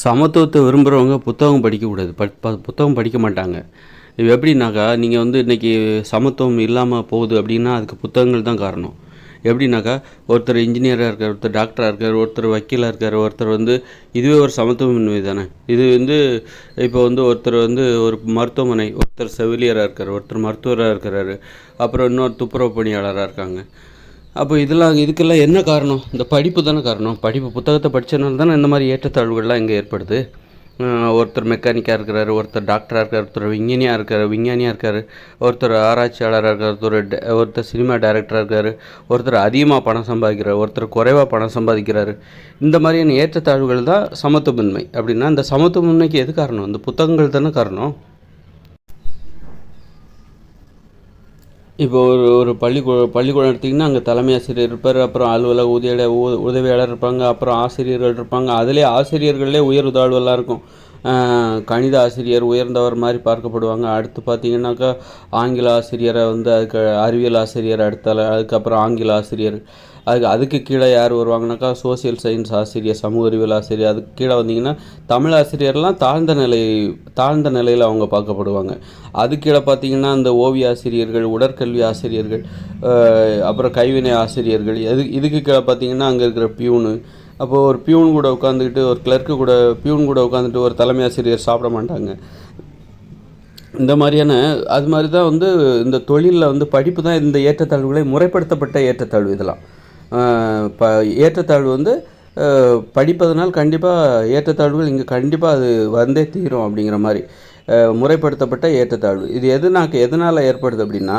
சமத்துவத்தை விரும்புகிறவங்க புத்தகம் படிக்கக்கூடாது. புத்தகம் படிக்க மாட்டாங்க. இது எப்படின்னாக்கா, நீங்கள் வந்து இன்றைக்கி சமத்துவம் இல்லாமல் போகுது அப்படின்னா அதுக்கு புத்தகங்கள் தான் காரணம். எப்படின்னாக்கா, ஒருத்தர் இன்ஜினியராக இருக்கார், ஒருத்தர் டாக்டராக இருக்கார், ஒருத்தர் வக்கீலாக இருக்கார், ஒருத்தர் வந்து இதுவே ஒரு சமத்துவமின்மை தானே. இது வந்து இப்போ வந்து ஒருத்தர் வந்து ஒரு மருத்துவமனை, ஒருத்தர் செவிலியராக இருக்கார், ஒருத்தர் மருத்துவராக இருக்கிறாரு, அப்புறம் இன்னொரு துப்புரவு பணியாளராக இருக்காங்க. அப்போ இதுக்கெல்லாம் என்ன காரணம்? இந்த படிப்பு தானே காரணம். புத்தகத்தை படித்தனால தானே இந்த மாதிரி ஏற்றத்தாழ்வுகள்லாம் இங்கே ஏற்படுது. ஒருத்தர் மெக்கானிக்காக இருக்கிறாரு, ஒருத்தர் டாக்டராக இருக்கார், ஒருத்தர் விஞ்ஞானியாக இருக்கார், ஒருத்தர் ஆராய்ச்சியாளராக இருக்கார், ஒருத்தர் சினிமா டைரக்டராக இருக்கார், ஒருத்தர் அதிகமாக பணம் சம்பாதிக்கிறார், ஒருத்தர் குறைவாக பணம் சம்பாதிக்கிறாரு. இந்த மாதிரியான ஏற்றத்தாழ்வுகள் தான் சமத்துவமின்மை. அப்படின்னா இந்த சமத்துவமின்மைக்கு எது காரணம்? இந்த புத்தகங்கள் தானே காரணம். இப்போ ஒரு பள்ளிக்கூடம் எடுத்திங்கன்னா அங்கே தலைமை ஆசிரியர் இருப்பார், அப்புறம் அலுவலக உதவியாளர் இருப்பாங்க, அப்புறம் ஆசிரியர்கள் இருப்பாங்க. அதிலே ஆசிரியர்களே உயர் தாழ்வெல்லாம் இருக்கும். கணித ஆசிரியர் உயர்ந்தவர் மாதிரி பார்க்கப்படுவாங்க. அடுத்து பார்த்திங்கனாக்கா ஆங்கில ஆசிரியரை வந்து அதுக்கு அறிவியல் ஆசிரியர் அதுக்கப்புறம் ஆங்கில ஆசிரியர். அதுக்கு கீழே யார் வருவாங்கனாக்கா சோசியல் சயின்ஸ் ஆசிரியர், சமூக அறிவியல் ஆசிரியர். அதுக்கு கீழே வந்திங்கன்னா தமிழ் ஆசிரியர்லாம் தாழ்ந்த நிலையில் அவங்க பார்க்கப்படுவாங்க. அது கீழே பார்த்திங்கன்னா இந்த ஓவிய ஆசிரியர்கள், உடற்கல்வி ஆசிரியர்கள், அப்புறம் கைவினை ஆசிரியர்கள். இதுக்கு கீழே பார்த்திங்கன்னா அங்கே இருக்கிற பியூனு. அப்போது ஒரு பியூன் கூட உட்காந்துக்கிட்டு, ஒரு கிளர்க்கு கூட பியூன் கூட உட்காந்துட்டு ஒரு தலைமை ஆசிரியர் சாப்பிட மாட்டாங்க. இந்த மாதிரியான அது மாதிரி தான் வந்து இந்த தொழிலில் வந்து படிப்பு தான் இந்த ஏற்றத்தாழ்வுகளை முறைப்படுத்தப்பட்ட ஏற்றத்தாழ்வு. இதெல்லாம் ஏற்றத்தாழ்வு வந்து படிப்பதனால் கண்டிப்பாக ஏற்றத்தாழ்வுகள் இங்கே கண்டிப்பாக அது வந்தே தீரும் அப்படிங்கிற மாதிரி முறைப்படுத்தப்பட்ட ஏற்றத்தாழ்வு. இது எதனால் ஏற்படுது அப்படின்னா,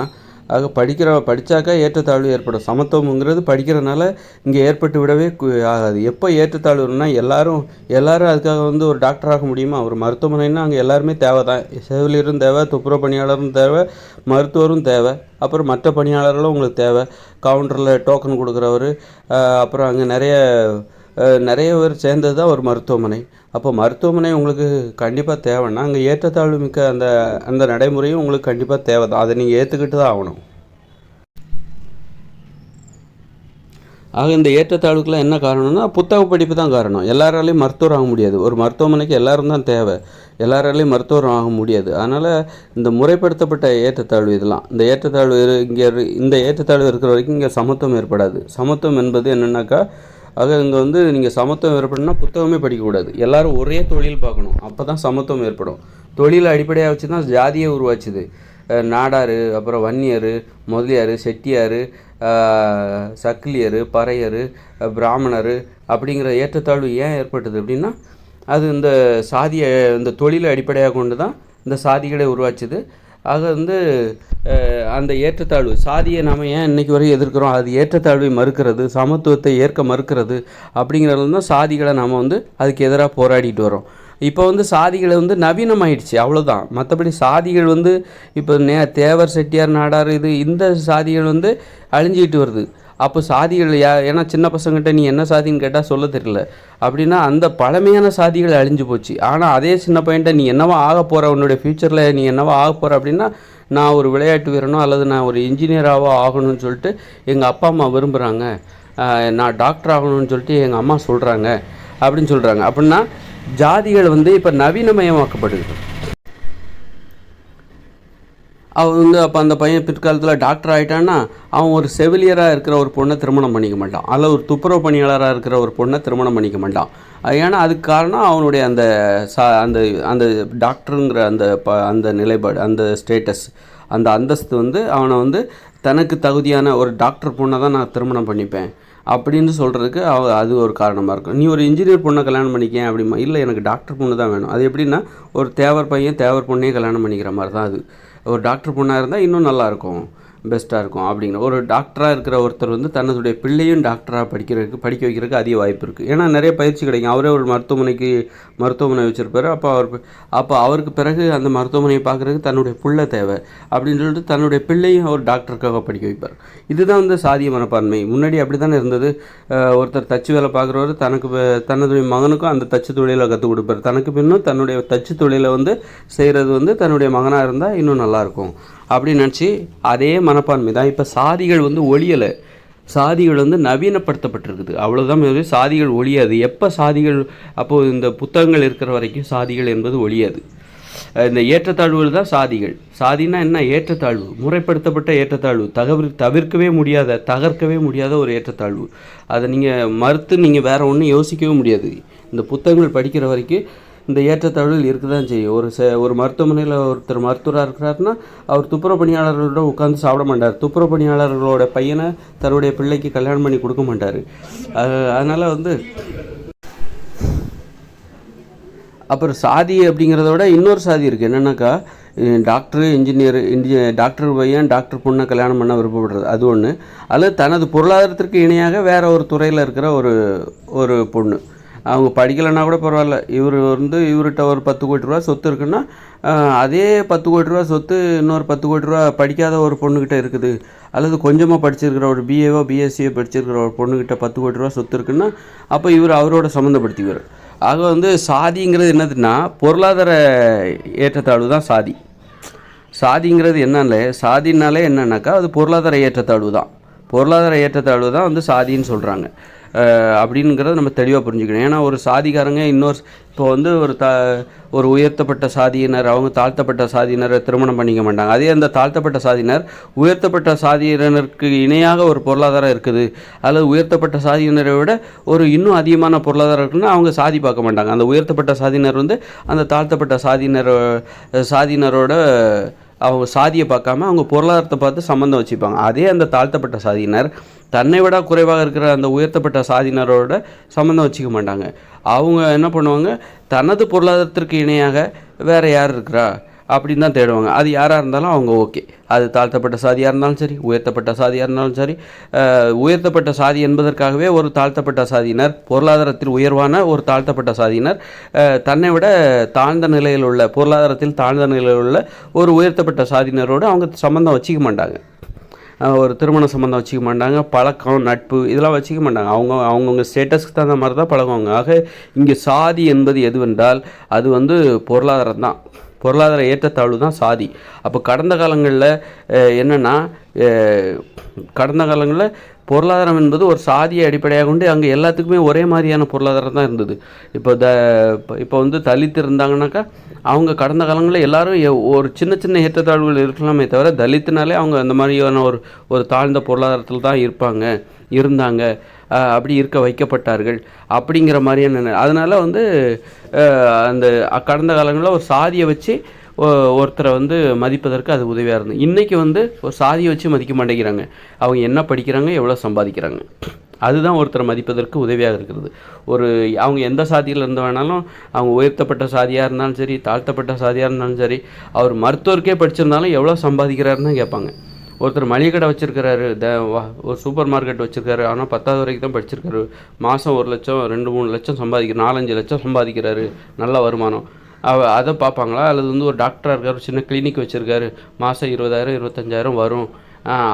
படித்தாக்கா ஏற்றத்தாழ்வு ஏற்படும். சமத்துவங்கிறது படிக்கிறதுனால இங்கே ஏற்பட்டு விடவே ஆகாது. எப்போ ஏற்றத்தாழ்வுன்னா எல்லாரும் அதுக்காக வந்து ஒரு டாக்டராக முடியுமா? ஒரு மருத்துவமனைன்னா அங்கே எல்லாருமே தேவை தான். செவிலியரும் தேவை, துப்புரவு பணியாளரும் தேவை, மருத்துவரும் தேவை, அப்புறம் மற்ற பணியாளர்களும் உங்களுக்கு தேவை. கவுண்டரில் டோக்கன் கொடுக்குறவர், அப்புறம் அங்கே நிறைய பேர் சேர்ந்தது தான் ஒரு மருத்துவமனை. அப்போ மருத்துவமனை உங்களுக்கு கண்டிப்பாக தேவைன்னா அங்கே ஏற்றத்தாழ்வு மிக்க அந்த நடைமுறையும் உங்களுக்கு கண்டிப்பாக தேவை தான். அதை நீங்கள் ஏற்றுக்கிட்டு தான் ஆகணும். ஆக இந்த ஏற்றத்தாழ்வுக்கெல்லாம் என்ன காரணம்னா புத்தக படிப்பு தான் காரணம். எல்லாராலையும் மருத்துவர் ஆக முடியாது. ஒரு மருத்துவமனைக்கு எல்லாரும் தான் தேவை, எல்லாராலையும் மருத்துவர் ஆக முடியாது. அதனால் இந்த முறைப்படுத்தப்பட்ட ஏற்றத்தாழ்வு இதெல்லாம் இந்த ஏற்றத்தாழ்வு இருக்கிற வரைக்கும் இங்கே சமத்துவம் ஏற்படாது. சமத்துவம் என்பது என்னென்னாக்கா, இங்கே வந்து நீங்கள் சமத்துவம் ஏற்படணும்னா புத்தகமே படிக்கக்கூடாது. எல்லோரும் ஒரே தொழில் பார்க்கணும். அப்போ தான் சமத்துவம் ஏற்படும். தொழிலை அடிப்படையாக வச்சு தான் ஜாதியை உருவாச்சுது. நாடார், அப்புறம் வன்னியர், முதலியார், செட்டியார், சக்கிலியர், பறையர், பிராமணர் அப்படிங்கிற ஏற்றத்தாழ்வு ஏன் ஏற்பட்டது அப்படின்னா, அது இந்த தொழிலை அடிப்படையாக கொண்டு தான் இந்த சாதிகளை உருவாச்சுது. ஆக வந்து அந்த ஏற்றத்தாழ்வு சாதியை நாம் ஏன் இன்றைக்கி வரை எதிர்க்கிறோம்? அது ஏற்றத்தாழ்வை மறுக்கிறது, சமத்துவத்தை ஏற்க மறுக்கிறது அப்படிங்கிறது தான் சாதிகளை நாம் வந்து அதுக்கு எதிராக போராடிட்டு வரோம். இப்போ வந்து சாதிகளை வந்து நவீனமாயிடுச்சு, அவ்வளோதான். மற்றபடி சாதிகள் வந்து இப்போ தேவர், செட்டியார், நாடார் இந்த சாதிகள் வந்து அழிஞ்சிக்கிட்டு வருது. அப்போ சாதிகள் ஏன்னா சின்ன பசங்கிட்ட நீ என்ன சாதின்னு கேட்டால் சொல்ல தெரியல அப்படின்னா அந்த பழமையான சாதிகள் அழிஞ்சு போச்சு. ஆனால் அதே சின்ன பையன்ட்ட நீ என்னவா ஆக போகிற, உன்னுடைய ஃப்யூச்சரில் நீ என்னவா ஆக போகிற அப்படின்னா, நான் ஒரு விளையாட்டு வீரனோ அல்லது நான் ஒரு இன்ஜினியராகவோ ஆகணும்னு சொல்லிட்டு எங்கள் அப்பா அம்மா விரும்புகிறாங்க, நான் டாக்டர் ஆகணும்னு சொல்லிட்டு எங்கள் அம்மா சொல்கிறாங்க அப்படின்னு சொல்கிறாங்க. அப்படின்னா ஜாதிகள் வந்து இப்போ நவீனமயமாக்கப்படுது. அவன் வந்து அப்போ அந்த பையன் பிற்காலத்தில் டாக்டர் ஆகிட்டான்னா அவன் ஒரு செவிலியராக இருக்கிற ஒரு பொண்ணை திருமணம் பண்ணிக்க மாட்டான், அல்ல ஒரு துப்புரவு பணியாளராக இருக்கிற ஒரு பொண்ணை திருமணம் பண்ணிக்க மாட்டான். ஏன்னா அதுக்கு காரணம் அவனுடைய அந்த அந்த டாக்டருங்கிற அந்த நிலைப்பாடு, அந்த ஸ்டேட்டஸ், அந்த அந்தஸ்து வந்து அவனை வந்து தனக்கு தகுதியான ஒரு டாக்டர் பொண்ணை தான் நான் திருமணம் பண்ணிப்பேன் அப்படின்னு சொல்கிறதுக்கு அது ஒரு காரணமாக இருக்கும். நீ ஒரு இன்ஜினியர் பொண்ணை கல்யாணம் பண்ணிக்கேன் அப்படிமா, இல்லை எனக்கு டாக்டர் பொண்ணு தான் வேணும். அது எப்படின்னா ஒரு தேவர் பையன் தேவர் பொண்ணையும் கல்யாணம் பண்ணிக்கிற மாதிரி தான் அது. ஒரு டாக்டர் பொண்ணாக இருந்தால் இன்னும் நல்லாயிருக்கும், பெஸ்ட்டாக இருக்கும் அப்படிங்கிற ஒரு டாக்டராக இருக்கிற ஒருத்தர் வந்து தன்னுடைய பிள்ளையும் டாக்டராக படிக்க வைக்கிறதுக்கு அதிக வாய்ப்பு இருக்குது. ஏன்னா நிறைய பயிற்சி கிடைக்கும். அவரே ஒரு மருத்துவமனை வச்சுருப்பார். அப்போ அவருக்கு பிறகு அந்த மருத்துவமனையை பார்க்குறதுக்கு தன்னுடைய பிள்ளை தேவை அப்படின்னு சொல்லிட்டு தன்னுடைய பிள்ளையும் ஒரு டாக்டருக்காக படிக்க வைப்பார். இதுதான் வந்து சாதிய மனப்பான்மை. முன்னாடி அப்படி தானே இருந்தது. ஒருத்தர் தச்சு வேலை பார்க்குறவர் தன்னுடைய மகனுக்கும் அந்த தச்சு தொழிலை கற்றுக் கொடுப்பார். தனக்கு பின்னும் தன்னுடைய தச்சு தொழிலை வந்து செய்கிறது வந்து தன்னுடைய மகனாக இருந்தால் இன்னும் நல்லாயிருக்கும் அப்படின்னு நினச்சி அதே மனப்பான்மை தான். இப்போ சாதிகள் வந்து ஒழியலை. சாதிகள் வந்து நவீனப்படுத்தப்பட்டிருக்குது, அவ்வளோதான். சாதிகள் ஒழியாது. எப்போ சாதிகள், அப்போது இந்த புத்தகங்கள் இருக்கிற வரைக்கும் சாதிகள் என்பது ஒழியாது. இந்த ஏற்றத்தாழ்வுகள் தான் சாதிகள். சாதினா என்ன? ஏற்றத்தாழ்வு, முறைப்படுத்தப்பட்ட ஏற்றத்தாழ்வு, தவிர்க்கவே முடியாத, தகர்க்கவே முடியாத ஒரு ஏற்றத்தாழ்வு. அதை நீங்கள் மறுத்து நீங்கள் வேறு ஒன்றும் யோசிக்கவே முடியாது. இந்த புத்தகங்கள் படிக்கிற வரைக்கும் இந்த ஏற்றத்தாழ்வுகள் இருக்க தான் செய்யும். ஒரு மருத்துவமனையில் ஒருத்தர் மருத்துவராக இருக்கிறாருன்னா அவர் துப்புரவு பணியாளர்களோட உட்காந்து சாப்பிட மாட்டார். துப்புரவு பணியாளர்களோட பையனை தன்னுடைய பிள்ளைக்கு கல்யாணம் பண்ணி கொடுக்க மாட்டார். அதனால் வந்து அப்புறம் சாதி அப்படிங்கிறத விட இன்னொரு சாதி இருக்குது. என்னென்னாக்கா, டாக்டரு, இன்ஜினியர், டாக்டர் பையன் டாக்டர் பொண்ணை கல்யாணம் பண்ண விருப்பப்படுறது அது ஒன்று. அல்லது தனது பொருளாதாரத்திற்கு இணையாக வேறு ஒரு துறையில் இருக்கிற ஒரு பொண்ணு, அவங்க படிக்கலைன்னா கூட பரவாயில்ல, இவர்கிட்ட ஒரு 10 கோடி ரூபா சொத்து இருக்குன்னா அதே 10 கோடி ரூபா சொத்து இன்னொரு 10 கோடி ரூபா படிக்காத ஒரு பொண்ணுக்கிட்ட இருக்குது. அல்லது கொஞ்சமாக படிச்சிருக்கிற ஒரு பிஏவோ பிஎஸ்சியோ படிச்சிருக்கிற ஒரு பொண்ணுக்கிட்ட 10 கோடி ரூபா சொத்து இருக்குன்னா அப்போ இவர் அவரோட சம்மந்தப்படுத்திவார். ஆக வந்து சாதிங்கிறது என்னதுன்னா பொருளாதார ஏற்றத்தாழ்வு தான் சாதி. சாதிங்கிறது சாதினாலே என்னன்னாக்கா அது பொருளாதார ஏற்றத்தாழ்வு தான். பொருளாதார ஏற்றத்தாழ்வு தான் வந்து சாதின்னு சொல்கிறாங்க. அப்படிங்கிறத நம்ம தெளிவாக புரிஞ்சுக்கணும். ஏன்னா ஒரு சாதிக்காரங்க இப்போ வந்து ஒரு உயர்த்தப்பட்ட சாதியினர் அவங்க தாழ்த்தப்பட்ட சாதியினரை திருமணம் பண்ணிக்க மாட்டாங்க. அதே அந்த தாழ்த்தப்பட்ட சாதியினர் உயர்த்தப்பட்ட சாதியினருக்கு இணையாக ஒரு பொருளாதாரம் இருக்குது, அல்லது உயர்த்தப்பட்ட சாதியினரை விட ஒரு இன்னும் அதிகமான பொருளாதாரம் இருக்குன்னா அவங்க சாதி பார்க்க மாட்டாங்க. அந்த உயர்த்தப்பட்ட சாதியினர் வந்து அந்த தாழ்த்தப்பட்ட சாதியினரோட அவங்க சாதியை பார்க்காம அவங்க பொருளாதாரத்தை பார்த்து சம்மந்தம் வச்சுப்பாங்க. அதே அந்த தாழ்த்தப்பட்ட சாதியினர் தன்னை விட குறைவாக இருக்கிற அந்த உயர்த்தப்பட்ட சாதியினரோட சம்மந்தம் வச்சுக்க மாட்டாங்க. அவங்க என்ன பண்ணுவாங்க, தனது பொருளாதாரத்திற்கு இணையாக வேறு யார் இருக்கிறா அப்படின்னு தான் தேடுவாங்க. அது யாராக இருந்தாலும் அவங்க ஓகே. அது தாழ்த்தப்பட்ட சாதியாக இருந்தாலும் சரி, உயர்த்தப்பட்ட சாதியாக இருந்தாலும் சரி. உயர்த்தப்பட்ட சாதி என்பதற்காகவே ஒரு தாழ்த்தப்பட்ட சாதியினர், பொருளாதாரத்தில் உயர்வான ஒரு தாழ்த்தப்பட்ட சாதியினர் தன்னை விட தாழ்ந்த நிலையில் உள்ள, பொருளாதாரத்தில் தாழ்ந்த நிலையில் உள்ள ஒரு உயர்த்தப்பட்ட சாதியினரோடு அவங்க சம்மந்தம் வச்சுக்க மாட்டாங்க. ஒரு திருமண சம்மந்தம் வச்சுக்க மாட்டாங்க. பழக்கம், நட்பு இதெல்லாம் வச்சுக்க மாட்டாங்க. அவங்கவுங்க ஸ்டேட்டஸ்க்கு தகுந்த மாதிரி தான் பழகுவாங்க. ஆக இங்கே சாதி என்பது எதுவென்றால் அது வந்து பொருளாதாரம் தான். பொருளாதார ஏற்றத்தாழ்வு தான் சாதி. அப்போ கடந்த காலங்களில் என்னென்னா, கடந்த காலங்களில் பொருளாதாரம் என்பது ஒரு சாதியை அடிப்படையாக கொண்டு அங்கே எல்லாத்துக்குமே ஒரே மாதிரியான பொருளாதாரம் தான் இருந்தது. இப்போ வந்து தலித் இருந்தாங்கன்னாக்கா அவங்க கடந்த காலங்களில் எல்லோரும் ஒரு சின்ன சின்ன ஏற்றத்தாழ்வுகள் இருக்கலாமே தவிர தலித்துனாலே அவங்க அந்த மாதிரியான ஒரு தாழ்ந்த பொருளாதாரத்தில் தான் இருந்தாங்க, அப்படி இருக்க வைக்கப்பட்டார்கள் அப்படிங்கிற மாதிரியான. அதனால் வந்து அந்த கடந்த காலங்களில் ஒரு சாதியை வச்சு ஒருத்தரை வந்து மதிப்பதற்கு அது உதவியாக இருந்தது. இன்றைக்கி வந்து ஒரு சாதியை வச்சு மதிக்க மாட்டேங்கிறாங்க. அவங்க என்ன படிக்கிறாங்க, எவ்வளோ சம்பாதிக்கிறாங்க, அதுதான் ஒருத்தரை மதிப்பதற்கு உதவியாக இருக்கிறது. அவங்க எந்த சாதியில் இருந்து வேணாலும், அவங்க உயர்த்தப்பட்ட சாதியாக இருந்தாலும் சரி, தாழ்த்தப்பட்ட சாதியாக இருந்தாலும் சரி, அவர் மருத்துவருக்கே படிச்சிருந்தாலும் எவ்வளோ சம்பாதிக்கிறாருன்னு தான் கேட்பாங்க. ஒருத்தர் மளிகை கடை வச்சுருக்கிறாரு, ஒரு சூப்பர் மார்க்கெட் வச்சுருக்காரு, ஆனால் 10வது வரைக்கும் தான் படிச்சிருக்காரு, மாதம் 1 லட்சம் 2-3 லட்சம் சம்பாதிக்கிறார், 4-5 லட்சம் சம்பாதிக்கிறாரு, நல்ல வருமானம். அதை பார்ப்பாங்களா? அல்லது வந்து ஒரு டாக்டராக இருக்கார், சின்ன கிளினிக் வச்சுருக்காரு, மாதம் 20,000 25,000 வரும்,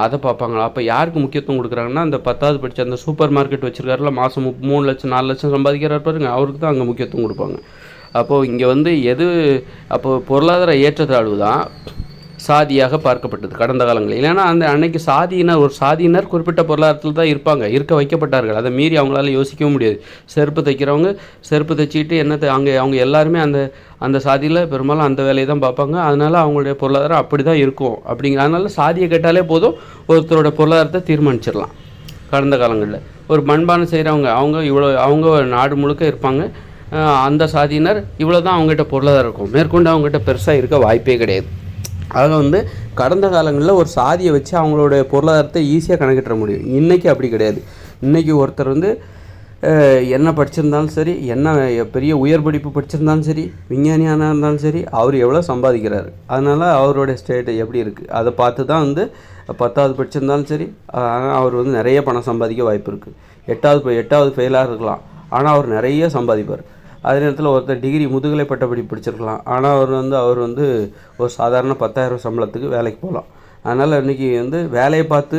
அதை பார்ப்பாங்களா? அப்போ யாருக்கு முக்கியத்துவம் கொடுக்குறாங்கன்னா, அந்த 10வது படித்த அந்த சூப்பர் மார்க்கெட் வச்சுருக்காருல, மாதம் 3 லட்சம் 4 லட்சம் சம்பாதிக்கிறார் பாருங்க, அவருக்கு தான் அங்கே முக்கியத்துவம் கொடுப்பாங்க. அப்போது இங்கே வந்து அப்போது பொருளாதார ஏற்றத்தாழ்வு தான் சாதியாக பார்க்கப்பட்டது கடந்த காலங்களில். இல்லைன்னா அன்னைக்கு ஒரு சாதியினர் குறிப்பிட்ட பொருளாதாரத்தில் தான் இருக்க வைக்கப்பட்டார்கள். அதை மீறி அவங்களால யோசிக்கவும் முடியாது. செருப்பு தைக்கிறவங்க செருப்பு தைச்சிட்டு அவங்க எல்லாருமே அந்த சாதியில் பெரும்பாலும் அந்த வேலையை தான் பார்ப்பாங்க. அதனால் அவங்களுடைய பொருளாதாரம் அப்படி தான் இருக்கும். அதனால சாதியை கேட்டாலே போதும், ஒருத்தரோட பொருளாதாரத்தை தீர்மானிச்சிடலாம். கடந்த காலங்களில் ஒரு மண்பானை செய்கிறவங்க அவங்க நாடு முழுக்க இருப்பாங்க. அந்த சாதியினர் இவ்வளோ தான் அவங்ககிட்ட பொருளாதாரம் இருக்கும், மேற்கொண்டு அவங்ககிட்ட பெருசாக இருக்க வாய்ப்பே கிடையாது. ஆக வந்து கடந்த காலங்களில் ஒரு சாதியை வச்சு அவங்களோட பொருளாதாரத்தை ஈஸியாக கணக்கிட முடியும். இன்றைக்கி அப்படி கிடையாது. இன்றைக்கி ஒருத்தர் வந்து என்ன படிச்சிருந்தாலும் சரி, என்ன பெரிய உயர் படிப்பு படிச்சிருந்தாலும் சரி, விஞ்ஞானியான இருந்தாலும் சரி, அவர் எவ்வளோ சம்பாதிக்கிறாரு, அதனால் அவருடைய ஸ்டேட்டு எப்படி இருக்குது அதை பார்த்து தான் வந்து 10வது படிச்சிருந்தாலும் சரி, ஆனால் அவர் வந்து நிறைய பணம் சம்பாதிக்க வாய்ப்பு இருக்குது. 8வது ஃபெயிலாக இருக்கலாம், ஆனால் அவர் நிறைய சம்பாதிப்பார். அதே நேரத்தில் ஒருத்தர் டிகிரி முதுகலை பட்டப்படி படிச்சிருக்கலாம், ஆனால் அவர் வந்து ஒரு சாதாரண 10,000 சம்பளத்துக்கு வேலைக்கு போகலாம். அதனால் இன்றைக்கி வந்து வேலையை பார்த்து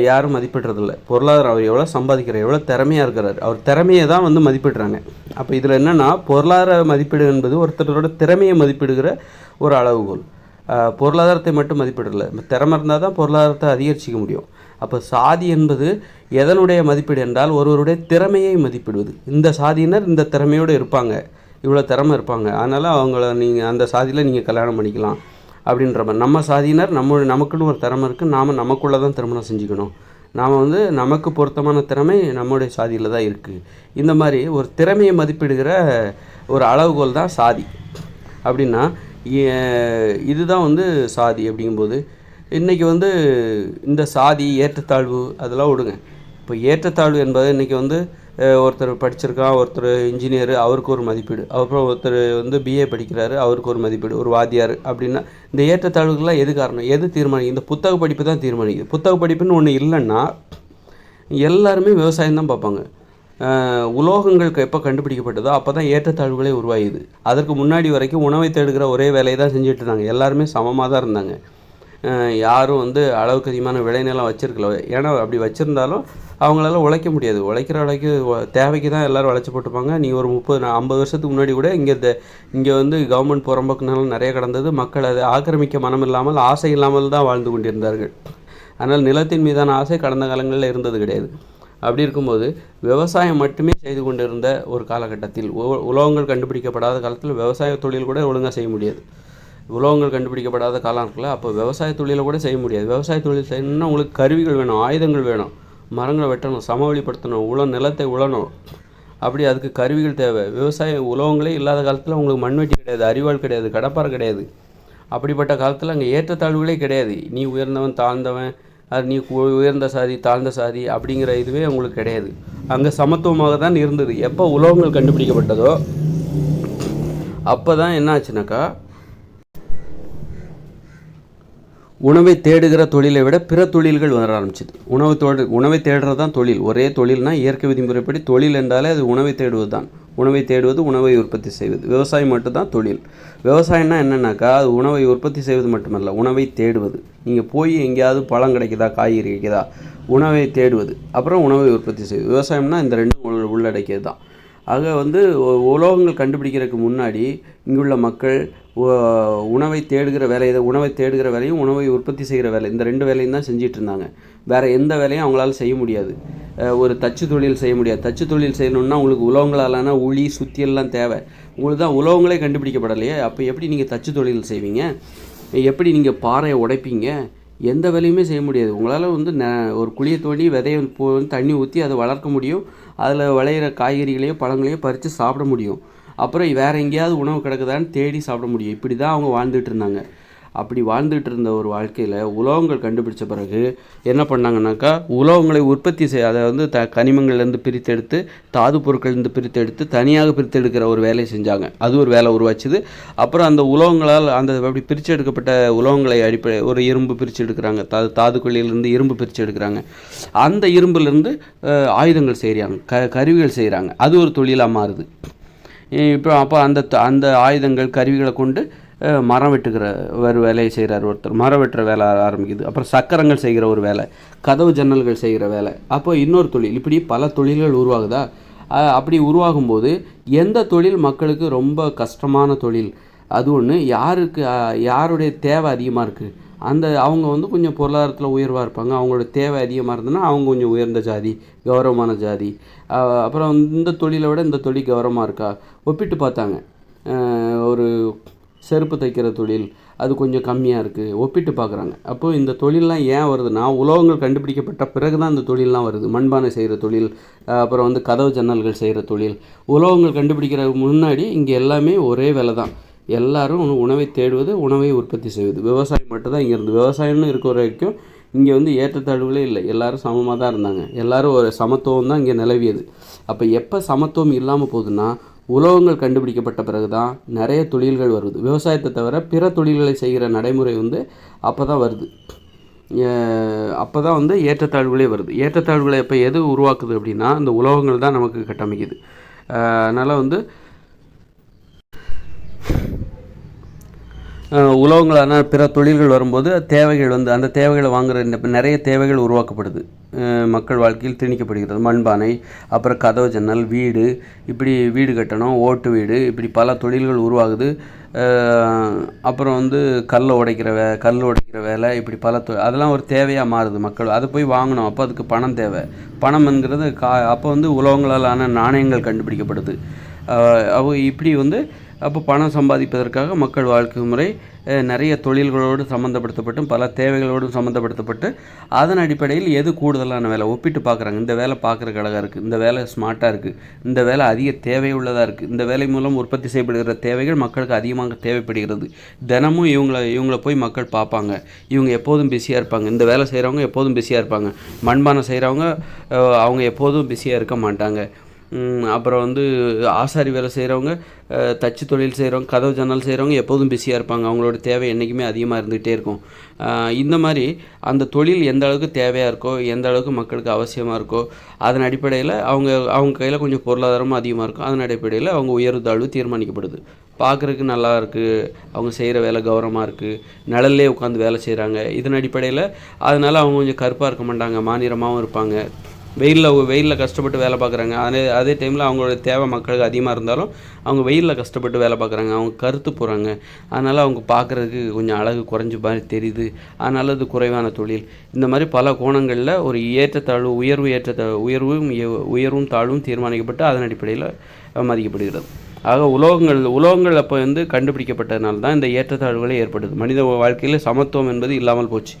யாரும் மதிப்பிடுறதில்ல. பொருளாதாரம், அவர் எவ்வளோ சம்பாதிக்கிறார், எவ்வளோ திறமையாக இருக்கிறார், அவர் திறமையை தான் வந்து மதிப்பிடுறாங்க. அப்போ இதில் என்னென்னா, பொருளாதார மதிப்பீடு என்பது ஒருத்தரோட திறமையை மதிப்பிடுகிற ஒரு அளவுகோல். பொருளாதாரத்தை மட்டும் மதிப்பிடலை. திறமை இருந்தால் தான் பொருளாதாரத்தை அதிகரிச்சிக்க முடியும். அப்போ சாதி என்பது எதனுடைய மதிப்பீடு என்றால் ஒருவருடைய திறமையை மதிப்பிடுவது. இந்த சாதியினர் இந்த திறமையோடு இருப்பாங்க, இவ்வளோ திறமை இருப்பாங்க, அதனால் அவங்கள நீங்கள் அந்த சாதியில் நீங்கள் கல்யாணம் பண்ணிக்கலாம் அப்படின்ற மாதிரி. நம்ம சாதியினர் நமக்குன்னு ஒரு திறமை இருக்குது, நாம் நமக்குள்ளே தான் திருமணம் செஞ்சுக்கணும், நாம் வந்து நமக்கு பொருத்தமான திறமை நம்முடைய சாதியில் தான் இருக்குது. இந்த மாதிரி ஒரு திறமையை மதிப்பிடுகிற ஒரு அளவுகோல் தான் சாதி. அப்படின்னா இதுதான் வந்து சாதி. அப்படிங்கும்போது இன்றைக்கி வந்து இந்த சாதி ஏற்றத்தாழ்வு அதெல்லாம் விடுங்க. இப்போ ஏற்றத்தாழ்வு என்பது இன்றைக்கி வந்து ஒருத்தர் படிச்சிருக்கான், ஒருத்தர் இன்ஜினியரு, அவருக்கு ஒரு மதிப்பீடு, அப்புறம் ஒருத்தர் வந்து பிஏ படிக்கிறாரு, அவருக்கு ஒரு மதிப்பீடு, ஒரு வாத்தியார். அப்படின்னா இந்த ஏற்றத்தாழ்வுகள்லாம் எது காரணம், எது தீர்மானிக்குது? இந்த புத்தக படிப்பு தான் தீர்மானிக்குது. புத்தக படிப்புன்னு ஒன்று இல்லைன்னா எல்லாருமே விவசாயம் தான் பார்ப்பாங்க. உலோகங்களுக்கு எப்போ கண்டுபிடிக்கப்பட்டதோ அப்போ தான் ஏற்றத்தாழ்வுகளே உருவாகுது. அதற்கு முன்னாடி வரைக்கும் உணவை தேடுகிற ஒரே வேலையை தான் செஞ்சுட்டு இருந்தாங்க. எல்லாருமே சமமாக தான் இருந்தாங்க. யாரும் வந்து அளவுக்கு அதிகமான விளைநிலம் வச்சுருக்கல. ஏன்னா அப்படி வச்சுருந்தாலும் அவங்களால உழைக்க முடியாது. உழைக்கிற உழைக்கு தேவைக்கு தான் எல்லோரும் உழைச்சி போட்டுப்பாங்க. நீங்கள் ஒரு 30-50 வருஷத்துக்கு முன்னாடி கூட இங்கே வந்து கவர்மெண்ட் புறம்போக்குனாலும் நிறைய கிடந்தது. மக்கள் அதை ஆக்கிரமிக்க மனம் இல்லாமல், ஆசை இல்லாமல் தான் வாழ்ந்து கொண்டிருந்தார்கள். அதனால் நிலத்தின் மீதான ஆசை கடந்த காலங்களில் இருந்தது கிடையாது. அப்படி இருக்கும்போது விவசாயம் மட்டுமே செய்து கொண்டிருந்த ஒரு காலகட்டத்தில், உலோகங்கள் கண்டுபிடிக்கப்படாத காலத்தில் விவசாய தொழில் கூட ஒழுங்காக செய்ய முடியாது. உலோகங்கள் கண்டுபிடிக்கப்படாத காலம் இருக்குல்ல, அப்போ விவசாய தொழிலை கூட செய்ய முடியாது. விவசாய தொழில் செய்யணும்னா உங்களுக்கு கருவிகள் வேணும், ஆயுதங்கள் வேணும், மரங்களை வெட்டணும், சமவெளிப்படுத்தணும், நிலத்தை உழணும். அப்படி அதுக்கு கருவிகள் தேவை. விவசாய உலோகங்களே இல்லாத காலத்தில் உங்களுக்கு மண்வெட்டி கிடையாது, அரிவாள் கிடையாது, கடப்பாறை கிடையாது. அப்படிப்பட்ட காலத்தில் அங்கே ஏற்றத்தாழ்வுகளே கிடையாது. நீ உயர்ந்தவன் தாழ்ந்தவன், அது நீ உயர்ந்த சாதி தாழ்ந்த சாதி அப்படிங்கிற இதுவே உங்களுக்கு கிடையாது. அங்கே சமத்துவமாக தான் இருந்தது. எப்போ உலோகங்கள் கண்டுபிடிக்கப்பட்டதோ அப்போ தான் என்ன ஆச்சுனாக்கா, உணவை தேடுகிற தொழிலை விட பிற தொழில்கள் வர ஆரம்பிச்சிது. உணவை தேடுறது தான் தொழில். ஒரே தொழில்னால் இயற்கை விதிமுறைப்படி தொழில் என்றாலே அது உணவை தேடுவது தான். உணவை தேடுவது, உணவை உற்பத்தி செய்வது. விவசாயம் மட்டும்தான் தொழில். விவசாயம்னா என்னென்னாக்கா, அது உணவை உற்பத்தி செய்வது மட்டுமல்ல, உணவை தேடுவது. நீங்கள் போய் எங்கேயாவது பழம் கிடைக்குதா, காய்கறி கிடைக்குதா, உணவை தேடுவது, அப்புறம் உணவை உற்பத்தி செய்வது. விவசாயம்னா இந்த ரெண்டும் உள்ளடக்கியது தான். ஆக வந்து உலோகங்கள் கண்டுபிடிக்கிறதுக்கு முன்னாடி இங்குள்ள மக்கள் உணவை தேடுகிற வேலையும் உணவை உற்பத்தி செய்கிற வேலை, இந்த ரெண்டு வேலையும் தான் செஞ்சிட்டு இருந்தாங்க. வேறு எந்த வேலையும் அவங்களால செய்ய முடியாது. ஒரு தச்சு தொழில் செய்ய முடியாது. தச்சு தொழில் செய்யணுன்னா உங்களுக்கு உலோகங்களாலான உளி சுத்தியெல்லாம் தேவை. உங்களுக்கு தான் உலோகங்களே கண்டுபிடிக்கப்படலையே. அப்போ எப்படி நீங்கள் தச்சு தொழில் செய்வீங்க? எப்படி நீங்கள் பாறையை உடைப்பீங்க? எந்த வேலையுமே செய்ய முடியாது. உங்களால் வந்து ஒரு குழியை தோண்டி விதையை தண்ணி ஊற்றி அதை வளர்க்க முடியும். அதில் விளையிற காய்கறிகளையோ பழங்களையோ பறித்து சாப்பிட முடியும். அப்புறம் வேறு எங்கேயாவது உணவு கிடக்குதான்னு தேடி சாப்பிட முடியும். இப்படி தான் அவங்க வாழ்ந்துட்டு இருந்தாங்க. அப்படி வாழ்ந்துட்டு இருந்த ஒரு வாழ்க்கையில் உலோகங்கள் கண்டுபிடிச்ச பிறகு என்ன பண்ணாங்கன்னாக்கா, உலோகங்களை உற்பத்தி அதை வந்து கனிமங்கள்லேருந்து பிரித்தெடுத்து, தாது பொருட்கள்லேருந்து பிரித்தெடுத்து தனியாக பிரித்தெடுக்கிற ஒரு வேலையை செஞ்சாங்க. அது ஒரு வேலை உருவாச்சுது. அப்புறம் அந்த உலோகங்களால் அப்படி பிரித்து எடுக்கப்பட்ட உலோகங்களை ஒரு இரும்பு பிரித்து எடுக்கிறாங்க. தாதுக்குள்ளிலேருந்து இரும்பு பிரித்து எடுக்கிறாங்க. அந்த இரும்புலேருந்து ஆயுதங்கள் செய்கிறாங்க, கருவிகள் செய்கிறாங்க. அது ஒரு தொழிலாக மாறுது. அப்போ அந்த ஆயுதங்கள் கருவிகளை கொண்டு மரம் வெட்டுகிற ஒரு வேலையை செய்கிறார் ஒருத்தர். மரம் வெட்டுற வேலை ஆரம்பிக்குது. அப்புறம் சக்கரங்கள் செய்கிற ஒரு வேலை, கதவு ஜன்னல்கள் செய்கிற வேலை. அப்போ இன்னொரு தொழில், இப்படி பல தொழில்கள் உருவாகுதா. அப்படி உருவாகும்போது எந்த தொழில் மக்களுக்கு ரொம்ப கஷ்டமான தொழில், அது ஒன்று. யாருடைய தேவை அதிகமாக இருக்குது, அவங்க வந்து கொஞ்சம் பொருளாதாரத்தில் உயர்வாக இருப்பாங்க. அவங்களோட தேவை அதிகமாக இருந்ததுன்னா அவங்க கொஞ்சம் உயர்ந்த ஜாதி, கௌரவமான ஜாதி. அப்புறம் இந்த தொழிலை விட இந்த தொழில் கௌரவமாக இருக்கா ஒப்பிட்டு பார்த்தாங்க. ஒரு செருப்பு தைக்கிற தொழில் அது கொஞ்சம் கம்மியாக இருக்குது, ஒப்பிட்டு பார்க்குறாங்க. அப்போது இந்த தொழிலெலாம் ஏன் வருதுன்னா, உலோகங்கள் கண்டுபிடிக்கப்பட்ட பிறகு தான் இந்த தொழிலெலாம் வருது. மண்பானை செய்கிற தொழில், அப்புறம் வந்து கதவு ஜன்னல்கள் செய்கிற தொழில். உலோகங்கள் கண்டுபிடிக்கிறதுக்கு முன்னாடி இங்கே எல்லாமே ஒரே வேலை தான். எல்லோரும் உணவை தேடுவது, உணவை உற்பத்தி செய்வது. விவசாயம் மட்டும்தான் இங்கே இருந்து. விவசாயம்னு இருக்கிற வரைக்கும் இங்கே வந்து ஏற்றத்தாழ்வுகளே இல்லை. எல்லோரும் சமமாக தான் இருந்தாங்க. எல்லோரும் ஒரு சமத்துவம் தான் இங்கே நிலவியது. அப்போ எப்போ சமத்துவம் இல்லாமல் போகுதுன்னா, உலோகங்கள் கண்டுபிடிக்கப்பட்ட பிறகு தான் நிறைய தொழில்கள் வருது. விவசாயத்தை தவிர பிற தொழில்களை செய்கிற நடைமுறை வந்து அப்போ தான் வருது. அப்போ தான் வந்து ஏற்றத்தாழ்வுகளே வருது. ஏற்றத்தாழ்வுகளை எப்போ எது உருவாக்குது அப்படின்னா, இந்த உலோகங்கள் தான் நமக்கு கட்டமைக்குது. அதனால் வந்து உலோகங்களான பிற தொழில்கள் வரும்போது தேவைகள் வந்து அந்த தேவைகளை வாங்குகிற நிறைய தேவைகள் உருவாக்கப்படுது, மக்கள் வாழ்க்கையில் திணிக்கப்படுகிறது. மண்பானை, அப்புறம் கதவு ஜன்னல், வீடு, இப்படி வீடு கட்டணும், ஓட்டு வீடு, இப்படி பல தொழில்கள் உருவாகுது. அப்புறம் வந்து கல் உடைக்கிற வேலை, இப்படி பல அதெல்லாம் ஒரு தேவையாக மாறுது. மக்கள் அதை போய் வாங்கணும், அப்போ அதுக்கு பணம் தேவை. பணம்ங்கிறது அப்போ வந்து உலோகங்களாலான நாணயங்கள் கண்டுபிடிக்கப்படுது. இப்படி வந்து அப்போ பணம் சம்பாதிப்பதற்காக மக்கள் வாழ்க்கை முறை நிறைய தொழில்களோடு சம்மந்தப்படுத்தப்பட்டு பல தேவைகளோடும் சம்மந்தப்படுத்தப்பட்டு அதன் அடிப்படையில் எது கூடுதலான வேலை ஒப்பிட்டு பார்க்குறாங்க. இந்த வேலை பார்க்குறக்கு அழகாக இருக்குது, இந்த வேலை ஸ்மார்ட்டாக இருக்குது, இந்த வேலை அதிக தேவையுள்ளதாக இருக்குது, இந்த வேலை மூலம் உற்பத்தி செய்யப்படுகிற தேவைகள் மக்களுக்கு அதிகமாக தேவைப்படுகிறது. தினமும் இவங்கள போய் மக்கள் பார்ப்பாங்க, இவங்க எப்போதும் பிஸியாக இருப்பாங்க. இந்த வேலை செய்கிறவங்க எப்போதும் பிஸியாக இருப்பாங்க, மண்பானை செய்கிறவங்க அவங்க எப்போதும் பிஸியாக இருக்க மாட்டாங்க. அப்புறம் வந்து ஆசாரி வேலை செய்கிறவங்க, தச்சு தொழில் செய்கிறவங்க, கதவு ஜன்னல் செய்கிறவங்க எப்போதும் பிஸியாக இருப்பாங்க, அவங்களோட தேவை என்றைக்குமே அதிகமாக இருந்துகிட்டே இருக்கும். இந்த மாதிரி அந்த தொழில் எந்த அளவுக்கு தேவையாக இருக்கோ, எந்த அளவுக்கு மக்களுக்கு அவசியமாக இருக்கோ, அதன் அடிப்படையில் அவங்க கையில் கொஞ்சம் பொருளாதாரமும் அதிகமாக இருக்கும். அதன் அடிப்படையில் அவங்க உயர்வு தாழ்வு தீர்மானிக்கப்படுது. பார்க்குறதுக்கு நல்லா இருக்குது, அவங்க செய்கிற வேலை கௌரவமாக இருக்குது, நிழல்லே உட்காந்து வேலை செய்கிறாங்க. இதன் அடிப்படையில் அதனால் அவங்க கொஞ்சம் கருப்பாக இருக்க மாட்டாங்க, மாநிறமாகவும் இருப்பாங்க. வெயிலில் கஷ்டப்பட்டு வேலை பார்க்குறாங்க. அதே டைமில் அவங்களோட தேவை மக்களுக்கு அதிகமாக இருந்தாலும் அவங்க வெயிலில் கஷ்டப்பட்டு வேலை பார்க்குறாங்க, அவங்க கருத்து போகிறாங்க. அதனால் அவங்க பார்க்குறதுக்கு கொஞ்சம் அழகு குறைஞ்ச மாதிரி தெரியுது, அதனால் அது குறைவான தொழில். இந்த மாதிரி பல கோணங்களில் ஒரு ஏற்றத்தாழ்வு, உயர்வும் தாழ்வும் தீர்மானிக்கப்பட்டு அதன் அடிப்படையில் மதிக்கப்படுகிறது. ஆக உலோகங்கள் அப்போ வந்து கண்டுபிடிக்கப்பட்டதுனால தான் இந்த ஏற்றத்தாழ்வுகளே ஏற்படுது. மனித வாழ்க்கையில் சமத்துவம் என்பது இல்லாமல் போச்சு.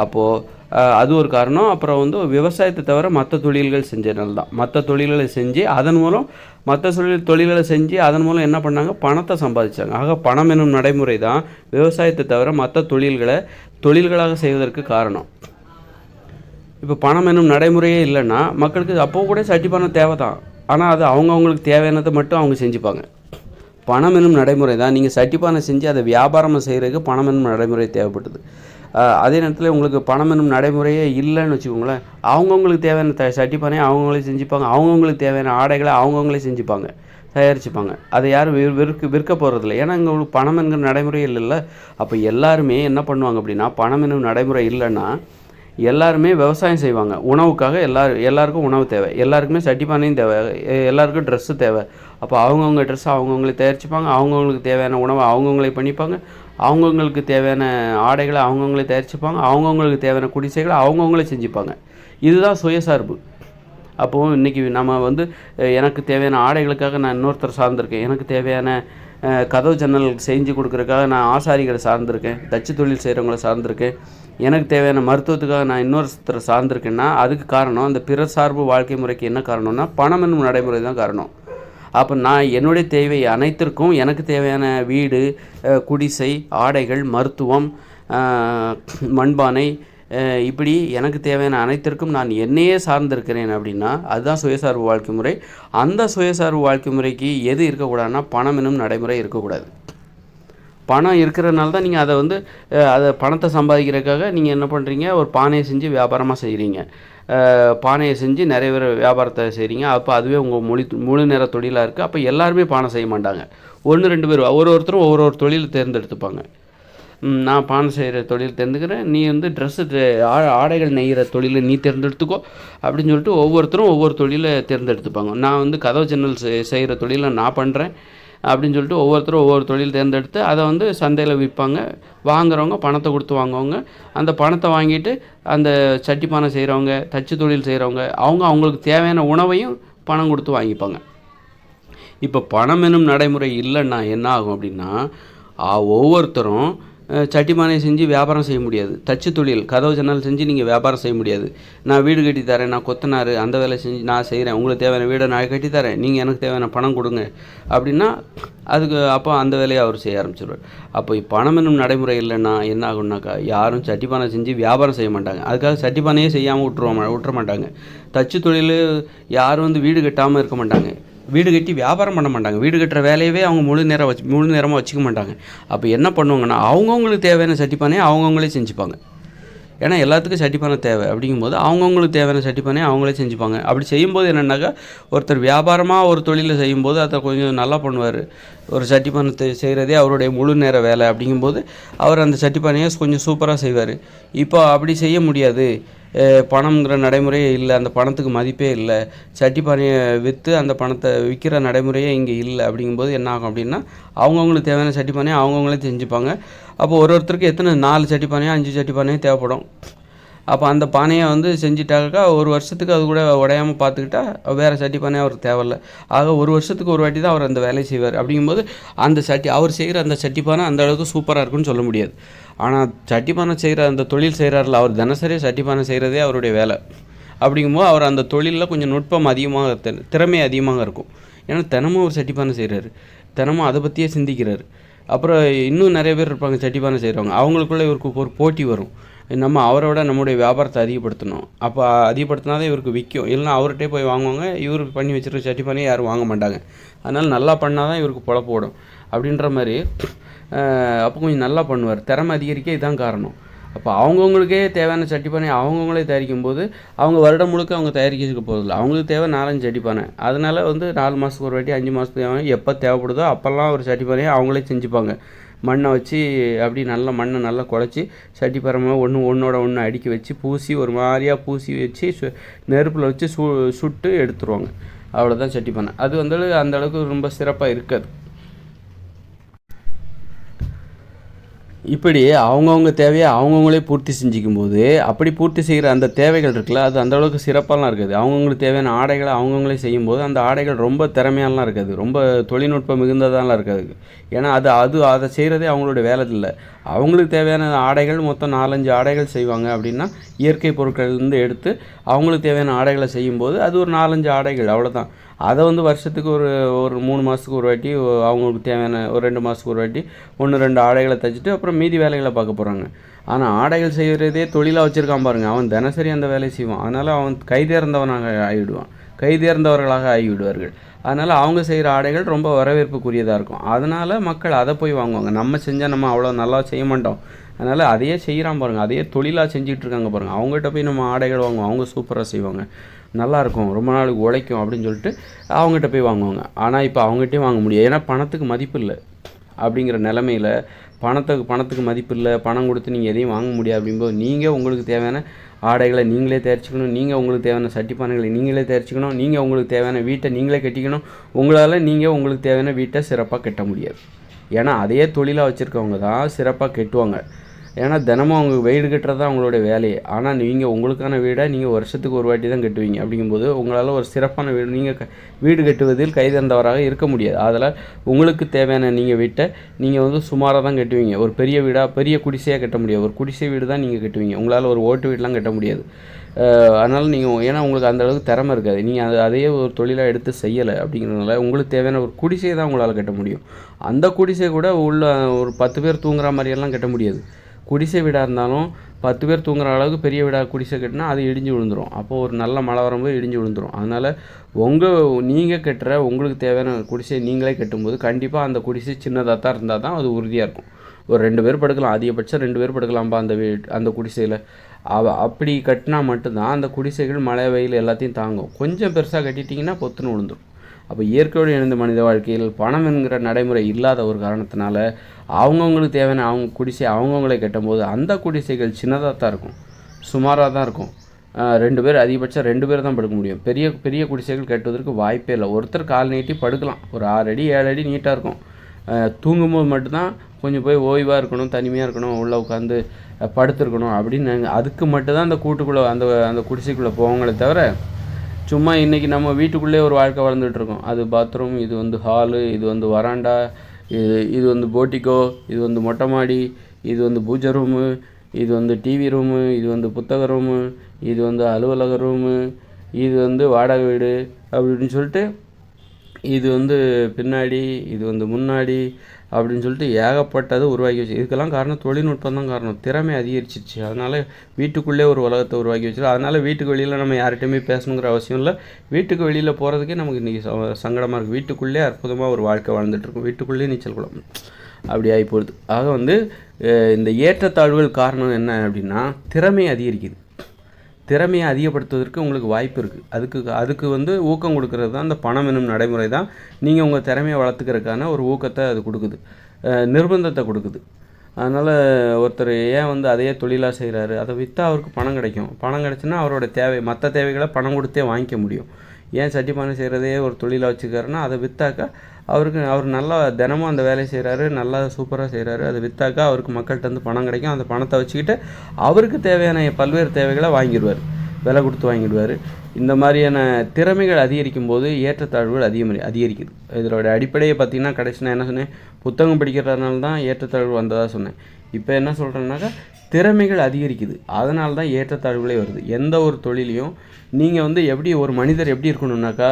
அப்போது அது ஒரு காரணம். அப்புறம் வந்து விவசாயத்தை தவிர மற்ற தொழில்கள் செஞ்சதுனால தான். மற்ற தொழில்களை செஞ்சு அதன் மூலம் அதன் மூலம் என்ன பண்ணாங்க, பணத்தை சம்பாதிச்சாங்க. ஆக பணம் என்னும் நடைமுறை தான் விவசாயத்தை தவிர மற்ற தொழில்களாக செய்வதற்கு காரணம். இப்போ பணம் என்னும் நடைமுறையே இல்லைன்னா மக்களுக்கு அப்போ கூட சட்டி பணம் தேவை தான், ஆனால் அது அவங்கவுங்களுக்கு தேவையானதை மட்டும் அவங்க செஞ்சுப்பாங்க. பணம் என்னும் நடைமுறை தான். நீங்கள் சட்டிப்பானை செஞ்சு அதை வியாபாரமாக செய்கிறதுக்கு பணம் என்னும் நடைமுறை தேவைப்பட்டது. அதே நேரத்தில் உங்களுக்கு பணம் என்னும் நடைமுறையே இல்லைன்னு வச்சுக்கோங்களேன், அவங்கவுங்களுக்கு தேவையான சட்டிப்பானையை அவங்கவுங்களே செஞ்சுப்பாங்க, அவங்கவுங்களுக்கு தேவையான ஆடைகளை அவங்கவுங்களே செஞ்சுப்பாங்க, தயாரிச்சுப்பாங்க. அதை யாரும் விற்க போகிறதில்ல, ஏன்னா இங்கே உங்களுக்கு பணம் என்கிற நடைமுறை இல்லைல்ல. அப்போ எல்லாருமே என்ன பண்ணுவாங்க அப்படின்னா, பணம் என்னும் நடைமுறை இல்லைன்னா எல்லாருமே விவசாயம் செய்வாங்க. உணவுக்காக எல்லாருக்கும் உணவு தேவை, எல்லாருக்குமே சட்டிப்பானையும் தேவை, எல்லாருக்கும் ட்ரெஸ்ஸு தேவை. அப்போ அவங்கவுங்க ட்ரெஸ்ஸை அவங்கவுங்களே தயாரிச்சுப்பாங்க, அவங்கவுங்களுக்கு தேவையான உணவை அவங்கவுங்களே பண்ணிப்பாங்க, அவங்கவுங்களுக்கு தேவையான ஆடைகளை அவங்கவுங்களே தயாரிச்சுப்பாங்க, அவங்கவுங்களுக்கு தேவையான குடிசைகளை அவங்கவுங்களே செஞ்சுப்பாங்க. இதுதான் சுயசார்பு. அப்போது இன்றைக்கி நம்ம வந்து எனக்கு தேவையான ஆடைகளுக்காக நான் இன்னொருத்தர் சார்ந்திருக்கேன், எனக்கு தேவையான கதவு ஜன்னல் செஞ்சு கொடுக்குறதுக்காக நான் ஆசாரிகளை சார்ந்திருக்கேன், தச்சு தொழில் செய்கிறவங்கள சார்ந்திருக்கேன், எனக்கு தேவையான மருத்துவத்துக்காக நான் இன்னொருத்தரை சார்ந்திருக்கேன்னா அதுக்கு காரணம் அந்த பிற சார்பு வாழ்க்கை முறைக்கு என்ன காரணம்னா பணம் என்னும் நடைமுறை தான் காரணம். அப்போ நான் என்னுடைய தேவை அனைத்திற்கும் எனக்கு தேவையான வீடு, குடிசை, ஆடைகள், மருத்துவம், மண்பானை, இப்படி எனக்கு தேவையான அனைத்திற்கும் நான் என்னையே சார்ந்திருக்கிறேன் அப்படின்னா அதுதான் சுயசார்பு வாழ்க்கை முறை. அந்த சுயசார்பு வாழ்க்கை முறைக்கு எது இருக்கக்கூடாதுன்னா பணம் என்னும் நடைமுறை இருக்கக்கூடாது. பணம் இருக்கிறதுனால தான் நீங்கள் அதை பணத்தை சம்பாதிக்கிறதுக்காக நீங்கள் என்ன பண்ணுறீங்க, ஒரு பானையை செஞ்சு வியாபாரமாக செய்கிறீங்க, பானையை செஞ்சு நிறைய பேர் வியாபாரத்தை செய்கிறீங்க. அப்போ அதுவே உங்கள் முழு நேர தொழிலாக இருக்குது. அப்போ எல்லாருமே பானை செய்ய மாட்டாங்க, 1-2 பேர் ஒவ்வொருத்தரும் ஒவ்வொரு தொழிலை தேர்ந்தெடுத்துப்பாங்க. நான் பானை செய்கிற தொழில் தேர்ந்துக்கிறேன், நீ ட்ரெஸ்ஸு ஆடைகள் நெய்கிற தொழிலை நீ தேர்ந்தெடுத்துக்கோ அப்படின்னு சொல்லிட்டு ஒவ்வொருத்தரும் ஒவ்வொரு தொழிலை தேர்ந்தெடுத்துப்பாங்க. நான் கதவு ஜன்னல் செய்கிற தொழிலை நான் பண்ணுறேன் அப்படின்னு சொல்லிட்டு ஒவ்வொருத்தரும் ஒவ்வொரு தொழில் தேர்ந்தெடுத்து அதை சந்தையில் விற்பாங்க. வாங்குறவங்க பணத்தை கொடுத்து வாங்குவாங்க. அந்த பணத்தை வாங்கிட்டு அந்த சட்டி பானை செய்கிறவங்க, தச்சு தொழில் செய்கிறவங்க அவங்களுக்கு தேவையான உணவையும் பணம் கொடுத்து வாங்கிப்பாங்க. இப்போ பணம் எனும் நடைமுறை இல்லைன்னா என்ன ஆகும் அப்படின்னா ஒவ்வொருத்தரும் சட்டி பானையை செஞ்சு வியாபாரம் செய்ய முடியாது, தச்சு தொழில் கதவு ஜன்னல் செஞ்சு நீங்கள் வியாபாரம் செய்ய முடியாது. நான் வீடு கட்டி தரேன், நான் கொத்தனார், அந்த வேலை செஞ்சு நான் செய்கிறேன், உங்களுக்கு தேவையான வீடை நான் கட்டி தரேன், நீங்கள் எனக்கு தேவையான பணம் கொடுங்க அப்படின்னா அப்போ அந்த வேலையை அவர் செய்ய ஆரம்பிச்சிடுவார். அப்போ பணம் என்னும் நடைமுறை இல்லைன்னா என்ன ஆகும்னாக்கா யாரும் சட்டி பானை செஞ்சு வியாபாரம் செய்ய மாட்டாங்க. அதுக்காக சட்டி பானையே செய்யாமல் விட்டுற மாட்டாங்க. தச்சு தொழில் யாரும் வீடு கட்டாமல் இருக்க மாட்டாங்க, வீடு கட்டி வியாபாரம் பண்ண மாட்டாங்க, வீடு கட்டுற வேலையவே அவங்க முழு நேரமாக வச்சுக்க மாட்டாங்க. அப்போ என்ன பண்ணுவாங்கன்னா அவங்கவுங்களுக்கு தேவையான சட்டிப்பானையை அவங்கவுங்களே செஞ்சுப்பாங்க. ஏன்னா எல்லாத்துக்கும் சட்டிப்பானை தேவை. அப்படிங்கும்போது அவங்கவுங்களுக்கு தேவையான சட்டிப்பானையை அவங்களே செஞ்சுப்பாங்க. அப்படி செய்யும்போது என்னென்னாக்கா, ஒருத்தர் வியாபாரமாக ஒரு தொழிலை செய்யும்போது அதை கொஞ்சம் நல்லா பண்ணுவார். ஒரு சட்டிப்பானை செய்கிறதே அவருடைய முழு நேர வேலை. அப்படிங்கும்போது அவர் அந்த சட்டிப்பானையை கொஞ்சம் சூப்பராக செய்வார். இப்போ அப்படி செய்ய முடியாது, பணம்ங்கிற நடைமுறையே இல்லை, அந்த பணத்துக்கு மதிப்பே இல்லை, சட்டிப்பானையை விற்று அந்த பணத்தை விற்கிற நடைமுறையே இங்கே இல்லை. அப்படிங்கும்போது என்ன ஆகும் அப்படின்னா, அவங்கவுங்களுக்கு தேவையான சட்டிப்பானையை அவங்கவுங்களே செஞ்சுப்பாங்க. அப்போ ஒருத்தருக்கு எத்தனை 4 சட்டிப்பானையோ 5 சட்டிப்பானையோ தேவைப்படும். அப்போ அந்த பானையை செஞ்சிட்டாக்கா ஒரு வருஷத்துக்கு அது கூட உடையாமல் பார்த்துக்கிட்டா வேறு சட்டிப்பானையாக அவருக்கு தேவையில்ல. ஆக ஒரு வருஷத்துக்கு ஒரு வாட்டி தான் அவர் அந்த வேலையை செய்வார். அப்படிங்கும்போது அந்த அவர் செய்கிற அந்த சட்டிப்பானை அந்த அளவுக்கு சூப்பராக இருக்குன்னு சொல்ல முடியாது. ஆனால் சட்டிப்பானை செய்கிற அந்த தொழில் செய்கிறாரில்ல, அவர் தினசரி சட்டிப்பானை செய்கிறதே அவருடைய வேலை. அப்படிங்கும்போது அவர் அந்த தொழிலில் கொஞ்சம் நுட்பம் அதிகமாக, திறமை அதிகமாக இருக்கும். ஏன்னா தினமும் ஒரு சட்டிப்பானை செய்கிறாரு, தினமும் அதை பற்றியே சிந்திக்கிறாரு. அப்புறம் இன்னும் நிறைய பேர் இருப்பாங்க சட்டிப்பானை செய்கிறவங்க, அவங்களுக்குள்ளே இவருக்கு ஒரு போட்டி வரும். நம்ம அவரோட நம்முடைய வியாபாரத்தை அதிகப்படுத்தணும். அப்போ அதிகப்படுத்தினா தான் இவருக்கு விற்கும். இல்லைனா அவர்கிட்டே போய் வாங்குவாங்க, இவருக்கு பண்ணி வச்சுருக்க சட்டிப்பானையை யாரும் வாங்க மாட்டாங்க. அதனால் நல்லா பண்ணால் தான் இவருக்கு பொழப்பு ஓடும் அப்படின்ற மாதிரி. அப்போ கொஞ்சம் நல்லா பண்ணுவார். திறமை அதிகரிக்க இதுதான் காரணம். அப்போ அவங்கவுங்களுக்கே தேவையான சட்டிப்பானை அவங்கவுங்களே தயாரிக்கும் போது அவங்க வருடம் முழுக்க அவங்க தயாரிக்க போகிறதில்ல. அவங்களுக்கு தேவை 4-5 சட்டிப்பானை. அதனால் 4 மாதத்துக்கு ஒரு வாட்டி 5 மாதத்துக்கு எப்போ தேவைப்படுதோ அப்போல்லாம் ஒரு சட்டிப்பானையை அவங்களே செஞ்சுப்பாங்க. மண்ணை வச்சு அப்படி நல்லா மண்ணை நல்லா குழச்சி சட்டிப்பானை ஒன்றோட ஒன்று அடுக்கி வச்சு பூசி ஒரு மாதிரியாக பூசி வச்சு நெருப்பில் வச்சு சுட்டு எடுத்துருவாங்க. அவ்வளோதான் சட்டிப்பானை. அது அந்த அளவுக்கு ரொம்ப சிறப்பாக இருக்காது. இப்படி அவங்கவுங்க தேவையை அவங்கவுங்களே பூர்த்தி செஞ்சுக்கும் போது, அப்படி பூர்த்தி செய்கிற அந்த தேவைகள் இருக்குல்ல, அது அந்தளவுக்கு சிறப்பாலாம் இருக்காது. அவங்கவுங்களுக்கு தேவையான ஆடைகளை அவங்கவுங்களே செய்யும்போது அந்த ஆடைகள் ரொம்ப திறமையாலாம் இருக்காது, ரொம்ப தொழில்நுட்பம் மிகுந்ததாலாம் இருக்காது. ஏன்னா அதை செய்கிறதே அவங்களுடைய வேலை இல்லை. அவங்களுக்கு தேவையான ஆடைகள் மொத்தம் 4-5 ஆடைகள் செய்வாங்க. அப்படின்னா இயற்கை பொருட்கள்லேருந்து எடுத்து அவங்களுக்கு தேவையான ஆடைகளை செய்யும்போது அது ஒரு 4-5 ஆடைகள், அவ்வளோதான். அதை வருஷத்துக்கு ஒரு 3 மாதத்துக்கு ஒரு வாட்டி அவங்களுக்கு தேவையான ஒரு 2 மாதத்துக்கு ஒரு வாட்டி 1-2 ஆடைகளை தைச்சிட்டு அப்புறம் மீதி வேலைகளை பார்க்க போகிறாங்க. ஆனால் ஆடைகள் செய்கிறதே தொழிலாக வச்சுருக்கான் பாருங்கள், அவன் தினசரி அந்த வேலையை செய்வான். அதனால் அவன் கைதேர்ந்தவனாக ஆகிவிடுவான், கைதேர்ந்தவர்களாக ஆகிவிடுவார்கள். அதனால் அவங்க செய்கிற ஆடைகள் ரொம்ப வரவேற்புக்குரியதாக இருக்கும். அதனால் மக்கள் அதை போய் வாங்குவாங்க. நம்ம செஞ்சால் நம்ம அவ்வளோ நல்லா செய்ய மாட்டோம். அதனால் அதையே செய்கிறான் பாருங்கள், அதையே தொழிலாக செஞ்சுட்டு இருக்காங்க பாருங்கள். அவங்ககிட்ட போய் நம்ம ஆடைகள் வாங்குவோம், அவங்க சூப்பராக செய்வாங்க, நல்லாயிருக்கும், ரொம்ப நாளுக்கு உழைக்கும் அப்படின்னு சொல்லிட்டு அவங்ககிட்ட போய் வாங்குவாங்க. ஆனால் இப்போ அவங்ககிட்டயும் வாங்க முடியாது. ஏன்னா பணத்துக்கு மதிப்பு இல்லை. அப்படிங்கிற நிலமையில் பணத்துக்கு மதிப்பு இல்லை, பணம் கொடுத்து நீங்கள் எதையும் வாங்க முடியாது. அப்படிங்கும்போது நீங்கள் உங்களுக்கு தேவையான ஆடைகளை நீங்களே தயாரிச்சுக்கணும், நீங்கள் உங்களுக்கு தேவையான சட்டிப்பானைகளை நீங்களே தயாரிச்சுக்கணும், நீங்கள் உங்களுக்கு தேவையான வீட்டை நீங்களே கட்டிக்கணும். உங்களால் நீங்கள் உங்களுக்கு தேவையான வீட்டை சிறப்பாக கட்ட முடியாது. ஏன்னா அதையே தொழிலாக வச்சுருக்கவங்க தான் சிறப்பாக கட்டுவாங்க. ஏன்னா தினமும் அவங்க வீடு கட்டுறது தான் அவங்களுடைய வேலையே. ஆனால் நீங்கள் உங்களுக்கான வீடை நீங்கள் வருஷத்துக்கு ஒரு வாட்டி தான் கட்டுவீங்க. அப்படிங்கும்போது உங்களால் ஒரு சிறப்பான வீடு நீங்கள் வீடு கட்டுவதில் கைதேர்ந்தவராக இருக்க முடியாது. அதனால் உங்களுக்கு தேவையான நீங்கள் வீட்டை நீங்கள் சுமாராக தான் கட்டுவீங்க. ஒரு பெரிய வீடாக பெரிய குடிசையாக கட்ட முடியாது. ஒரு குடிசை வீடு தான் நீங்கள் கட்டுவீங்க. உங்களால் ஒரு ஓட்டு வீடெலாம் கட்ட முடியாது. அதனால் நீங்கள் ஏன்னா உங்களுக்கு அந்தளவுக்கு திறமை இருக்காது. நீங்கள் அதையே ஒரு தொழிலாக எடுத்து செய்யலை. அப்படிங்கிறதுனால உங்களுக்கு தேவையான ஒரு குடிசையை தான் உங்களால் கட்ட முடியும். அந்த குடிசை கூட உள்ள ஒரு 10 பேர் தூங்குற மாதிரியெல்லாம் கட்ட முடியாது. குடிசை வீடாக இருந்தாலும் 10 பேர் தூங்குற அளவுக்கு பெரிய வீடாக குடிசை கட்டினா அது இடிஞ்சு விழுந்துடும். அப்போது ஒரு நல்ல மழை வரும்போது இடிஞ்சு விழுந்துடும். அதனால் நீங்கள் கட்டுற உங்களுக்கு தேவையான குடிசை நீங்களே கட்டும்போது கண்டிப்பாக அந்த குடிசை சின்னதாக தான் இருந்தால் தான் அது உறுதியாக இருக்கும். ஒரு 2 பேர் படுக்கலாம், அதிகபட்சம் 2 பேர் படுக்கலாம்பா அந்த குடிசையில். அப்படி கட்டினா மட்டும்தான் அந்த குடிசைகள் மழை வெயில் எல்லாத்தையும் தாங்கும். கொஞ்சம் பெருசாக கட்டிட்டிங்கன்னா பொத்துன்னு விழுந்துடும். அப்போ இயற்கையோடு இணைந்த மனித வாழ்க்கையில் பணம் என்கிற நடைமுறை இல்லாத ஒரு காரணத்தினால அவங்கவுங்களுக்கு தேவையான அவங்க குடிசை அவங்கவுங்களே கட்டும்போது அந்த குடிசைகள் சின்னதாக தான் இருக்கும், சுமாராக தான் இருக்கும். 2 பேர் அதிகபட்சம் 2 பேர் தான் படுக்க முடியும். பெரிய பெரிய குடிசைகள் கட்டுவதற்கு வாய்ப்பே இல்லை. ஒருத்தர் கால் நீட்டி படுக்கலாம், ஒரு 6 அடி 7 அடி நீட்டாக இருக்கும். தூங்கும்போது மட்டும்தான் கொஞ்சம் போய் ஓய்வாக இருக்கணும், தனிமையாக இருக்கணும், உள்ளே உட்காந்து படுத்துருக்கணும் அப்படின்னு அதுக்கு மட்டும்தான் அந்த கூட்டுக்குள்ளே அந்த குடிசைக்குள்ளே போவாங்களே தவிர சும்மா இன்றைக்கி நம்ம வீட்டுக்குள்ளே ஒரு வாழ்க்கை வாழ்ந்துகிட்ருக்கோம். அது பாத்ரூம், இது ஹாலு, இது வராண்டா, இது போட்டிக்கோ, இது மொட்டை மாடி, இது பூஜை ரூமு, இது டிவி ரூமு, இது புத்தக ரூமு, இது அலுவலக ரூமு, இது வாடகை வீடு அப்படின்னு சொல்லிட்டு இது பின்னாடி, இது முன்னாடி அப்படின்னு சொல்லிட்டு ஏகப்பட்டது உருவாக்கி வச்சு. இதுக்கெல்லாம் காரணம் தொழில்நுட்பம் தான் காரணம். திறமை அதிகரிச்சிச்சு. அதனால் வீட்டுக்குள்ளே ஒரு உலகத்தை உருவாக்கி வச்சிடும். அதனால் வீட்டுக்கு வெளியில் நம்ம யார்கிட்டையுமே பேசணுங்கிற அவசியம் இல்லை. வீட்டுக்கு வெளியில் போகிறதுக்கே நமக்கு இன்றைக்கி சங்கடமாக இருக்குது. வீட்டுக்குள்ளே அற்புதமாக ஒரு வாழ்க்கை வாழ்ந்துட்டுருக்கும். வீட்டுக்குள்ளேயே நீச்சல் குளம். அப்படி ஆகி போகுது. ஆக வந்து இந்த ஏற்றத்தாழ்வுகள் காரணம் என்ன அப்படின்னா திறமை அதிகரிக்குது. திறமையை அதிகப்படுத்துவதற்கு உங்களுக்கு வாய்ப்பு இருக்குது. அதுக்கு வந்து ஊக்கம் கொடுக்கறது தான் இந்த பணம் என்னும் நடைமுறை தான் நீங்கள் உங்கள் திறமையை வளர்த்துக்கிறதுக்கான ஒரு ஊக்கத்தை அது கொடுக்குது, நிர்பந்தத்தை கொடுக்குது. அதனால் ஒருத்தர் ஏன் வந்து அதையே தொழிலாக செய்கிறாரு, அதை விற்றா அவருக்கு பணம் கிடைக்கும். பணம் கிடச்சுன்னா அவரோட மற்ற தேவைகளை பணம் கொடுத்தே வாங்கிக்க முடியும். ஏன் சட்டி பானை செய்கிறதையே ஒரு தொழிலாக வச்சுக்காருன்னா அதை விற்றாக்கா அவர் நல்லா தினமும் அந்த வேலையை செய்கிறாரு, நல்லா சூப்பராக செய்கிறாரு. அதை விற்றாக்கா அவருக்கு மக்கள்கிட்ட வந்து பணம் கிடைக்கும். அந்த பணத்தை வச்சுக்கிட்டு அவருக்கு தேவையான பல்வேறு தேவைகளை வாங்கிடுவார், விலை கொடுத்து வாங்கிடுவார். இந்த மாதிரியான திறமைகள் அதிகரிக்கும் போது ஏற்றத்தாழ்வுகள் அதிகரிக்குது. இதோட அடிப்படையை பார்த்திங்கன்னா கடைசி நான் என்ன சொன்னேன், புத்தகம் படிக்கிறதுனால தான் ஏற்றத்தாழ்வு வந்ததாக சொன்னேன். இப்போ என்ன சொல்கிறேன்னாக்கா திறமைகள் அதிகரிக்குது, அதனால தான் ஏற்றத்தாழ்வுகளே வருது. எந்த ஒரு தொழிலையும் நீங்கள் வந்து எப்படி ஒரு மனிதர் எப்படி இருக்கணும்னாக்கா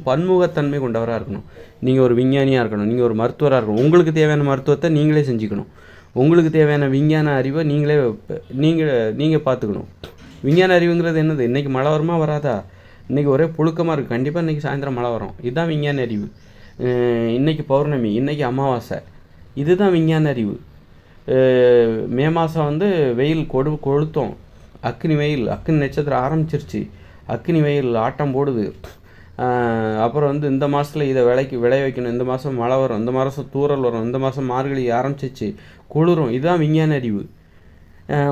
பன்முகத்தன்மை கொண்டவராக இருக்கணும். நீங்கள் ஒரு விஞ்ஞானியாக இருக்கணும், நீங்கள் ஒரு மருத்துவராக இருக்கணும். உங்களுக்கு தேவையான மருத்துவத்தை நீங்களே செஞ்சுக்கணும். உங்களுக்கு தேவையான விஞ்ஞான அறிவை நீங்கள் பார்த்துக்கணும். விஞ்ஞான அறிவுங்கிறது என்னது? இன்றைக்கி மழை வருமா வராதா? இன்றைக்கி ஒரே புழுக்கமாக இருக்குது, கண்டிப்பாக இன்றைக்கி சாயந்தரம் மழை வரும். இதுதான் விஞ்ஞான அறிவு. இன்றைக்கி பௌர்ணமி, இன்றைக்கி அமாவாசை, இதுதான் விஞ்ஞான அறிவு. மே மாதம் வந்து வெயில் கொளுத்தோம், அக்னி நட்சத்திரம் ஆரம்பிச்சிருச்சு, அக்னி வெயில் ஆட்டம் போடுது. அப்புறம் வந்து இந்த மாதத்தில் இதை விளைய வைக்கணும், இந்த மாதம் மழை வரும், இந்த மாதம் தூறல் வரும், இந்த மாதம் மார்கழி ஆரம்பிச்சிச்சு, குளிரும். இதுதான் விஞ்ஞான அறிவு.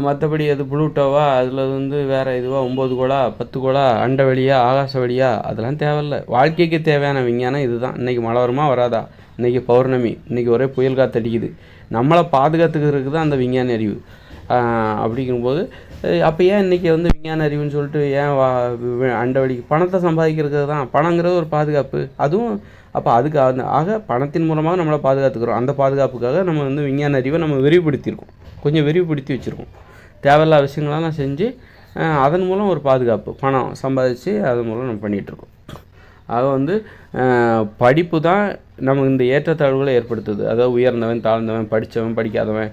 மற்றபடி அது புளூட்டோவா, அதில் வந்து வேறு இதுவா, 9 கோளா 10 கோளா, அண்ட வெளியா ஆகாச வெளியா, அதெல்லாம் தேவையில்லை. வாழ்க்கைக்கு தேவையான விஞ்ஞானம் இதுதான். இன்றைக்கி மழை வருமா வராதா, இன்றைக்கி பௌர்ணமி, இன்றைக்கி ஒரே புயல் காற்றடிக்குது, நம்மளை பாதுகாத்துக்கிறதுக்கு தான் அந்த விஞ்ஞான அறிவு. அப்படிங்கும்போது அப்போ ஏன் இன்றைக்கி வந்து விஞ்ஞான அறிவுன்னு சொல்லிட்டு ஏன் அண்டவெளிக்கு பணத்தை சம்பாதிக்கிறது தான். பணங்கிறது ஒரு பாதுகாப்பு. அதுவும் அப்போ அதுக்கு ஆக பணத்தின் மூலமாக நம்மளை பாதுகாத்துக்கிறோம். அந்த பாதுகாப்புக்காக நம்ம வந்து விஞ்ஞான அறிவை நம்ம விரிவுபடுத்தியிருக்கோம், கொஞ்சம் விரிவுபடுத்தி வச்சுருக்கோம். தேவையில்லாத விஷயங்களெல்லாம் செஞ்சு அதன் மூலம் ஒரு பாதுகாப்பு பணம் சம்பாதிச்சு அதன் மூலம் நம்ம பண்ணிகிட்ருக்கோம். ஆக வந்து படிப்பு தான் நமக்கு இந்த ஏற்றத்தாழ்வுகளை ஏற்படுத்துது. அதாவது உயர்ந்தவன் தாழ்ந்தவன், படித்தவன் படிக்காதவன்.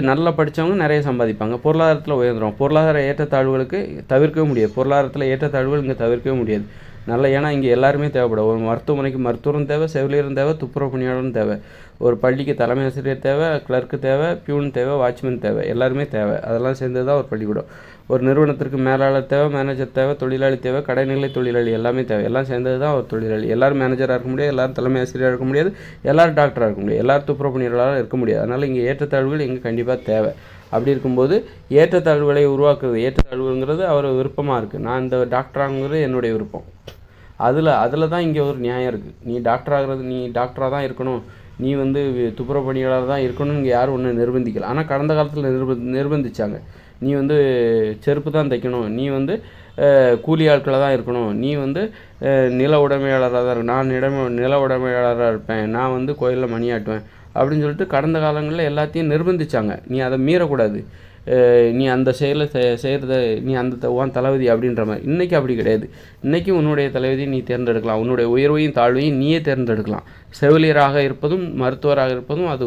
நல்லா படித்தவங்க நிறைய சம்பாதிப்பாங்க, பொருளாதாரத்தில் உயர்ந்துடும். பொருளாதார ஏற்றத்தாழ்வுகளுக்கு தவிர்க்கவே முடியாது. பொருளாதாரத்தில் ஏற்றத்தாழ்வுகள் இங்கே தவிர்க்கவே முடியாது. ஏன்னா இங்கே எல்லாருமே தேவைப்படும். ஒரு மருத்துவமனைக்கு மருத்துவரும் தேவை, செவிலியரும் தேவை, துப்புரவு பணியாளரும் தேவை. ஒரு பள்ளிக்கு தலைமை ஆசிரியர் தேவை, கிளர்க்கு தேவை, பியூன் தேவை, வாட்ச்மேன் தேவை, எல்லாருமே தேவை. அதெல்லாம் சேர்ந்து தான் ஒரு பள்ளிக்கூடம். ஒரு நிறுவனத்திற்கு மேலாளர் தேவை, மேனேஜர் தேவை, தொழிலாளி தேவை, கடைநிலை தொழிலாளி, எல்லாமே தேவை. எல்லாம் சேர்ந்தது தான் ஒரு தொழிலாளி. எல்லோரும் மேனேஜராக இருக்க முடியாது, எல்லோரும் தலைமை ஆசிரியராக இருக்க முடியாது, எல்லோரும் டாக்டராக இருக்க முடியாது, எல்லோரும் துப்புரவு பணியாளராக இருக்க முடியாது. அதனால் இங்கே ஏற்றத்தாழ்வுகள் இங்கே கண்டிப்பாக தேவை. அப்படி இருக்கும்போது ஏற்றத்தாழ்வுகளை உருவாக்குறது, ஏற்றத்தாழ்வுங்கிறது அவர் விருப்பமாக இருக்குது. நான் இந்த டாக்டராங்கிறது என்னுடைய விருப்பம். அதில் தான் இங்கே ஒரு நியாயம் இருக்குது. நீ டாக்டராக தான் இருக்கணும், நீ வந்து துப்புரவு பணியாளர் தான் இருக்கணும்னு இங்கே யாரும் ஒன்று நிர்பந்திக்கல. ஆனால் கடந்த காலத்தில் நிர்பந்திச்சாங்க. நீ வந்து செருப்பு தான் தைக்கணும், நீ வந்து கூலி ஆட்களை தான் இருக்கணும், நீ வந்து நில உடைமையாளராக தான் இருக்கணும், நான் நில உடைமையாளராக இருப்பேன், நான் வந்து கோயிலில் மணியாட்டுவேன் அப்படின்னு சொல்லிட்டு கடந்த காலங்களில் எல்லாத்தையும் நிர்பந்திச்சாங்க. நீ அதை மீறக்கூடாது, நீ அந்த செயலை செய்கிறத நீ உன் தளபதி அப்படின்ற மாதிரி. இன்றைக்கி அப்படி கிடையாது. இன்றைக்கி உன்னுடைய தளபதியை நீ தேர்ந்தெடுக்கலாம், உன்னுடைய உயர்வையும் தாழ்வையும் நீயே தேர்ந்தெடுக்கலாம். செவிலியராக இருப்பதும் மருத்துவராக இருப்பதும் அது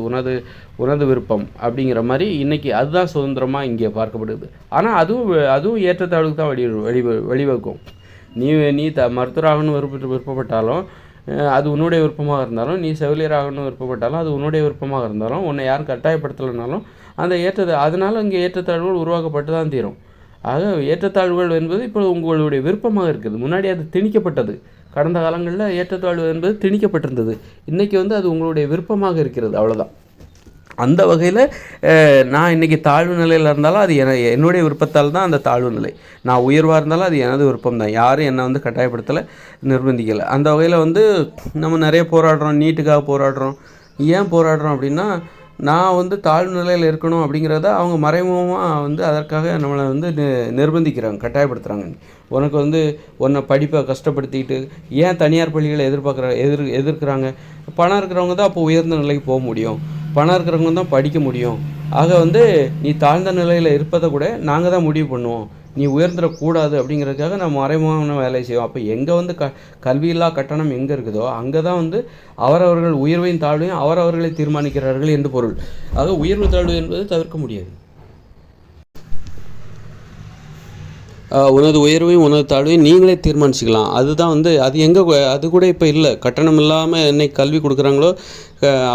உனது விருப்பம் அப்படிங்கிற மாதிரி இன்றைக்கி அதுதான் சுதந்திரமாக இங்கே பார்க்கப்படுது. ஆனால் அதுவும் ஏற்றத்தாழ்வுக்கு தான் வழிவகுக்கும். நீ மருத்துவராகணும்னு விருப்பப்பட்டாலும் அது உன்னுடைய விருப்பமாக இருந்தாலும், நீ செவிலியராகணும்னு விருப்பப்பட்டாலும் அது உன்னுடைய விருப்பமாக இருந்தாலும், உன்னை யாரும் கட்டாயப்படுத்தலைனாலும் அதனால் இங்கே ஏற்றத்தாழ்வுகள் உருவாக்கப்பட்டு தான் தீரும். ஆக ஏற்றத்தாழ்வுகள் என்பது இப்போ உங்களுடைய விருப்பமாக இருக்குது. முன்னாடி அது திணிக்கப்பட்டது. கடந்த காலங்களில் ஏற்றத்தாழ்வு என்பது திணிக்கப்பட்டிருந்தது. இன்றைக்கி வந்து அது உங்களுடைய விருப்பமாக இருக்கிறது, அவ்வளோதான். அந்த வகையில் நான் இன்றைக்கி தாழ்வு நிலையில் இருந்தாலும் அது என்னுடைய விருப்பத்தால் தான் அந்த தாழ்வு நிலை. நான் உயர்வாக இருந்தாலும் அது எனது விருப்பம் தான். யாரும் என்னை வந்து கட்டாயப்படுத்தலை, நிர்பந்திக்கலை. அந்த வகையில் வந்து நம்ம நிறைய போராடுறோம், நீட்டுக்காக போராடுறோம். ஏன் போராடுறோம் அப்படின்னா, நான் வந்து தாழ்வு நிலையில் இருக்கணும் அப்படிங்கிறத அவங்க மறைமுகமாக வந்து அதற்காக நம்மளை வந்து நிர்பந்திக்கிறாங்க, கட்டாயப்படுத்துகிறாங்க. உனக்கு வந்து உன்னை படிப்பை கஷ்டப்படுத்திக்கிட்டு ஏன் தனியார் பள்ளிகளை எதிர்க்கிறாங்க? பணம் இருக்கிறவங்க தான் அப்போ உயர்ந்த நிலைக்கு போக முடியும், பணம் இருக்கிறவங்க தான் படிக்க முடியும். ஆக வந்து நீ தாழ்ந்த நிலையில் இருப்பதை கூட நாங்கள் தான் முடிவு பண்ணுவோம், நீ உயர்ந்துடக்கூடாது அப்படிங்கிறதுக்காக நம்ம மறைமுகமான வேலை செய்வோம். அப்போ எங்கே வந்து கல்வியில்லா கட்டணம் எங்கே இருக்குதோ அங்கே தான் வந்து அவரவர்கள் உயர்வையும் தாழ்வையும் அவரவர்களை தீர்மானிக்கிறார்கள் என்று பொருள். ஆக உயர்வு தாழ்வு என்பது தவிர்க்க முடியாது. உனது உயர்வையும் உனது தாழ்வையும் நீங்களே தீர்மானிச்சிக்கலாம். அதுதான் வந்து அது எங்கே அது கூட இப்போ இல்லை. கட்டணம் இல்லாமல் என்னைக்கு கல்வி கொடுக்குறாங்களோ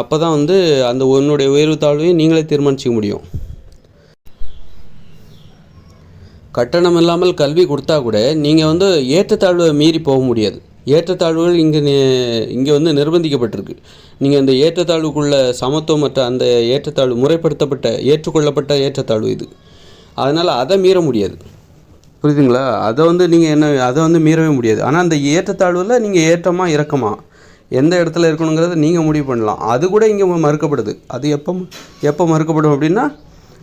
அப்போ தான் வந்து அந்த உன்னுடைய உயர்வு தாழ்வையும் நீங்களே தீர்மானிச்சிக்க முடியும். கட்டணம் இல்லாமல் கல்வி கொடுத்தா கூட நீங்கள் வந்து ஏற்றத்தாழ்வை மீறி போக முடியாது. ஏற்றத்தாழ்வுகள் இங்கே வந்து நிர்பந்திக்கப்பட்டிருக்கு. நீங்கள் அந்த ஏற்றத்தாழ்வுக்குள்ள சமத்துவமற்ற அந்த ஏற்றத்தாழ்வு முறைப்படுத்தப்பட்ட ஏற்றுக்கொள்ளப்பட்ட ஏற்றத்தாழ்வு இது. அதனால் அதை மீற முடியாது. புரியுதுங்களா? அதை வந்து நீங்கள் அதை வந்து மீறவே முடியாது. ஆனால் அந்த ஏற்றத்தாழ்வில் நீங்கள் ஏற்றமாக இறக்கமா எந்த இடத்துல இருக்கணுங்கிறத நீங்கள் முடிவு பண்ணலாம். அது கூட இங்கே மறுக்கப்படுது. அது எப்போ மறுக்கப்படும் அப்படின்னா,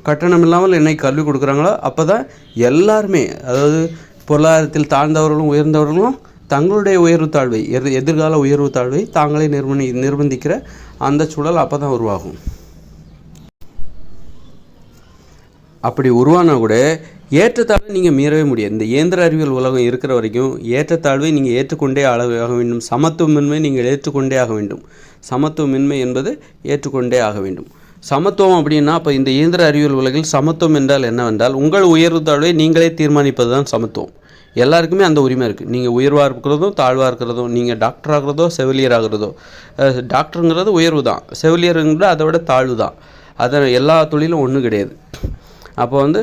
கட்டணம் இல்லாமல் என்னைக்கு கல்வி கொடுக்குறாங்களோ அப்போ தான் எல்லாருமே, அதாவது பொருளாதாரத்தில் தாழ்ந்தவர்களும் உயர்ந்தவர்களும் தங்களுடைய உயர்வு தாழ்வை எதிர்கால உயர்வு தாழ்வை தாங்களே நிர்பந்திக்கிற அந்த சூழல் அப்போ தான் உருவாகும். அப்படி உருவானா கூட ஏற்றத்தாழ்வை நீங்கள் மீறவே முடியாது. இந்த இயந்திர அறிவியல் உலகம் இருக்கிற வரைக்கும் ஏற்றத்தாழ்வை நீங்கள் ஏற்றுக்கொண்டே ஆக வேண்டும். சமத்துவமின்மை நீங்கள் ஏற்றுக்கொண்டே ஆக வேண்டும். சமத்துவமின்மை என்பது ஏற்றுக்கொண்டே ஆக வேண்டும். சமத்துவம் அப்படின்னா அப்போ இந்த இயந்திர அறிவியல் உலகில் சமத்துவம் என்றால் என்னவென்றால், உங்கள் உயர்வு தாழ்வை நீங்களே தீர்மானிப்பது தான் சமத்துவம். எல்லாருக்குமே அந்த உரிமை இருக்குது. நீங்கள் உயர்வாக இருக்கிறதும் தாழ்வாக இருக்கிறதும், நீங்கள் டாக்டர் ஆகிறதோ செவிலியர் ஆகிறதோ, டாக்டருங்கிறது உயர்வு தான், செவிலியருங்கிறது அதை விட தாழ்வு தான். அதை எல்லா தொழிலும் ஒன்றும் கிடையாது. அப்போ வந்து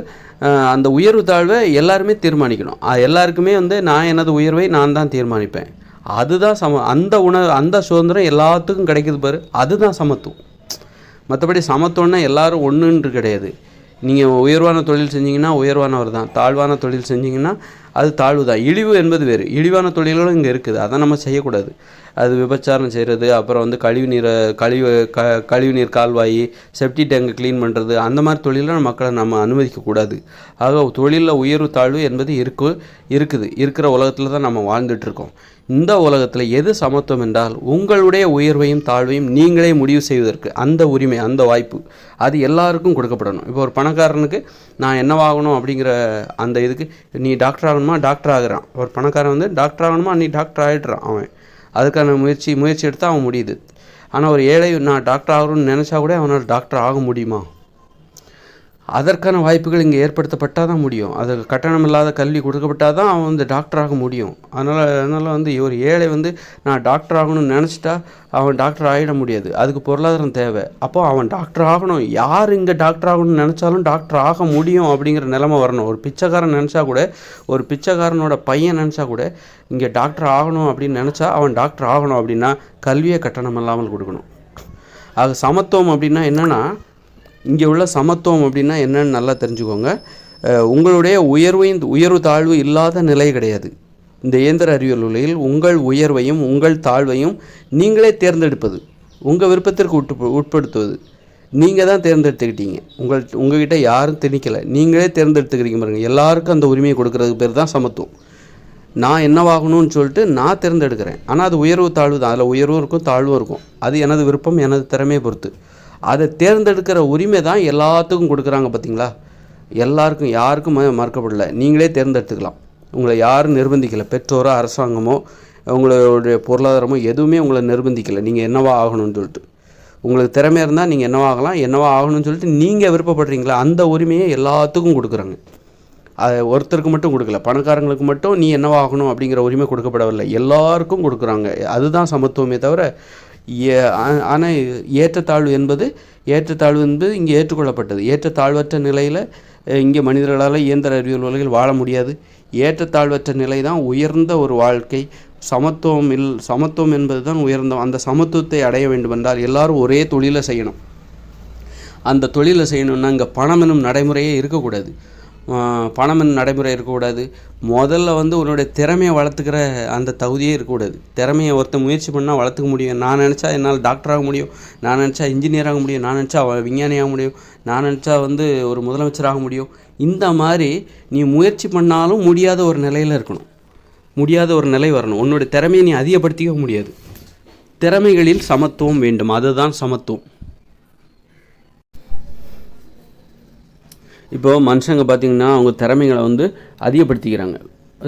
அந்த உயர்வு தாழ்வை எல்லாருமே தீர்மானிக்கணும். எல்லாருக்குமே வந்து நான் எனது உயர்வை நான் தான் தீர்மானிப்பேன். அதுதான் அந்த சுதந்திரம் எல்லாத்துக்கும் கிடைக்கிது பாரு, அதுதான் சமத்துவம். மற்றபடி சமத்துவம்னா எல்லோரும் ஒன்றுன்று கிடையாது. நீங்கள் உயர்வான தொழில் செஞ்சிங்கன்னா உயர்வானவர் தான், தாழ்வான தொழில் செஞ்சிங்கன்னா அது தாழ்வு தான். இழிவு என்பது வேறு. இழிவான தொழில்களும் இங்கே இருக்குது, அதை நம்ம செய்யக்கூடாது. அது விபச்சாரம் செய்கிறது, அப்புறம் வந்து கழிவுநீர் கால்வாய் செப்டி டேங்கை க்ளீன் பண்ணுறது, அந்த மாதிரி தொழிலாம் மக்களை நம்ம அனுமதிக்கக்கூடாது. ஆக தொழிலில் உயர்வு தாழ்வு என்பது இருக்கிற உலகத்தில் தான் நம்ம வாழ்ந்துட்டுருக்கோம். இந்த உலகத்தில் எது சமத்துவம் என்றால், உங்களுடைய உயர்வையும் தாழ்வையும் நீங்களே முடிவு செய்வதற்கு அந்த உரிமை, அந்த வாய்ப்பு அது எல்லாருக்கும் கொடுக்கப்படணும். இப்போ ஒரு பணக்காரனுக்கு நான் என்னவாகணும் அப்படிங்கிற அந்த இதுக்கு, நீ டாக்டர் ஆகணுமா டாக்டர் ஆகிறான். ஒரு பணக்காரன் வந்து டாக்டர் ஆகணுமா நீ டாக்டர் ஆகிடுறான். அவன் அதுக்கான முயற்சி எடுத்தால் அவன் முடியுது. ஆனால் ஒரு ஏழை நான் டாக்டர் ஆகணும்னு நினச்சா கூட அவனால் டாக்டர் ஆக முடியுமா? அதற்கான வாய்ப்புகள் இங்கே ஏற்படுத்தப்பட்டால் தான் முடியும். அது கட்டணம் இல்லாத கல்வி கொடுக்கப்பட்டால் தான் அவன் வந்து டாக்டர் ஆக முடியும். அதனால் வந்து ஒரு ஏழை வந்து நான் டாக்டர் ஆகணும்னு நினச்சிட்டா அவன் டாக்டர் ஆகிட முடியாது. அதுக்கு பொருளாதாரம் தேவை. அப்போ அவன் டாக்டர் ஆகணும். யார் இங்கே டாக்டர் ஆகணும்னு நினச்சாலும் டாக்டர் ஆக முடியும் அப்படிங்கிற நிலைமை வரணும். ஒரு பிச்சைக்காரன் நினச்சா கூட, ஒரு பிச்சைக்காரனோட பையன் நினச்சா கூட இங்கே டாக்டர் ஆகணும் அப்படின்னு நினச்சா அவன் டாக்டர் ஆகணும் அப்படின்னா கல்வியை கட்டணம் இல்லாமல் கொடுக்கணும். அது சமத்துவம் அப்படின்னா என்னென்னா, இங்கே உள்ள சமத்துவம் அப்படின்னா என்னன்னு நல்லா தெரிஞ்சுக்கோங்க. உங்களுடைய உயர்வு தாழ்வு இல்லாத நிலை கிடையாது. இந்த இயந்திர அறிவியல் உலகில் உங்கள் உயர்வையும் உங்கள் தாழ்வையும் நீங்களே தேர்ந்தெடுப்பது, உங்கள் விருப்பத்திற்கு உட்படுத்துவது. நீங்கள் தான் தேர்ந்தெடுத்துக்கிட்டீங்க. உங்கள்கிட்ட யாரும் திணிக்கலை, நீங்களே தேர்ந்தெடுத்துக்கிறீங்க பாருங்கள். எல்லாருக்கும் அந்த உரிமையை கொடுக்கறதுக்கு பேர் தான் சமத்துவம். நான் என்னவாகணும்னு சொல்லிட்டு நான் தேர்ந்தெடுக்கிறேன். ஆனால் அது உயர்வு தாழ்வு தான். அதில் உயர்வும் இருக்கும் தாழ்வும் இருக்கும். அது எனது விருப்பம், எனது திறமையை பொறுத்து. அதை தேர்ந்தெடுக்கிற உரிமை தான் எல்லாத்துக்கும் கொடுக்குறாங்க. பார்த்தீங்களா? எல்லாருக்கும், யாருக்கும் மறுக்கப்படலை. நீங்களே தேர்ந்தெடுத்துக்கலாம். உங்களை யாரும் நிர்பந்திக்கலை. பெற்றோரோ அரசாங்கமோ உங்களுடைய பொருளாதாரமோ எதுவுமே உங்களை நிர்பந்திக்கலை நீங்கள் என்னவா ஆகணும்னு சொல்லிட்டு. உங்களுக்கு திறமை இருந்தால் நீங்கள் என்னவா ஆகணும்னு சொல்லிட்டு நீங்கள் விருப்பப்படுறீங்களா, அந்த உரிமையை எல்லாத்துக்கும் கொடுக்குறாங்க. அதை ஒருத்தருக்கு மட்டும் கொடுக்கல. பணக்காரங்களுக்கு மட்டும் நீ என்னவாகணும் அப்படிங்கிற உரிமை கொடுக்கப்படவில்லை, எல்லாருக்கும் கொடுக்குறாங்க. அதுதான் சமத்துவமே தவிர. ஆனால் ஏற்றத்தாழ்வு என்பது இங்கே ஏற்றுக்கொள்ளப்பட்டது. ஏற்றத்தாழ்வற்ற நிலையில் இங்கே மனிதர்களால் இயந்திர அறிவியல் உலகில் வாழ முடியாது. ஏற்றத்தாழ்வற்ற நிலை தான் உயர்ந்த ஒரு வாழ்க்கை. சமத்துவம் என்பது தான் உயர்ந்த. அந்த சமத்துவத்தை அடைய வேண்டுமென்றால் எல்லாரும் ஒரே தொழிலை செய்யணும். அந்த தொழிலை செய்யணும்னா இங்கே பணம் என்னும் நடைமுறையே இருக்கக்கூடாது. நடைமுறை இருக்கக்கூடாது. முதல்ல வந்து உன்னுடைய திறமையை வளர்த்துக்கிற அந்த தகுதியே இருக்கக்கூடாது. திறமையை ஒருத்தர் முயற்சி பண்ணால் வளர்த்துக்க முடியும். நான் நினச்சா என்னால் டாக்டர் ஆக முடியும், நான் நினச்சா இன்ஜினியர் ஆக முடியும், நான் நினச்சா விஞ்ஞானி ஆக முடியும், நான் நினச்சா வந்து ஒரு முதலமைச்சராக முடியும். இந்த மாதிரி நீ முயற்சி பண்ணாலும் முடியாத ஒரு நிலையில் இருக்கணும். முடியாத ஒரு நிலை வரணும். உன்னுடைய திறமையை நீ அதிகப்படுத்திக்க முடியாது. திறமைகளில் சமத்துவம் வேண்டும். அதுதான் சமத்துவம். இப்போது மனுஷங்க பார்த்திங்கன்னா அவங்க திறமைகளை வந்து அதிகப்படுத்திக்கிறாங்க.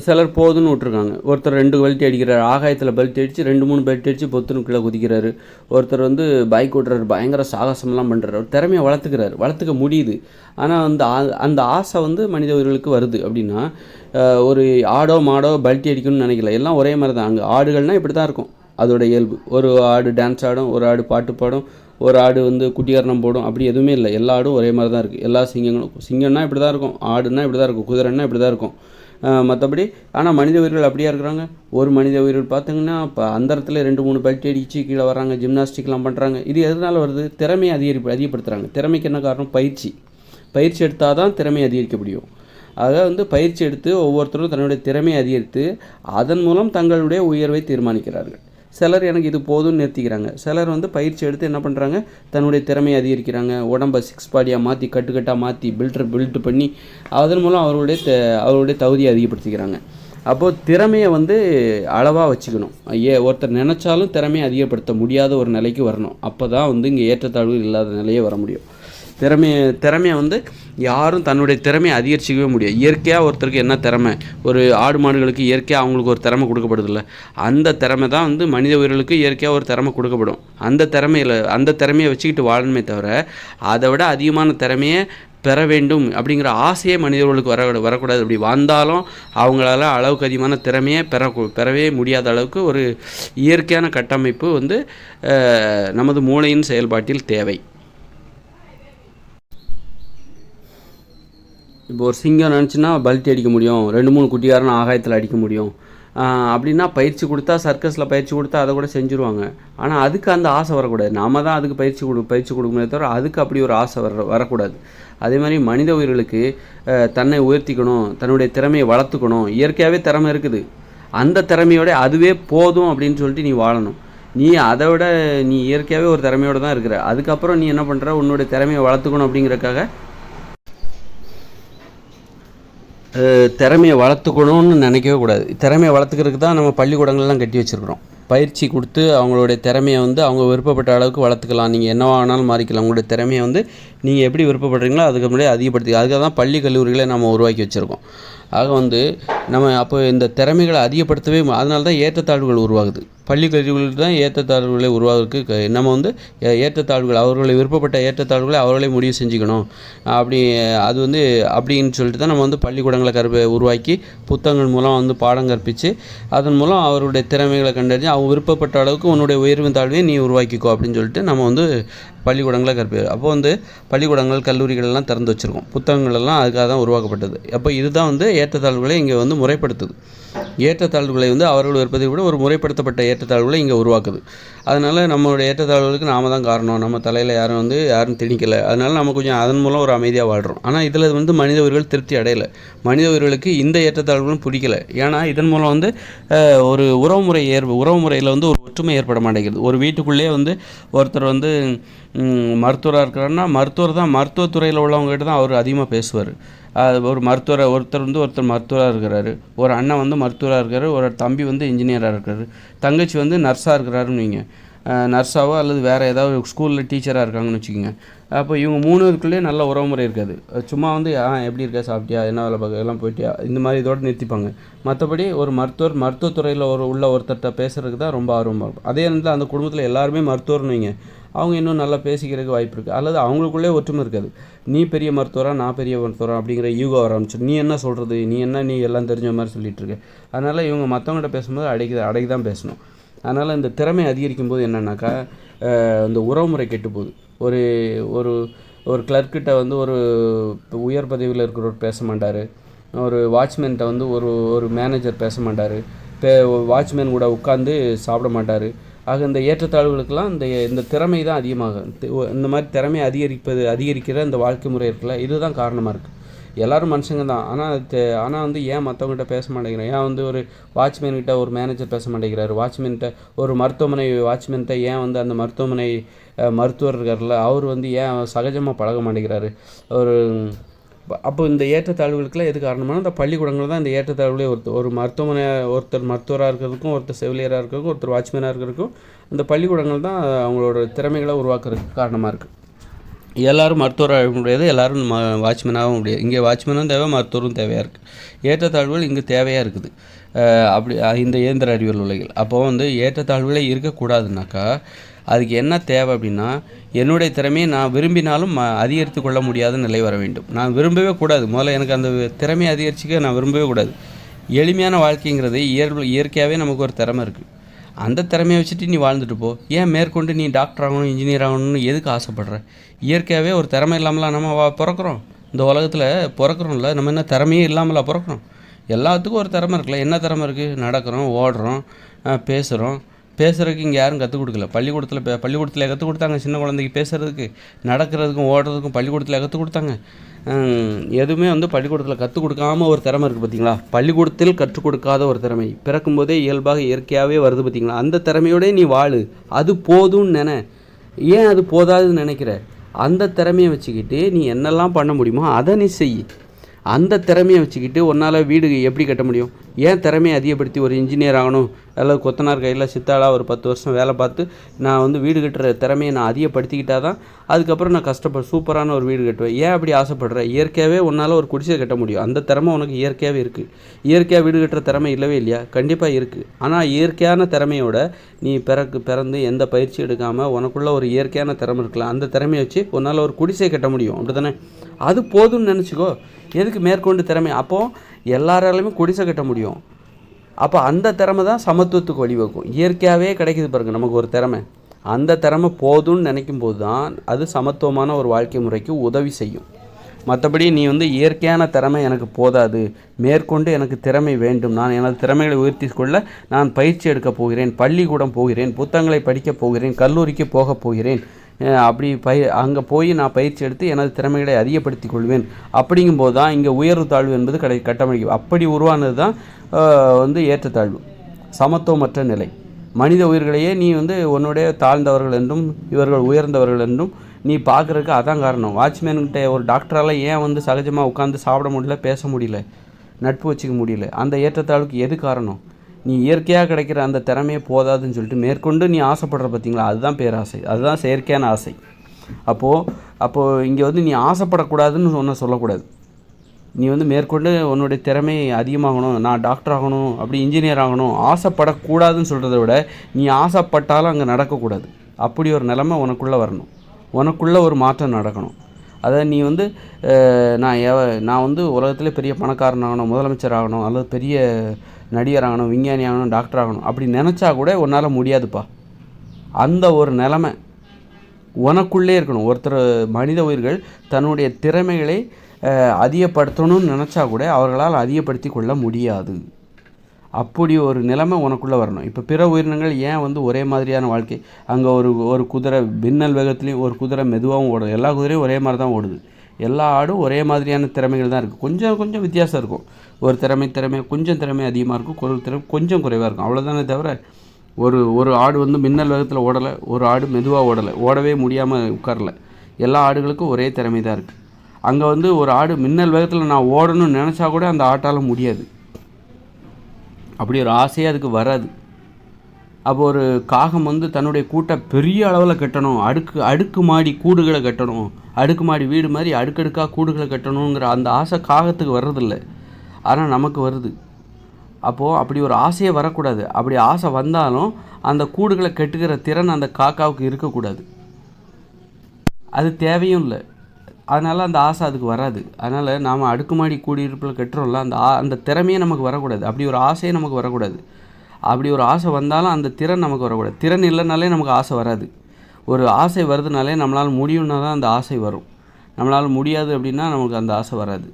சிலர் போதுன்னு விட்ருக்காங்க. ஒருத்தர் 2 பெல்ட் அடிக்கிறார், ஆகாயத்தில் பெல்ட் அடித்து 2 3 பெல்ட் அடித்து பொத்துன்னு கீழே குதிக்கிறாரு. ஒருத்தர் வந்து பைக் ஓட்டுறாரு, பயங்கர சாகசம்லாம் பண்ணுறாரு. ஒரு திறமையை வளர்த்துக்க முடியுது. ஆனால் அந்த ஆசை வந்து மனித உயிர்களுக்கு வருது அப்படின்னா, ஒரு ஆடோ மாடோ பெல்ட் அடிக்கணும்னு நினைக்கல, எல்லாம் ஒரே மாதிரி தான். அங்கே ஆடுகள்னால் இப்படி தான் இருக்கும், அதோட இயல்பு. ஒரு ஆடு டான்ஸ் ஆடும், ஒரு ஆடு பாட்டு பாடும், ஒரு ஆடு வந்து குட்டிகரணம் போடும், அப்படி எதுவுமே இல்லை. எல்லா ஆடும் ஒரே மாதிரி தான் இருக்குது. எல்லா சிங்கம்னா இப்படி தான் இருக்கும், ஆடுன்னா இப்படி தான் இருக்கும், குதிரைன்னா இப்படி தான் இருக்கும். மற்றபடி ஆனால் மனித உயிர்கள் அப்படியா இருக்கிறாங்க. ஒரு மனித உயிர்கள் பார்த்திங்கன்னா இப்போ அந்த இடத்துல 2 3 பெல்ட் அடித்து கீழே வராங்க, ஜிம்னாஸ்டிக்லாம் பண்ணுறாங்க. இது எதனால் வருது? திறமையை அதிகப்படுத்துகிறாங்க. திறமைக்கு என்ன காரணம்? பயிற்சி எடுத்தால் தான் திறமையை அதிகரிக்க முடியும். ஆக வந்து பயிற்சி எடுத்து ஒவ்வொருத்தரும் தன்னுடைய திறமையை அதிகரித்து அதன் மூலம் தங்களுடைய உயர்வை தீர்மானிக்கிறார்கள். சிலர் எனக்கு இது போதும்னு நிறுத்திக்கிறாங்க. சிலர் வந்து பயிற்சி எடுத்து என்ன பண்ணுறாங்க, தன்னுடைய திறமையை அதிகரிக்கிறாங்க, உடம்பை 6 பாடியாக மாற்றி கட்டுக்கட்டாக மாற்றி பில்ட் பண்ணி அதன் மூலம் அவர்களுடைய தகுதியை அதிகப்படுத்திக்கிறாங்க. அப்போது திறமையை வந்து அளவாக வச்சுக்கணும். ஒருத்தர் நினச்சாலும் திறமையை அதிகப்படுத்த முடியாத ஒரு நிலைக்கு வரணும். அப்போ தான் வந்து இங்கே ஏற்றத்தாழ்வுகள் இல்லாத நிலையே வர முடியும். திறமையை வந்து யாரும் தன்னுடைய திறமையை அதிகரிச்சிக்கவே முடியாது. இயற்கையாக ஒருத்தருக்கு என்ன திறமை, ஒரு ஆடு மாடுகளுக்கு இயற்கையாக அவங்களுக்கு ஒரு திறமை கொடுக்கப்படுதில்ல, அந்த திறமை தான் வந்து மனித உயிர்களுக்கு இயற்கையாக ஒரு திறமை கொடுக்கப்படும். அந்த திறமையை வச்சுக்கிட்டு வாழணுமே தவிர அதை விட அதிகமான திறமையை பெற வேண்டும் அப்படிங்கிற ஆசையே மனிதர்களுக்கு வரக்கூடாது. அப்படி வந்தாலும் அவங்களால அளவுக்கு அதிகமான திறமையை பெறவே முடியாத அளவுக்கு ஒரு இயற்கையான கட்டமைப்பு வந்து நமது மூளையின் செயல்பாட்டில் தேவை. இப்போ ஒரு சிங்கம் நினச்சின்னா பெல்ட் அடிக்க முடியும், 2 3 குட்டிகாரனை ஆகாயத்தில் அடிக்க முடியும் அப்படின்னா பயிற்சி கொடுத்தா, சர்க்கஸில் பயிற்சி கொடுத்தா அதை கூட செஞ்சுருவாங்க. ஆனால் அதுக்கு அந்த ஆசை வரக்கூடாது. நாம தான் அதுக்கு பயிற்சி கொடுக்கணுமே தவிர அதுக்கு அப்படி ஒரு ஆசை வரக்கூடாது. அதே மாதிரி மனித உயிர்களுக்கு தன்னை உயர்த்திக்கணும், தன்னுடைய திறமையை வளர்த்துக்கணும். இயற்கையாகவே திறமை இருக்குது, அந்த திறமையோட அதுவே போதும் அப்படின்னு சொல்லிட்டு நீ வாழணும். நீ அதை விட நீ இயற்கையாகவே ஒரு திறமையோடு தான் இருக்கிற. அதுக்கப்புறம் நீ என்ன பண்ணுற, உன்னுடைய திறமையை வளர்த்துக்கணும் அப்படிங்கிறக்காக திறமையை வளர்த்துக்கணும்னு நினைக்கவே கூடாது. திறமையை வளர்த்துக்கிறதுக்கு தான் நம்ம பள்ளிக்கூடங்கள்லாம் கட்டி வச்சுருக்குறோம். பயிற்சி கொடுத்து அவங்களுடைய திறமையை வந்து அவங்க விருப்பப்பட்ட அளவுக்கு வளர்த்துக்கலாம். நீங்கள் என்ன வேணாலும் மாறிக்கலாம். உங்களுடைய திறமையை வந்து நீங்கள் எப்படி விருப்பப்படுறீங்களோ அதுக்கு முன்னாடி அதிகப்படுத்தி, அதுக்காக தான் பள்ளி கல்லூரிகளை நம்ம உருவாக்கி வச்சுருக்கோம். ஆக வந்து நம்ம அப்போ இந்த திறமைகளை அதிகப்படுத்தவே அதனால தான் ஏற்றத்தாழ்வுகள் உருவாகுது. பள்ளி கல்விகளுக்கு தான் ஏற்றத்தாழ்வுகளை உருவாகிறதுக்கு நம்ம வந்து ஏற்றத்தாழ்வுகள், அவர்களை விருப்பப்பட்ட ஏற்றத்தாழ்வுகளை அவர்களே முடிவு செஞ்சுக்கணும். அது வந்து அப்படின்னு சொல்லிட்டு தான் நம்ம வந்து பள்ளிக்கூடங்களை உருவாக்கி புத்தகங்கள் மூலம் வந்து பாடம் கற்பித்து அதன் மூலம் அவருடைய திறமைகளை கண்டறிஞ்சு அவங்க விருப்பப்பட்ட அளவுக்கு உன்னுடைய உயர்வின் தாழ்வையை நீ உருவாக்கிக்கோ அப்படின்னு சொல்லிட்டு நம்ம வந்து பள்ளிக்கூடங்களை அப்போ வந்து பள்ளிக்கூடங்கள் கல்லூரிகளெல்லாம் திறந்து வச்சுருக்கோம். புத்தகங்கள் எல்லாம் அதுக்காக தான் உருவாக்கப்பட்டது. அப்போ இதுதான் வந்து ஏற்றத்தாழ்வுகளை இங்கே வந்து முறைப்படுத்துது. ஏற்றத்தாழ்வுகளை வந்து அவர்கள் இருப்பதை விட ஒரு முறைப்படுத்தப்பட்ட ஏற்றத்தாழ்வுகளை இங்கே உருவாக்குது. அதனால் நம்மளுடைய ஏற்றத்தாழ்வுகளுக்கு நாம தான் காரணம். நம்ம தலையில் யாரும் திணிக்கலை. அதனால் நம்ம கொஞ்சம் அதன் மூலம் ஒரு அமைதியாக வாழ்கிறோம். ஆனால் இதில் வந்து மனித உயிர்கள் திருப்தி அடையலை. மனித உயிர்களுக்கு இந்த ஏற்றத்தாழ்வுகளும் பிடிக்கலை. ஏன்னா இதன் மூலம் வந்து ஒரு உறவுமுறையில் வந்து ஒரு ஒற்றுமை ஏற்பட மாட்டேங்குது. ஒரு வீட்டுக்குள்ளேயே வந்து ஒருத்தர் வந்து மருத்துவராக இருக்கிறாருன்னா மருத்துவத்துறையில் உள்ளவங்ககிட்ட தான் அவர் அதிகமாக பேசுவார். ஒரு ஒருத்தர் மருத்துவராக இருக்கிறாரு, ஒரு அண்ணன் வந்து மருத்துவராக இருக்காரு, ஒரு தம்பி வந்து இன்ஜினியராக இருக்காரு, தங்கச்சி வந்து நர்ஸாக இருக்கிறாருன்னு வைங்க, நர்ஸாவோ அல்லது வேறு ஏதாவது ஸ்கூலில் டீச்சராக இருக்காங்கன்னு வச்சுக்கோங்க. அப்போ இவங்க 3 பேருக்குள்ளேயே நல்ல உறவுமுறை இருக்காது. சும்மா வந்து எப்படி இருக்கா, சாப்பிட்டியா, என்ன வேலை பார்க்க, எல்லாம் போயிட்டியா, இந்த மாதிரி இதோடு நிறுத்திப்பாங்க. மற்றபடி ஒரு மருத்துவத்துறையில் உள்ள ஒருத்தர்கிட்ட பேசுகிறதுக்கு தான் ரொம்ப ஆர்வமாக இருக்கும். அதே நேரத்தில் அந்த குடும்பத்தில் எல்லாருமே மருத்துவர்னு வைங்க, அவங்க இன்னும் நல்லா பேசிக்கிறதுக்கு வாய்ப்பு இருக்குது. அல்லது அவங்களுக்குள்ளே ஒற்றுமை இருக்காது. நீ பெரிய மருத்துவரா, நான் பெரிய மருத்துவரா அப்படிங்கிற ஈகோ ஆரம்பிச்சு, நீ என்ன சொல்கிறது, நீ எல்லாம் தெரிஞ்ச மாதிரி சொல்லிகிட்டு இருக்க. அதனால் இவங்க மற்றவங்கள்ட்ட பேசும்போது அடக்கி தான் பேசணும். அதனால் இந்த திறமை அதிகரிக்கும் போது என்னென்னாக்கா இந்த உறவுமுறை கெட்டு போகுது. ஒரு கிளர்க்கிட்ட வந்து ஒரு உயர் பதவியில் இருக்கிறவர் பேச மாட்டார். ஒரு வாட்ச்மேன்கிட்ட வந்து ஒரு மேனேஜர் பேச மாட்டார். வாட்ச்மேன் கூட உட்காந்து சாப்பிட மாட்டார். ஆக இந்த ஏற்றத்தாழ்வுகளுக்கெல்லாம் இந்த திறமை தான் அதிகமாகும். இந்த மாதிரி திறமை அதிகரிக்கிற இந்த வாழ்க்கை முறை இருக்குல்ல, இதுதான் காரணமாக இருக்குது. எல்லோரும் மனுஷங்க தான். ஆனால் வந்து ஏன் மற்றவங்ககிட்ட பேச மாட்டேங்கிறேன், ஏன் வந்து ஒரு வாட்ச்மேன்கிட்ட ஒரு மேனேஜர் பேச மாட்டேங்கிறாரு, வாட்ச்மேன்கிட்ட ஒரு மருத்துவமனை வாட்ச்மேன்கிட்ட ஏன் வந்து அந்த மருத்துவமனை மருத்துவர் இருக்கார்ல அவர் வந்து ஏன் சகஜமாக பழக மாட்டேங்கிறாரு. அப்போ இந்த ஏற்றத்தாழ்வுகளுக்கெல்லாம் எது காரணமான இந்த பள்ளிக்கூடங்கள் தான் இந்த ஏற்றத்தாழ்வுகளே ஒரு மருத்துவமனை ஒருத்தர் மருத்துவராக இருக்கிறதுக்கும், ஒருத்தர் செவிலியராக இருக்கிறதுக்கும், ஒருத்தர் வாட்ச்மேனாக இருக்கிறதுக்கும் இந்த பள்ளிக்கூடங்கள் தான் அவங்களோட திறமைகளை உருவாக்குறதுக்கு காரணமாக இருக்குது. எல்லோரும் மருத்துவராக முடியாது, எல்லோரும் வாட்ச்மேனாகவும் முடியாது. இங்கே வாட்ச்மேனும் தேவை, மருத்துவரும் தேவையாக இருக்குது. ஏற்றத்தாழ்வுகள் இங்கே தேவையாக இருக்குது. அப்படி இந்த இயந்திர அறிவியல் உலகில் அப்போது வந்து ஏற்றத்தாழ்வுகளே இருக்கக்கூடாதுனாக்கா அதுக்கு என்ன தேவை அப்படின்னா, என்னுடைய திறமையை நான் விரும்பினாலும் அதிகரித்து கொள்ள முடியாத நிலை வர வேண்டும். நான் விரும்பவே கூடாது. முதல்ல எனக்கு அந்த திறமையை அதிகரிச்சிக்க நான் விரும்பவே கூடாது. எளிமையான வாழ்க்கைங்கிறது இயற்கையாகவே நமக்கு ஒரு திறமை இருக்குது. அந்த திறமையை வச்சுட்டு நீ வாழ்ந்துட்டு போ. ஏன் மேற்கொண்டு நீ டாக்டர் ஆகணும், இன்ஜினியர் ஆகணும்னு எதுக்கு ஆசைப்படுற? இயற்கையாகவே ஒரு திறமை இல்லாமலாம் நம்ம பிறக்கிறோம். இந்த உலகத்தில் பிறக்கிறோம்ல, நம்ம என்ன திறமையே இல்லாமலாம் பிறக்கிறோம். எல்லாத்துக்கும் ஒரு திறமை இருக்குல்ல. என்ன திறமை இருக்குது? நடக்கிறோம், ஓடுறோம், பேசுகிறோம். பேசுகிறதுக்கு இங்கே யாரும் கற்றுக் கொடுக்கல. பள்ளிக்கூடத்தில் கற்றுக் கொடுத்தாங்க சின்ன குழந்தைக்கு பேசுகிறதுக்கு, நடக்கிறதுக்கும் ஓடுறதுக்கும் பள்ளிக்கூடத்தில் கற்றுக் கொடுத்தாங்க. எதுவுமே வந்து பள்ளிக்கூடத்தில் கற்றுக் கொடுக்காம ஒரு திறமை இருக்குது பார்த்தீங்களா? பள்ளிக்கூடத்தில் கற்றுக் கொடுக்காத ஒரு திறமை பிறக்கும்போதே இயல்பாக இயற்கையாகவே வருது பார்த்தீங்களா? அந்த திறமையோடய நீ வாழு, அது போதும்னு நினை. ஏன் அது போதாதுன்னு நினைக்கிற? அந்த திறமையை வச்சுக்கிட்டு நீ என்னெல்லாம் பண்ண முடியுமோ அதை நீ செய். அந்த திறமையை வச்சுக்கிட்டு உன்னால் வீடு எப்படி கட்ட முடியும்? ஏன் திறமையை அதிகப்படுத்தி ஒரு இன்ஜினியர் ஆகணும், அல்லது கொத்தனார் கையில் சித்தாளாக ஒரு 10 வருஷம் வேலை பார்த்து நான் வந்து வீடு கட்டுற திறமையை நான் அதிகப்படுத்திக்கிட்டால் தான் அதுக்கப்புறம் நான் சூப்பரான ஒரு வீடு கட்டுவேன். ஏன் அப்படி ஆசைப்படுற? இயற்கையாகவே உன்னால் ஒரு குடிசை கட்ட முடியும். அந்த திறமை உனக்கு இயற்கையாகவே இருக்குது. இயற்கையாக வீடு கட்டுற திறமை இல்லவே இல்லையா? கண்டிப்பாக இருக்குது. ஆனால் இயற்கையான திறமையோட நீ பிறந்து எந்த பயிற்சி எடுக்காமல் உனக்குள்ள ஒரு இயற்கையான திறமை இருக்கலாம். அந்த திறமையை வச்சு உன்னால் ஒரு குடிசை கட்ட முடியும். அப்படி தானே? அது போதும்னு நினச்சிக்கோ. எதுக்கு மேற்கொண்டு திறமை? அப்போது எல்லாராலையுமே குடிசை கட்ட முடியும். அப்போ அந்த திறமை தான் சமத்துவத்துக்கு வழிவகுக்கும். இயற்கையாகவே கிடைக்கிது பாருங்கள் நமக்கு ஒரு திறமை. அந்த திறமை போதும்னு நினைக்கும் போது தான் அது சமத்துவமான ஒரு வாழ்க்கை முறைக்கு உதவி செய்யும். மற்றபடி நீ வந்து இயற்கையான திறமை எனக்கு போதாது, மேற்கொண்டு எனக்கு திறமை வேண்டும், நான் எனது திறமைகளை உயர்த்தி கொள்ள நான் பயிற்சி எடுக்கப் போகிறேன், பள்ளிக்கூடம் போகிறேன், புத்தகங்களை படிக்கப் போகிறேன், கல்லூரிக்கு போகப் போகிறேன், அப்படி அங்கே போய் நான் பயிற்சி எடுத்து எனது திறமைகளை அதிகப்படுத்தி கொள்வேன். அப்படிங்கும்போது தான் இங்கே உயர்வு தாழ்வு என்பது கட்டமைக்கும். அப்படி உருவானது தான் வந்து ஏற்றத்தாழ்வு, சமத்துவமற்ற நிலை. மனித உயிர்களையே நீ வந்து உன்னுடைய தாழ்ந்தவர்கள் என்றும் இவர்கள் உயர்ந்தவர்கள் என்றும் நீ பார்க்குறதுக்கு அதான் காரணம். வாட்ச்மேன்கிட்ட ஒரு டாக்டரால் ஏன் வந்து சகஜமாக உட்காந்து சாப்பிட முடியல, பேச முடியல, நட்பு வச்சுக்க முடியல? அந்த ஏற்றத்தாழ்வுக்கு எது காரணம்? நீ இயற்கையாக கிடைக்கிற அந்த திறமையே போதாதுன்னு சொல்லிட்டு மேற்கொண்டு நீ ஆசைப்படுற பார்த்தீங்களா? அதுதான் பேராசை, அதுதான் செயற்கையான ஆசை. அப்போது இங்கே வந்து நீ ஆசைப்படக்கூடாதுன்னு சொல்லக்கூடாது. நீ வந்து மேற்கொண்டு உன்னுடைய திறமை அதிகமாகணும், நான் டாக்டர் ஆகணும், அப்படி இன்ஜினியர் ஆகணும், ஆசைப்படக்கூடாதுன்னு சொல்கிறத விட நீ ஆசைப்பட்டாலும் அங்கே நடக்கக்கூடாது. அப்படி ஒரு நிலைமை உனக்குள்ளே வரணும். உனக்குள்ளே ஒரு மாற்றம் நடக்கணும். அதாவது நீ வந்து நான் வந்து உலகத்தில் பெரிய பணக்காரன் ஆகணும், முதலமைச்சர் ஆகணும், அல்லது பெரிய நடிகர் ஆகணும், விஞ்ஞானி ஆகணும், டாக்டர் ஆகணும் அப்படி நினச்சா கூட உன்னால் முடியாதுப்பா. அந்த ஒரு நிலைமை உனக்குள்ளே இருக்கணும். மனித உயிர்கள் தன்னுடைய திறமைகளை அதிகப்படுத்தணும்னு நினச்சா கூட அவர்களால் அதிகப்படுத்தி கொள்ள முடியாது. அப்படி ஒரு நிலைமை உனக்குள்ளே வரணும். இப்போ பிற உயிரினங்கள் ஏன் வந்து ஒரே மாதிரியான வாழ்க்கை? அங்கே ஒரு குதிரை மின்னல் வேகத்துலேயும், ஒரு குதிரை மெதுவாகவும் ஓடுது. எல்லா குதிரையும் ஒரே மாதிரி தான் ஓடுது. எல்லா ஆடும் ஒரே மாதிரியான திறமைகள் தான் இருக்குது. கொஞ்சம் வித்தியாசம் இருக்கும். ஒரு திறமை கொஞ்சம் திறமை அதிகமாக இருக்கும், ஒரு திறமை கொஞ்சம் குறைவாக இருக்கும். அவ்வளோதானே தவிர ஒரு ஆடு வந்து மின்னல் வேகத்தில் ஓடலை, ஒரு ஆடு மெதுவாக ஓடவே முடியாமல் உட்காரல. எல்லா ஆடுகளுக்கும் ஒரே திறமை தான் இருக்குது. அங்கே வந்து ஒரு ஆடு மின்னல் வேகத்தில் நான் ஓடணும்னு நினச்சா கூட அந்த ஆட்டால் முடியாது. அப்படி ஒரு ஆசையே அதுக்கு வராது. அப்போ ஒரு காகம் வந்து தன்னுடைய கூட்டை பெரிய அளவில் கட்டணும், அடுக்குமாடி கூடுகளை கட்டணும், அடுக்குமாடி வீடு மாதிரி அடுக்கடுக்காக கூடுகளை கட்டணுங்கிற அந்த ஆசை காகத்துக்கு வர்றதில்லை. ஆனால் நமக்கு வருது. அப்போது அப்படி ஒரு ஆசையே வரக்கூடாது. அப்படி ஆசை வந்தாலும் அந்த கூடுகளை கட்டுக்கிற திறன் அந்த காக்காவுக்கு இருக்கக்கூடாது. அது தேவையும் இல்லை. அதனால் அந்த ஆசை அதுக்கு வராது. அதனால் நாம் அடுக்குமாடி குடியிருப்பில் கட்டுறோம்ல, அந்த திறமையே நமக்கு வரக்கூடாது. அப்படி ஒரு ஆசையே நமக்கு வரக்கூடாது. அப்படி ஒரு ஆசை வந்தாலும் அந்த திறன் நமக்கு வரக்கூடாது. திறன் இல்லைனாலே நமக்கு ஆசை வராது. ஒரு ஆசை வருதுனாலே நம்மளால் முடியும்னா தான் அந்த ஆசை வரும். நம்மளால் முடியாது அப்படின்னா நமக்கு அந்த ஆசை வராது.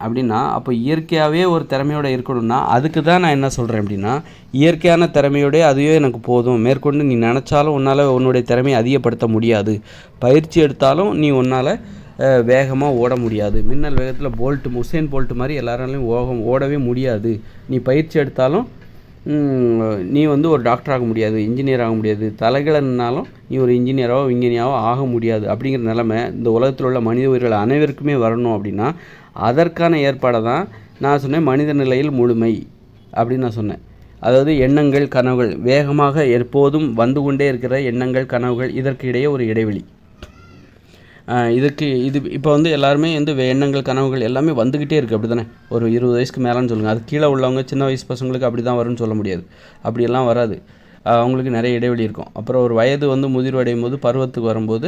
அப்படின்னா அப்போ இயற்கையாகவே ஒரு திறமையோடு இருக்கணும்னா அதுக்கு தான் நான் என்ன சொல்கிறேன் அப்படின்னா, இயற்கையான திறமையோடே அதுவே எனக்கு போதும், மேற்கொண்டு நீ நினச்சாலும் உன்னால் உன்னுடைய திறமையை அதிகப்படுத்த முடியாது, பயிற்சி எடுத்தாலும் நீ உன்னால் வேகமாக ஓட முடியாது, மின்னல் வேகத்தில் உசேன் போல்ட் மாதிரி எல்லாராலையும் ஓடவே முடியாது, நீ பயிற்சி எடுத்தாலும் நீ வந்து ஒரு டாக்டர் ஆக முடியாது, இன்ஜினியர் ஆக முடியாது, தலைகளனாலும் நீ ஒரு இன்ஜினியராகவோ விஞ்ஞானியாவோ ஆக முடியாது. அப்படிங்கிற நிலைமை இந்த உலகத்தில் உள்ள மனித உயிர்கள் அனைவருக்குமே வரணும். அப்படின்னா அதற்கான ஏற்பாடை தான் நான் சொன்னேன், மனித நிலையில் முழுமை அப்படின்னு நான் சொன்னேன். அதாவது எண்ணங்கள் கனவுகள் வேகமாக எப்போதும் வந்து கொண்டே இருக்கிற எண்ணங்கள் கனவுகள், இதற்கு இடையே ஒரு இடைவெளி. இது இப்போ வந்து எல்லாருமே வந்து எண்ணங்கள் கனவுகள் எல்லாமே வந்துக்கிட்டே இருக்குது அப்படி தானே. ஒரு 20 வயசுக்கு மேலேன்னு சொல்லுங்கள், அது கீழே உள்ளவங்க சின்ன வயசு பசங்களுக்கு அப்படி தான் வரும்னு சொல்ல முடியாது. அப்படியெல்லாம் வராது. அவங்களுக்கு நிறைய இடைவெளி இருக்கும். அப்புறம் ஒரு வயது வந்து முதிர்வடையும் போது பருவத்துக்கு வரும்போது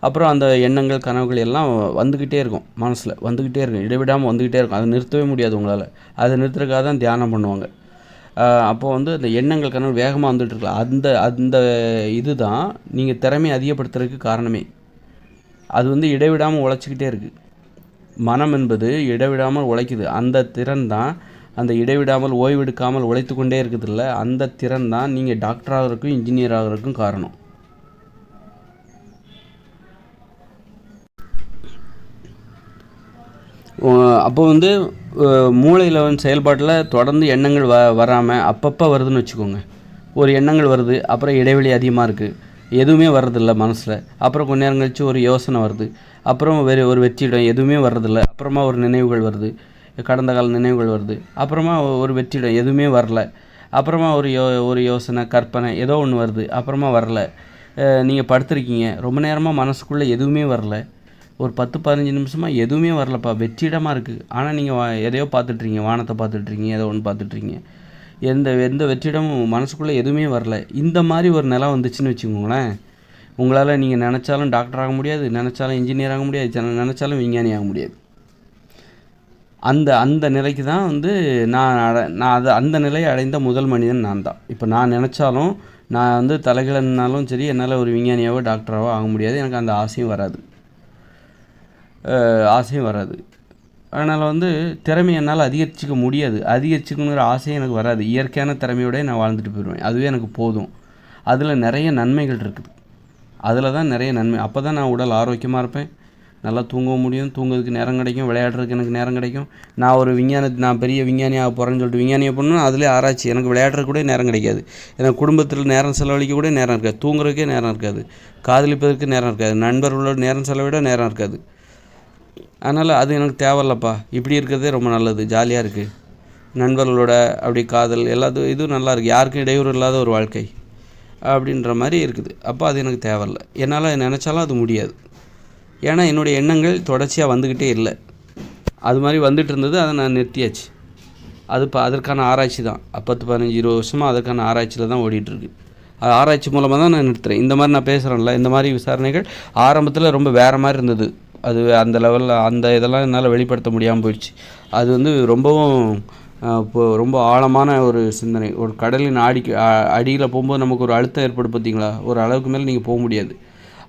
அப்புறம் அந்த எண்ணங்கள் கனவுகள் எல்லாம் வந்துக்கிட்டே இருக்கும், மனசில் வந்துக்கிட்டே இருக்கும், இடைவிடாமல் வந்துக்கிட்டே இருக்கும். அதை நிறுத்தவே முடியாது உங்களால். அதை நிறுத்துறதுக்காக தான் தியானம் பண்ணுவாங்க. அப்போது வந்து அந்த எண்ணங்கள் கனவு வேகமாக வந்துட்டுருக்கலாம். அந்த அந்த இது தான் நீங்கள் திறமையை அதிகப்படுத்துறதுக்கு காரணமே. அது வந்து இடைவிடாமல் உழைச்சிக்கிட்டே இருக்குது. மனம் என்பது இடைவிடாமல் உழைக்குது. அந்த திறன் தான், அந்த இடைவிடாமல் ஓய்வெடுக்காமல் உழைத்து கொண்டே இருக்குதுல்ல, அந்த திறன் தான் நீங்கள் டாக்டர் ஆகிறதுக்கும் இன்ஜினியர் ஆகிறதுக்கும் காரணம். அப்போ வந்து மூளையில் வந்து செயல்பாட்டில் தொடர்ந்து எண்ணங்கள் வராமல் அப்பப்போ வருதுன்னு வச்சுக்கோங்க. ஒரு எண்ணங்கள் வருது, அப்புறம் இடைவெளி அதிகமாக இருக்குது, எதுவுமே வர்றதில்ல மனசில். அப்புறம் கொஞ்ச நேரம் கழிச்சு ஒரு யோசனை வருது, அப்புறம் ஒரு வெற்றிடம், எதுவுமே வர்றதில்ல. அப்புறமா ஒரு நினைவுகள் வருது, கடந்த கால நினைவுகள் வருது. அப்புறமா ஒரு வெற்றிடம், எதுவுமே வரல. அப்புறமா ஒரு யோசனை, கற்பனை, ஏதோ ஒன்று வருது, அப்புறமா வரல. நீங்கள் படுத்துருக்கீங்க, ரொம்ப நேரமாக மனசுக்குள்ளே எதுவுமே வரல, ஒரு 10-15 நிமிஷமாக எதுவுமே வரலப்பா, வெற்றிடமாக இருக்குது. ஆனால் நீங்கள் எதையோ பார்த்துட்ருக்கீங்க, வானத்தை பார்த்துட்ருக்கீங்க, ஏதோ ஒன்று பார்த்துட்ருக்கீங்க, எந்த வெற்றிடமும் மனசுக்குள்ளே எதுவுமே வரல. இந்த மாதிரி ஒரு நிலை வந்துச்சுன்னு வச்சுக்கோங்களேன், உங்களால் நீங்கள் நினச்சாலும் டாக்டர் ஆக முடியாது, நினச்சாலும் இன்ஜினியர் ஆக முடியாது, நினச்சாலும் விஞ்ஞானி ஆக முடியாது. அந்த நிலைக்கு தான் வந்து நான் அந்த நிலையை அடைந்த முதல் மனிதன் நான் தான். இப்போ நான் நினச்சாலும், நான் வந்து தலைகீழனாலும் சரி, என்னால் ஒரு விஞ்ஞானியாவோ டாக்டராகவோ ஆக முடியாது. எனக்கு அந்த ஆசையும் வராது. அதனால் வந்து திறமை என்னால் அதிகரிச்சிக்க முடியாது. அதிகரிச்சிக்கணுங்கிற ஆசையும் எனக்கு வராது. இயற்கையான திறமையோட நான் வாழ்ந்துட்டு போயிடுவேன். அதுவே எனக்கு போதும். அதில் நிறைய நன்மைகள் இருக்குது. அதில் தான் நிறைய நன்மை. அப்போ தான் நான் உடல் ஆரோக்கியமாக இருப்பேன், நல்லா தூங்கவும் முடியும், தூங்குறதுக்கு நேரம் கிடைக்கும், விளையாடுறதுக்கு எனக்கு நேரம் கிடைக்கும். நான் பெரிய விஞ்ஞானியாக போகிறேன்னு சொல்லிட்டு விஞ்ஞானியை பண்ணணும், அதிலே ஆராய்ச்சி, எனக்கு விளையாடுறதுக்கு கூட நேரம் கிடைக்காது. எனக்கு குடும்பத்தில் நேரம் செலவழிக்க கூட நேரம் இருக்காது, தூங்குறதுக்கே நேரம் இருக்காது, காதலிப்பதற்கு நேரம் இருக்காது, நண்பர்களோட நேரம் செலவிட நேரம் இருக்காது. அதனால் அது எனக்கு தேவையில்லப்பா, இப்படி இருக்கிறதே ரொம்ப நல்லது, ஜாலியாக இருக்குது, நண்பர்களோட அப்படி காதல் எல்லாத்துக்கும் இதுவும் நல்லா இருக்குது, யாருக்கும் இடையூறு இல்லாத ஒரு வாழ்க்கை அப்படின்ற மாதிரி இருக்குது. அப்போ அது எனக்கு தேவையில்லை. என்னால் நினச்சாலும் அது முடியாது. ஏன்னா என்னுடைய எண்ணங்கள் தொடர்ச்சியாக வந்துக்கிட்டே இல்லை. அது மாதிரி வந்துட்டு இருந்தது, அதை நான் நிறுத்தியாச்சு. அதற்கான ஆராய்ச்சி தான் 10-15-20 வருஷமாக அதற்கான ஆராய்ச்சியில் தான் ஓடிட்டுருக்கு. அது ஆராய்ச்சி மூலமாக தான் நான் நிறுத்துகிறேன். இந்த மாதிரி நான் பேசுகிறேன்ல, இந்த மாதிரி விசாரணைகள் ஆரம்பத்தில் ரொம்ப வேறு மாதிரி இருந்தது. அது அந்த லெவலில் அந்த இதெல்லாம் என்னால் வெளிப்படுத்த முடியாமல் போயிடுச்சு. அது வந்து ரொம்பவும் ரொம்ப ஆழமான ஒரு சிந்தனை. ஒரு கடலின் அடியில் போகும்போது நமக்கு ஒரு அழுத்தம் ஏற்படும் பார்த்தீங்களா, ஒரு அளவுக்கு மேலே நீங்கள் போக முடியாது.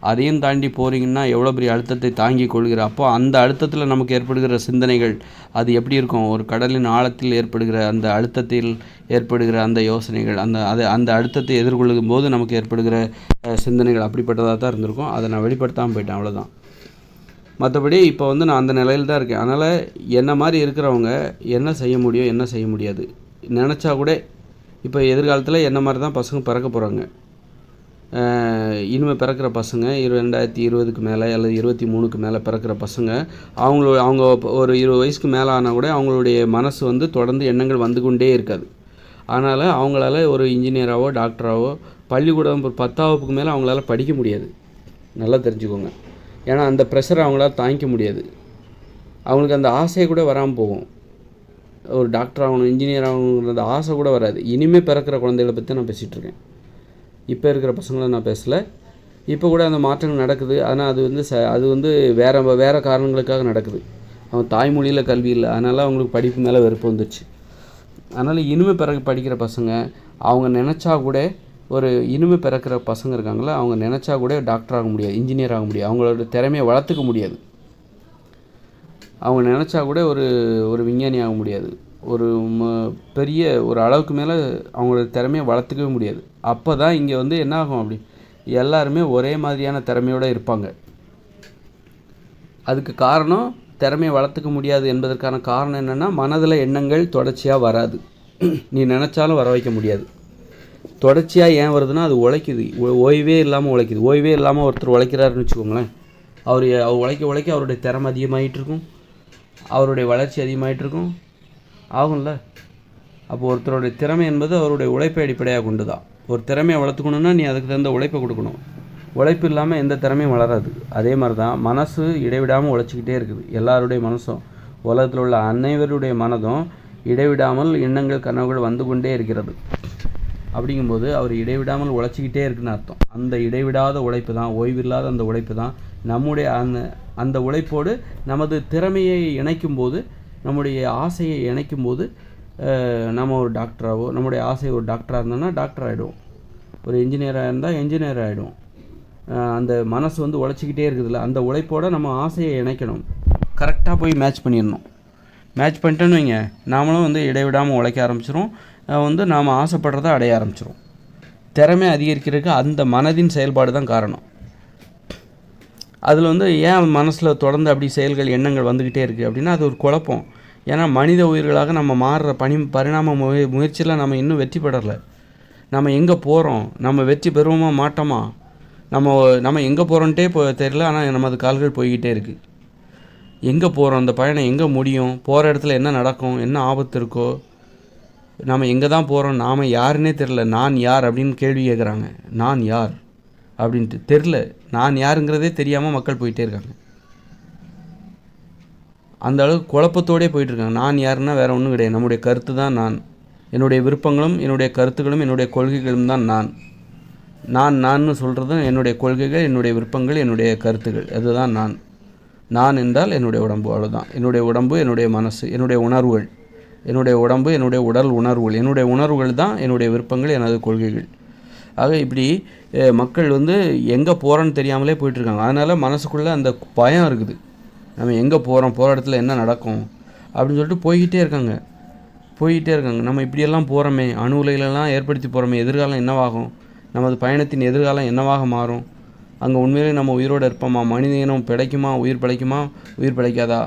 அதையும் தாண்டி போகிறீங்கன்னா எவ்வளோ பெரிய அழுத்தத்தை தாங்கி கொள்கிற, அப்போ அந்த அழுத்தத்தில் நமக்கு ஏற்படுகிற சிந்தனைகள் அது எப்படி இருக்கும், ஒரு கடலின் ஆழத்தில் ஏற்படுகிற அந்த அழுத்தத்தில் ஏற்படுகிற அந்த யோசனைகள், அந்த அழுத்தத்தை எதிர்கொள்ளும் போது நமக்கு ஏற்படுகிற சிந்தனைகள் அப்படிப்பட்டதாக தான் இருந்திருக்கும். அதை நான் வெளிப்படுத்தாமல் போயிட்டேன், அவ்வளோதான். மற்றபடி இப்போ வந்து நான் அந்த நிலையில் தான் இருக்கேன். அதனால் என்ன மாதிரி இருக்கிறவங்க என்ன செய்ய முடியும், என்ன செய்ய முடியாது நினச்சா கூட, இப்போ எதிர்காலத்தில் என்ன மாதிரி தான் பசங்க பிறக்க போகிறாங்க. இனிமேல் பிறக்கிற பசங்க 2020க்கு மேலே அல்லது 23க்கு மேலே பிறக்கிற பசங்க, அவங்க ஒரு 20 வயசுக்கு மேலே ஆனால் கூட அவங்களுடைய மனசு வந்து தொடர்ந்து எண்ணங்கள் வந்து கொண்டே இருக்காது. அதனால் அவங்களால ஒரு இன்ஜினியராகவோ டாக்டராகவோ பள்ளிக்கூடம் 10ஆம் வகுப்புக்கு மேலே அவங்களால படிக்க முடியாது. நல்லா தெரிஞ்சுக்கோங்க. ஏன்னா அந்த ப்ரெஷரை அவங்களால தாங்கிக்க முடியாது. அவங்களுக்கு அந்த ஆசையை கூட வராமல் போகும். ஒரு டாக்டர் ஆகணும், இன்ஜினியர் ஆகணுங்கிற ஆசை கூட வராது. இனிமேல் பிறக்கிற குழந்தைகளை பற்றி நான் பேசிகிட்ருக்கேன். இப்போ இருக்கிற பசங்களை நான் பேசலை. இப்போ கூட அந்த மாற்றங்கள் நடக்குது. ஆனால் அது வந்து வேறு காரணங்களுக்காக நடக்குது. அவன் தாய்மொழியில் கல்வி இல்லை, அதனால் அவங்களுக்கு படிப்பு மேலே வெறுப்பு வந்துடுச்சு. அதனால் இனிமேல் படிக்கிற பசங்க அவங்க நினச்சா கூட, ஒரு இனிமேல் பிறக்கிற பசங்க இருக்காங்களா, அவங்க நினச்சா கூட டாக்டர் ஆக முடியாது, இன்ஜினியர் ஆக முடியாது, அவங்களோட திறமையை வளர்த்துக்க முடியாது. அவங்க நினச்சா கூட ஒரு விஞ்ஞானி ஆக முடியாது, ஒரு பெரிய ஒரு அளவுக்கு மேலே அவங்களோட திறமையை வளர்த்துக்கவே முடியாது. அப்போ தான் இங்கே வந்து என்ன ஆகும், அப்படி எல்லாருமே ஒரே மாதிரியான திறமையோடு இருப்பாங்க. அதுக்கு காரணம், திறமையை வளர்த்துக்க முடியாது என்பதற்கான காரணம் என்னென்னா, மனதில் எண்ணங்கள் தொடர்ச்சியாக வராது. நீ நினச்சாலும் வர வைக்க முடியாது. தொடர்ச்சியாக ஏன் வருதுன்னா, அது உழைக்குது, ஓய்வே இல்லாமல் உழைக்குது. ஓய்வே இல்லாமல் ஒருத்தர் உழைக்கிறாருன்னு வச்சுக்கோங்களேன், அவர் உழைக்க அவருடைய திறமை அதிகமாகிட்டு இருக்கும், அவருடைய வளர்ச்சி அதிகமாகிட்டு இருக்கும், ஆகும்ல. அப்போ ஒருத்தருடைய திறமை என்பது அவருடைய உழைப்பை அடிப்படையாக கொண்டு தான். ஒரு திறமையை வளர்த்துக்கணுன்னா நீ அதுக்கு தகுந்த உழைப்பை கொடுக்கணும். உழைப்பு இல்லாமல் எந்த திறமையும் வளராது. அதே மாதிரி தான் மனசு இடைவிடாமல் உழைச்சிக்கிட்டே இருக்குது. எல்லாருடைய மனசும், உலகத்தில் உள்ள அனைவருடைய மனதும் இடைவிடாமல் எண்ணங்கள் கனவுகள் வந்து கொண்டே இருக்கிறது. அப்படிங்கும்போது அவர் இடைவிடாமல் உழைச்சிக்கிட்டே இருக்குன்னு அர்த்தம். அந்த இடைவிடாத உழைப்பு தான், ஓய்வில்லாத அந்த உழைப்பு தான் நம்முடைய அந்த உழைப்போடு நமது திறமையை இணைக்கும்போது, நம்முடைய ஆசையை இணைக்கும்போது நம்ம ஒரு டாக்டராகவோ, நம்முடைய ஆசை ஒரு டாக்டராக இருந்தோம்னா டாக்டர் ஆகிடுவோம், ஒரு இன்ஜினியராக இருந்தால் இன்ஜினியர் ஆகிடுவோம். அந்த மனசு வந்து உழைச்சிக்கிட்டே இருக்குதுல்ல, அந்த உழைப்போடு நம்ம ஆசையை இணைக்கணும். கரெக்டாக போய் மேட்ச் பண்ணிடணும். மேட்ச் பண்ணிட்டோன்னு வைங்க, நாமளும் வந்து இடைவிடாமல் உழைக்க ஆரம்பிச்சிடும், வந்து நாம் ஆசைப்படுறதை அடைய ஆரம்பிச்சிடும். திறமை அதிகரிக்கிறதுக்கு அந்த மனதின் செயல்பாடு தான் காரணம். அதில் வந்து ஏன் மனசில் தொடர்ந்து அப்படி செயல்கள் எண்ணங்கள் வந்துக்கிட்டே இருக்குது அப்படின்னா அது ஒரு குழப்பம். ஏன்னா மனித உயிர்களாக நம்ம மாறுற பரிணாம முயற்சியில் நம்ம இன்னும் வெற்றி பெறலை. நம்ம எங்கே போகிறோம், நம்ம வெற்றி பெறுவோமா மாட்டோமா, நம்ம எங்கே போகிறோன்ட்டே தெரியல. ஆனால் நமது கால்கள் போய்கிட்டே இருக்குது. எங்கே போகிறோம், அந்த பயணம் எங்கே முடியும், போகிற இடத்துல என்ன நடக்கும், என்ன ஆபத்து இருக்கோ, நம்ம எங்கே தான் போகிறோம், நாம் யாருன்னே தெரில. நான் யார் அப்படின்னு கேள்வி கேட்குறாங்க. நான் யார் அப்படின்ட்டு தெரில. நான் யாருங்கிறதே தெரியாமல் மக்கள் போயிட்டே இருக்காங்க. அந்த அளவுக்கு குழப்பத்தோடே போயிட்டுருக்காங்க. நான் யாருன்னா வேறு ஒன்றும் கிடையாது, நம்முடைய கருத்து தான் நான். என்னுடைய விருப்பங்களும் என்னுடைய கருத்துக்களும் என்னுடைய கொள்கைகளும் தான் நான். நான் சொல்கிறது என்னுடைய கொள்கைகள், என்னுடைய விருப்பங்கள், என்னுடைய கருத்துக்கள், அதுதான் நான். நான் என்றால் என்னுடைய உடம்பு, அவ்வளோதான். என்னுடைய உடம்பு, என்னுடைய மனசு, என்னுடைய உணர்வுகள். என்னுடைய உடம்பு, என்னுடைய உடல் உணர்வுகள், என்னுடைய உணர்வுகள் தான் என்னுடைய விருப்பங்கள், எனது கொள்கைகள். ஆக இப்படி மக்கள் வந்து எங்கே போகிறோன்னு தெரியாமலே போயிட்டுருக்காங்க. அதனால் மனசுக்குள்ளே அந்த பயம் இருக்குது. நம்ம எங்கே போகிறோம், போகிற இடத்துல என்ன நடக்கும் அப்படின்னு சொல்லிட்டு போய்கிட்டே இருக்காங்க. நம்ம இப்படியெல்லாம் போகிறோமே, அணு உலைகளெல்லாம் ஏற்படுத்தி போகிறோமே, எதிர்காலம் என்னவாகும், நமது பயணத்தின் எதிர்காலம் என்னவாக மாறும், அங்கே உண்மையிலே நம்ம உயிரோடு இருப்போமா, மனித இனம் பிழைக்குமா, உயிர் பிழைக்காதா,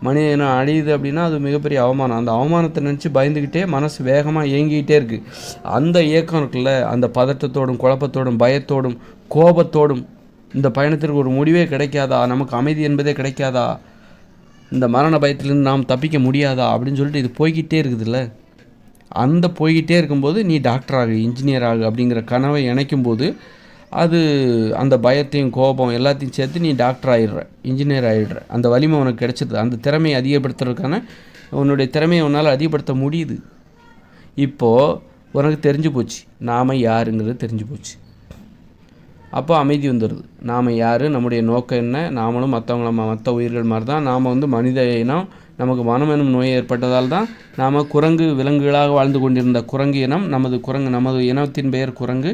மனித இனம் அழியுது அப்படின்னா அது மிகப்பெரிய அவமானம். அந்த அவமானத்தை நினச்சி பயந்துக்கிட்டே மனசு வேகமாக இயங்கிக்கிட்டே இருக்குது. அந்த இயக்கம் இருக்குல்ல, அந்த பதட்டத்தோடும் குழப்பத்தோடும் பயத்தோடும் கோபத்தோடும் இந்த பயணத்திற்கு ஒரு முடிவே கிடைக்காதா, நமக்கு அமைதி என்பதே கிடைக்காதா, இந்த மரண பயத்திலிருந்து நாம் தப்பிக்க முடியாதா அப்படின்னு சொல்லிட்டு இது போய்கிட்டே இருக்குதுல்ல. அந்த போய்கிட்டே இருக்கும்போது நீ டாக்டர் ஆகு, இன்ஜினியர் ஆகு அப்படிங்கிற கனவை இணைக்கும்போது அது அந்த பயத்தையும் கோபம் எல்லாத்தையும் சேர்த்து நீ டாக்டர் ஆகிடுற, இன்ஜினியர் ஆகிடுற. அந்த வலிமை உனக்கு கிடைச்சிது. அந்த திறமையை அதிகப்படுத்துறதுக்கான உன்னுடைய திறமையை உன்னால் அதிகப்படுத்த முடியுது. இப்போது உனக்கு தெரிஞ்சு போச்சு நாம் யாருங்கிறது தெரிஞ்சு போச்சு. அப்போ அமைதி வந்துடுது. நாம் யார், நம்முடைய நோக்கம் என்ன, நாமளும் மற்ற உயிர்கள் மாதிரி தான். நாம் வந்து மனித இனம், நமக்கு மனம் எனும் நோய் ஏற்பட்டதால் தான் நாம் குரங்கு விலங்குகளாக வாழ்ந்து கொண்டிருந்த குரங்கு இனம், நமது இனத்தின் பெயர் குரங்கு.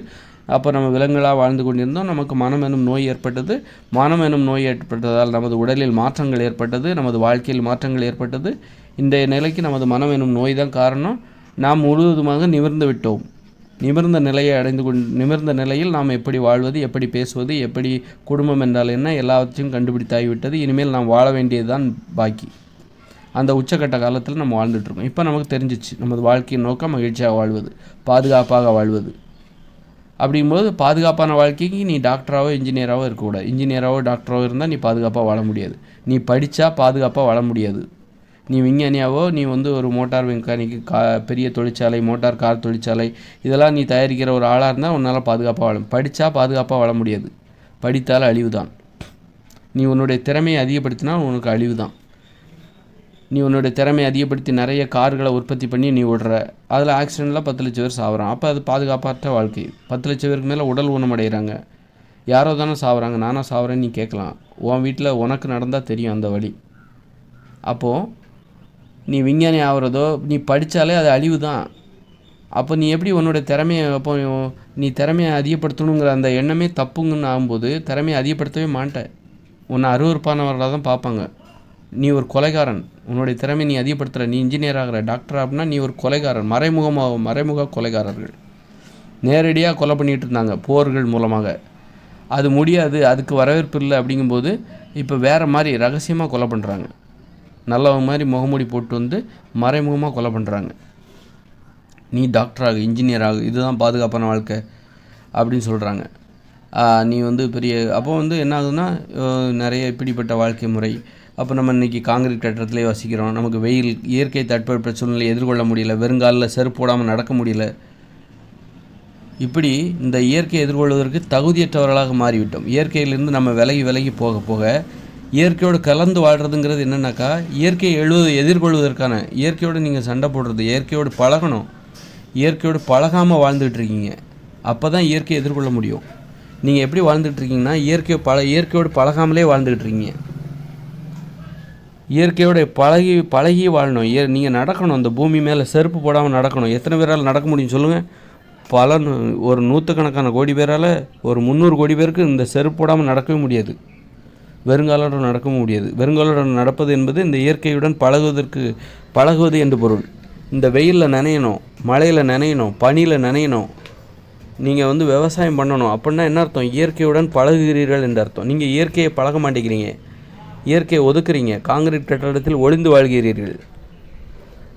அப்போ நம்ம விலங்குகளாக வாழ்ந்து கொண்டிருந்தோம். நமக்கு மனம் எனும் நோய் ஏற்பட்டது. மனம் எனும் நோய் ஏற்பட்டதால் நமது உடலில் மாற்றங்கள் ஏற்பட்டது, நமது வாழ்க்கையில் மாற்றங்கள் ஏற்பட்டது. இந்த நிலைக்கு நமது மனம் எனும் நோய் தான் காரணம். நாம் முழுவதுமாக நிமிர்ந்து விட்டோம். நிமிர்ந்த நிலையில் நாம் எப்படி வாழ்வது, எப்படி பேசுவது, எப்படி குடும்பம் என்றால் என்ன, எல்லாவற்றையும் கண்டுபிடித்தாகிவிட்டது. இனிமேல் நாம் வாழ வேண்டியது தான் பாக்கி. அந்த உச்சக்கட்ட காலத்தில் நம்ம வாழ்ந்துட்டுருக்கோம். இப்போ நமக்கு தெரிஞ்சிச்சு நமது வாழ்க்கையின் நோக்கம் மகிழ்ச்சியாக வாழ்வது, பாதுகாப்பாக வாழ்வது. அப்படிங்கும்போது பாதுகாப்பான வாழ்க்கைக்கு நீ டாக்டராகவோ இன்ஜினியராகவோ இருக்கக்கூடாது. இன்ஜினியராகவோ டாக்டராகவோ இருந்தால் நீ பாதுகாப்பாக வாழ முடியாது. நீ படித்தா பாதுகாப்பாக வாழ முடியாது. நீ விஞ்ஞானியாவோ, நீ வந்து ஒரு மோட்டார் மெக்கானிக்கு, பெரிய தொழிற்சாலை, மோட்டார் கார் தொழிற்சாலை இதெல்லாம் நீ தயாரிக்கிற ஒரு ஆளாக இருந்தால் உன்னால் பாதுகாப்பாக வாழ, படித்தா பாதுகாப்பாக வாழ முடியாது. படித்தால் அழிவு தான். நீ உன்னுடைய திறமையை அதிகப்படுத்தினா உனக்கு அழிவு தான். நீ உன்னுடைய திறமையை அதிகப்படுத்தி நிறைய கார்களை உற்பத்தி பண்ணி நீ விடுற, அதில் ஆக்சிடெண்ட்டில் 10 லட்சம் பேர் சாகுறான். அப்போ அது பாதுகாப்பற்ற வாழ்க்கை. 10 லட்சம் பேருக்கு மேலே உடல் ஊனமடைகிறாங்க. யாரோ தானே சாகுறாங்க, நானாக சாகுறேன்னு நீ கேட்கலாம். உன் வீட்டில் உனக்கு நடந்தால் தெரியும் அந்த வழி. அப்போது நீ விஞ்ஞானி ஆகிறதோ, நீ படித்தாலே அது அழிவு தான். அப்போ நீ எப்படி உன்னுடைய திறமையை, அப்போ நீ திறமையை அதிகப்படுத்தணுங்கிற அந்த எண்ணமே தப்புங்கன்னு ஆகும்போது திறமையை அதிகப்படுத்தவே மாட்டேன். உன்னை அருவருப்பானவர்களாக தான் பார்ப்பாங்க. நீ ஒரு கொலைகாரன். உன்னுடைய திறமை நீ அதிகப்படுத்துகிற, நீ இன்ஜினியர் ஆகிற, டாக்டர் அப்படின்னா நீ ஒரு கொலைகாரன். மறைமுக கொலைகாரர்கள் நேரடியாக கொலை பண்ணிகிட்டு இருந்தாங்க போர்கள் மூலமாக. அது முடியாது, அதுக்கு வரவேற்பு இல்லை. அப்படிங்கும்போது இப்போ வேறு மாதிரி ரகசியமாக கொலை பண்ணுறாங்க. நல்லவங்க மாதிரி முகமூடி போட்டு வந்து மறைமுகமாக கொலை பண்ணுறாங்க. நீ டாக்டராகு, இன்ஜினியர் ஆகு, இதுதான் பாதுகாப்பான வாழ்க்கை அப்படின்னு சொல்கிறாங்க. நீ வந்து அப்போ வந்து என்ன ஆகுதுன்னா நிறைய இப்படிப்பட்ட வாழ்க்கை முறை. அப்போ நம்ம இன்றைக்கி காங்கிரீட் கட்டடத்திலே வசிக்கிறோம். நமக்கு வெயில், இயற்கை தட்பவெப்ப சூழ்நிலை எதிர்கொள்ள முடியல. வெறுங்காலில் செருப்பு போடாமல் நடக்க முடியல. இப்படி இந்த இயற்கையை எதிர்கொள்வதற்கு தகுதியற்றவர்களாக மாறிவிட்டோம். இயற்கையிலிருந்து நம்ம விலகி போக போக இயற்கையோடு கலந்து வாழ்கிறதுங்கிறது என்னென்னாக்கா, இயற்கையை எதிர்கொள்வதற்கான, இயற்கையோடு நீங்கள் சண்டை போடுறது, இயற்கையோடு பழகணும். இயற்கையோடு பழகாமல் வாழ்ந்துகிட்ருக்கீங்க. அப்போ தான் இயற்கையை எதிர்கொள்ள முடியும். நீங்கள் எப்படி வாழ்ந்துகிட்ருக்கீங்கன்னா, இயற்கையோடு பழகாமலே வாழ்ந்துகிட்ருக்கீங்க. இயற்கையோட பழகி வாழணும். நீங்கள் நடக்கணும், அந்த பூமி மேலே செருப்பு போடாமல் நடக்கணும். எத்தனை பேரால் நடக்க முடியும் சொல்லுங்கள்? ஒரு நூற்றுக்கணக்கான கோடி பேரால், ஒரு 300 கோடி பேருக்கு இந்த செருப்பு போடாமல் நடக்கவே முடியாது. வெறுங்காலோடு நடக்கவும் முடியாது. வெறுங்காலோடு நடப்பது என்பது இந்த இயற்கையுடன் பழகுவது என்று பொருள். இந்த வெயிலில் நனையணும், மழையில் நனையணும், பனியில் நனையணும். நீங்கள் விவசாயம் பண்ணணும். அப்படின்னா என்ன அர்த்தம்? இயற்கையுடன் பழகுகிறீர்கள் என்று அர்த்தம். நீங்கள் இயற்கையை பழக மாட்டேங்கிறீங்க, இயற்கையை ஒதுக்குறீங்க, காங்கிரீட் கட்டடத்தில் ஒளிந்து வாழ்கிறீர்கள்.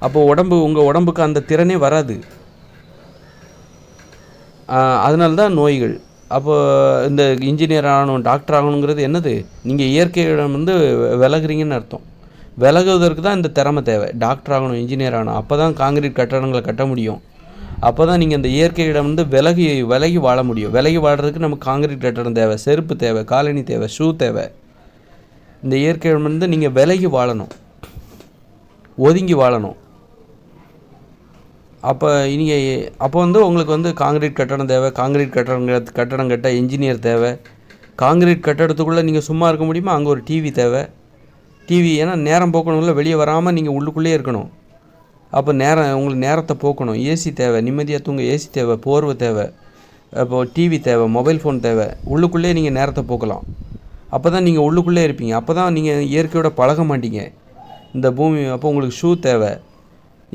அப்போது உங்கள் உடம்புக்கு அந்த திறனே வராது. அதனால்தான் நோய்கள். அப்போது இந்த இன்ஜினியர் ஆகணும், டாக்டர் ஆகணுங்கிறது என்னது? நீங்கள் இயற்கையிடம் விலகுறீங்கன்னு அர்த்தம். விலகுவதற்கு தான் இந்த திறமை தேவை. டாக்டர் ஆகணும், இன்ஜினியர் ஆகணும். அப்போ தான் காங்கிரீட் கட்டடங்களை கட்ட முடியும். அப்போ தான் நீங்கள் இந்த இயற்கையிடம் விலகி வாழ முடியும். விலகி வாழ்கிறதுக்கு நமக்கு காங்கிரீட் கட்டடம் தேவை, செருப்பு தேவை, காலணி தேவை, ஷூ தேவை. இந்த இயற்கையிடம் நீங்கள் விலகி வாழணும், ஒதுங்கி வாழணும். அப்போ உங்களுக்கு காங்கிரீட் கட்டடம் தேவை. காங்கிரீட் கட்டடம் கட்ட இன்ஜினியர் தேவை. காங்கிரீட் கட்டடத்துக்குள்ளே நீங்கள் சும்மா இருக்க முடியுமா? அங்கே ஒரு டிவி தேவை. டிவி ஏன்னா நேரம் போக்கணும்ல, வெளியே வராமல் நீங்கள் உள்ளுக்குள்ளேயே இருக்கணும். அப்போ உங்களுக்கு நேரத்தை போக்கணும். ஏசி தேவை, நிம்மதியாக தூங்க ஏசி தேவை, போர்வை தேவை, அப்போது டிவி தேவை, மொபைல் ஃபோன் தேவை. உள்ளுக்குள்ளேயே நீங்கள் நேரத்தை போக்கலாம். அப்போ தான் நீங்கள் உள்ளுக்குள்ளே இருப்பீங்க. அப்போ தான் நீங்கள் இயற்கையோட பழக மாட்டீங்க இந்த பூமி. அப்போ உங்களுக்கு ஷூ தேவை.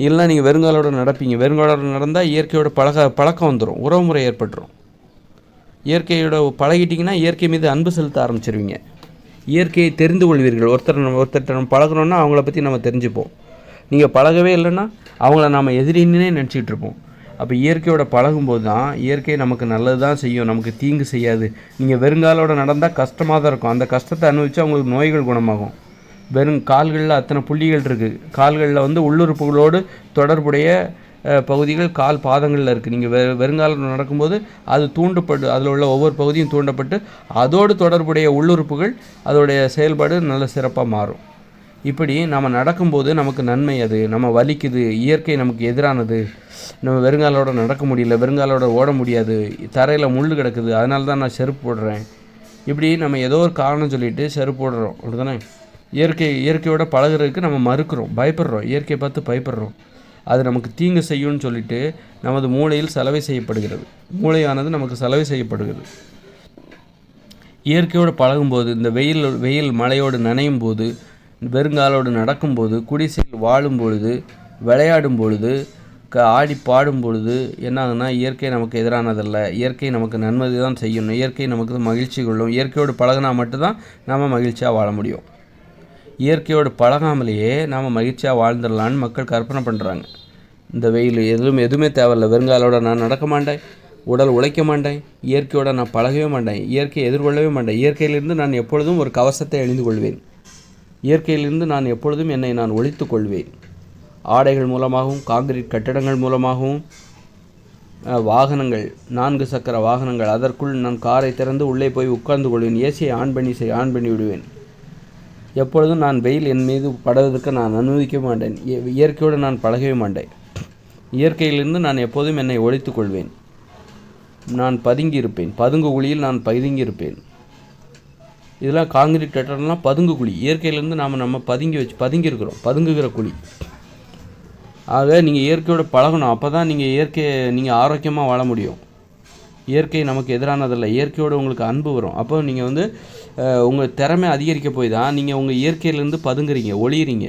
இல்லைனா நீங்கள் வெறுங்காலோடு நடப்பீங்க. வெறுங்காலோடு நடந்தால் இயற்கையோட பழக்கம் வந்துடும், உறவுமுறை ஏற்பட்டுரும். இயற்கையோட பழகிட்டிங்கன்னா இயற்கை மீது அன்பு செலுத்த ஆரம்பிச்சிருவீங்க. இயற்கையை தெரிந்து கொள்வீர்கள். ஒருத்தர்கிட்ட நம்ம பழகிறோன்னா அவங்கள பற்றி நம்ம தெரிஞ்சுப்போம். நீங்கள் பழகவே இல்லைன்னா அவங்கள நாம் எதிரின்னே நினச்சிக்கிட்டு இருப்போம். அப்போ இயற்கையோட பழகும்போது தான் இயற்கை நமக்கு நல்லது தான் செய்யும், நமக்கு தீங்கு செய்யாது. நீங்கள் வெறுங்காலோட நடந்தால் கஷ்டமாக தான் இருக்கும். அந்த கஷ்டத்தை அனுபவிச்சா உங்களுக்கு நோய்கள் குணமாகும். கால்களில் அத்தனை புள்ளிகள் இருக்குது. கால்களில் உள்ளுறுப்புகளோடு தொடர்புடைய பகுதிகள் கால் பாதங்களில் இருக்குது. நீங்கள் வெறுங்காலம் நடக்கும்போது அது அதில் உள்ள ஒவ்வொரு பகுதியும் தூண்டப்பட்டு அதோடு தொடர்புடைய உள்ளுறுப்புகள் அதோடைய செயல்பாடு நல்ல சிறப்பாக மாறும். இப்படி நம்ம நடக்கும்போது நமக்கு நன்மை. அது நம்ம வலிக்குது, இயற்கை நமக்கு எதிரானது, நம்ம வெறுங்காலோட நடக்க முடியல, வெறுங்காலோட ஓட முடியாது, தரையில் முள் கிடக்குது, அதனால தான் நான் செருப்பு போடுறேன். இப்படி நம்ம ஏதோ ஒரு காரணம் சொல்லிவிட்டு செருப்பு போடுறோம். அப்படிதானே? இயற்கையோட பழகிறதுக்கு நம்ம மறுக்கிறோம், பயப்படுறோம், இயற்கையை பார்த்து பயப்படுறோம். அது நமக்கு தீங்கு செய்யும்னு சொல்லிட்டு நமது மூளையில் சலவை செய்யப்படுகிறது. மூளையானது நமக்கு சலவை செய்யப்படுகிறது. இயற்கையோடு பழகும்போது, இந்த வெயில் மழையோடு நனையும் போது, வெறுங்காலோடு நடக்கும்போது, குடிசையில் வாழும் பொழுது, விளையாடும் பொழுது, ஆடி பாடும் பொழுது என்ன ஆகுதுன்னா, இயற்கை நமக்கு எதிரானதல்ல, இயற்கை நமக்கு நன்மை தான் செய்யணும், இயற்கை நமக்கு மகிழ்ச்சி கொள்ளும். இயற்கையோடு பழகினா மட்டும்தான் நாம் மகிழ்ச்சியாக வாழ முடியும். இயற்கையோடு பழகாமலேயே நாம் மகிழ்ச்சியாக வாழ்ந்துடலான்னு மக்கள் கற்பனை பண்ணுறாங்க. இந்த வெயில் எதுவுமே தேவையில்லை, வெறுங்காலோட நான் நடக்க மாட்டேன், உடல் உழைக்க மாட்டேன், இயற்கையோடு நான் பழகவே மாட்டேன், இயற்கையை எதிர்கொள்ளவே மாட்டேன், இயற்கையிலிருந்து நான் எப்பொழுதும் ஒரு கவசத்தை அணிந்து கொள்வேன், இயற்கையிலிருந்து நான் எப்பொழுதும் என்னை நான் ஒழித்து கொள்வேன். ஆடைகள் மூலமாகவும், காங்கிரீட் கட்டடங்கள் மூலமாகவும், வாகனங்கள், 4 சக்கர வாகனங்கள், அதற்குள் நான் காரை திறந்து உள்ளே போய் உட்கார்ந்து கொள்வேன், ஏசியை ஆன் பண்ணி விடுவேன். எப்பொழுதும் நான் வெயில் என் மீது படுவதற்கு நான் அனுமதிக்க மாட்டேன். இயற்கையோடு நான் பழகவே மாட்டேன். இயற்கையிலிருந்து நான் எப்போதும் என்னை ஒழித்து கொள்வேன். நான் பதுங்கி இருப்பேன், பதுங்கு குழியில் நான் பதுங்கி இருப்பேன். இதெல்லாம் காங்கிரீட் கட்டடம்லாம் பதுங்கு குழி. இயற்கையிலேருந்து நம்ம பதுங்கியிருக்கிறோம், பதுங்குகிற குழி. ஆக நீங்கள் இயற்கையோடு பழகணும். அப்போ தான் நீங்கள் ஆரோக்கியமாக வாழ முடியும். இயற்கை நமக்கு எதிரானதில்லை, இயற்கையோடு உங்களுக்கு அன்பு வரும். அப்போ நீங்கள் உங்கள் திறமை அதிகரிக்க போய் தான் நீங்கள் உங்கள் இயற்கையிலேருந்து பதுங்குறீங்க, ஒளியிறீங்க.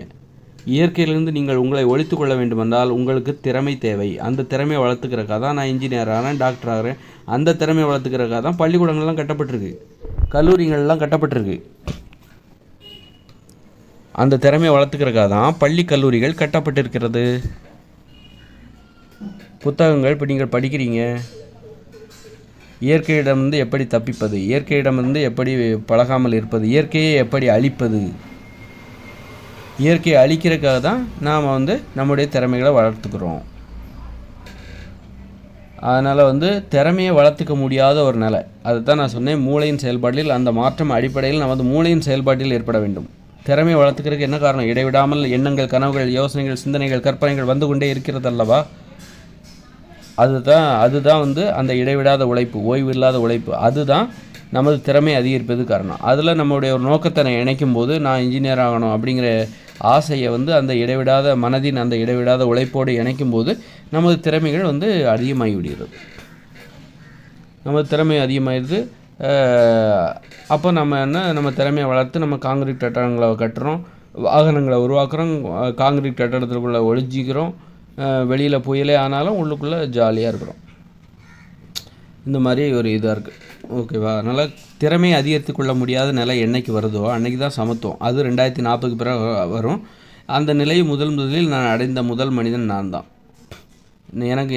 இயற்கையிலேருந்து நீங்கள் உங்களை ஒழித்து கொள்ள வேண்டுமென்றால் உங்களுக்கு திறமை தேவை. அந்த திறமையை வளர்த்துக்கிறக்காக தான் நான் இன்ஜினியர் ஆகிறேன், டாக்டர் ஆகிறேன். அந்த திறமையை வளர்த்துக்கிறக்காக தான் பள்ளிக்கூடங்கள்லாம் கட்டப்பட்டிருக்கு, கல்லூரிகள்லாம் கட்டப்பட்டிருக்கு. அந்த திறமையை வளர்த்துக்கிறக்காக தான் பள்ளி கல்லூரிகள் கட்டப்பட்டிருக்கிறது. புத்தகங்கள் இப்போ நீங்கள் படிக்கிறீங்க. இயற்கையிடமிருந்து எப்படி தப்பிப்பது, இயற்கையிடமிருந்து எப்படி பழகாமல் இருப்பது, இயற்கையை எப்படி அழிப்பது. இயற்கையை அழிக்கிறதுக்காக தான் நாம் நம்முடைய திறமைகளை வளர்த்துக்கிறோம். அதனால் வந்து திறமையை வளர்த்துக்க முடியாத ஒரு நிலை. அதுதான் நான் சொன்னேன், மூளையின் செயல்பாட்டில் அந்த மாற்றம் அடிப்படையில் நமது மூளையின் செயல்பாட்டில் ஏற்பட வேண்டும். திறமையை வளர்த்துக்கிறதுக்கு என்ன காரணம்? இடைவிடாமல் எண்ணங்கள், கனவுகள், யோசனைகள், சிந்தனைகள், கற்பனைகள் வந்து கொண்டே இருக்கிறது அல்லவா? அதுதான் வந்து அந்த இடைவிடாத உழைப்பு, ஓய்வு இல்லாத உழைப்பு, அதுதான் நமது திறமை அதிகரிப்பது காரணம். அதில் நம்மளுடைய ஒரு நோக்கத்தை நான் இணைக்கும் போது, நான் இன்ஜினியர் ஆகணும் அப்படிங்கிற ஆசையை வந்து அந்த இடைவிடாத மனதின் அந்த இடைவிடாத உழைப்போடு இணைக்கும் போது நமது திறமைகள் வந்து அதிகமாகி விடுகிறது. நமது திறமை அதிகமாகிடுது. அப்போ நம்ம திறமையை வளர்த்து நம்ம காங்கிரீட் கட்டடங்களை கட்டுறோம், வாகனங்களை உருவாக்குறோம், காங்கிரீட் கட்டடத்துக்குள்ளே ஒழிஞ்சிக்கிறோம், வெளியில் புயலே ஆனாலும் உள்ளுக்குள்ளே ஜாலியாக இருக்கிறோம். இந்த மாதிரி ஒரு இதாக இருக்குது. ஓகேவா? அதனால் திறமையை அதிகரித்து கொள்ள முடியாத நிலை என்றைக்கு வருதோ அன்றைக்கி தான் சமத்துவம். அது 2040 பிறகு வரும். அந்த நிலையை முதலில் நான் அடைந்த முதல் மனிதன் நான் தான்.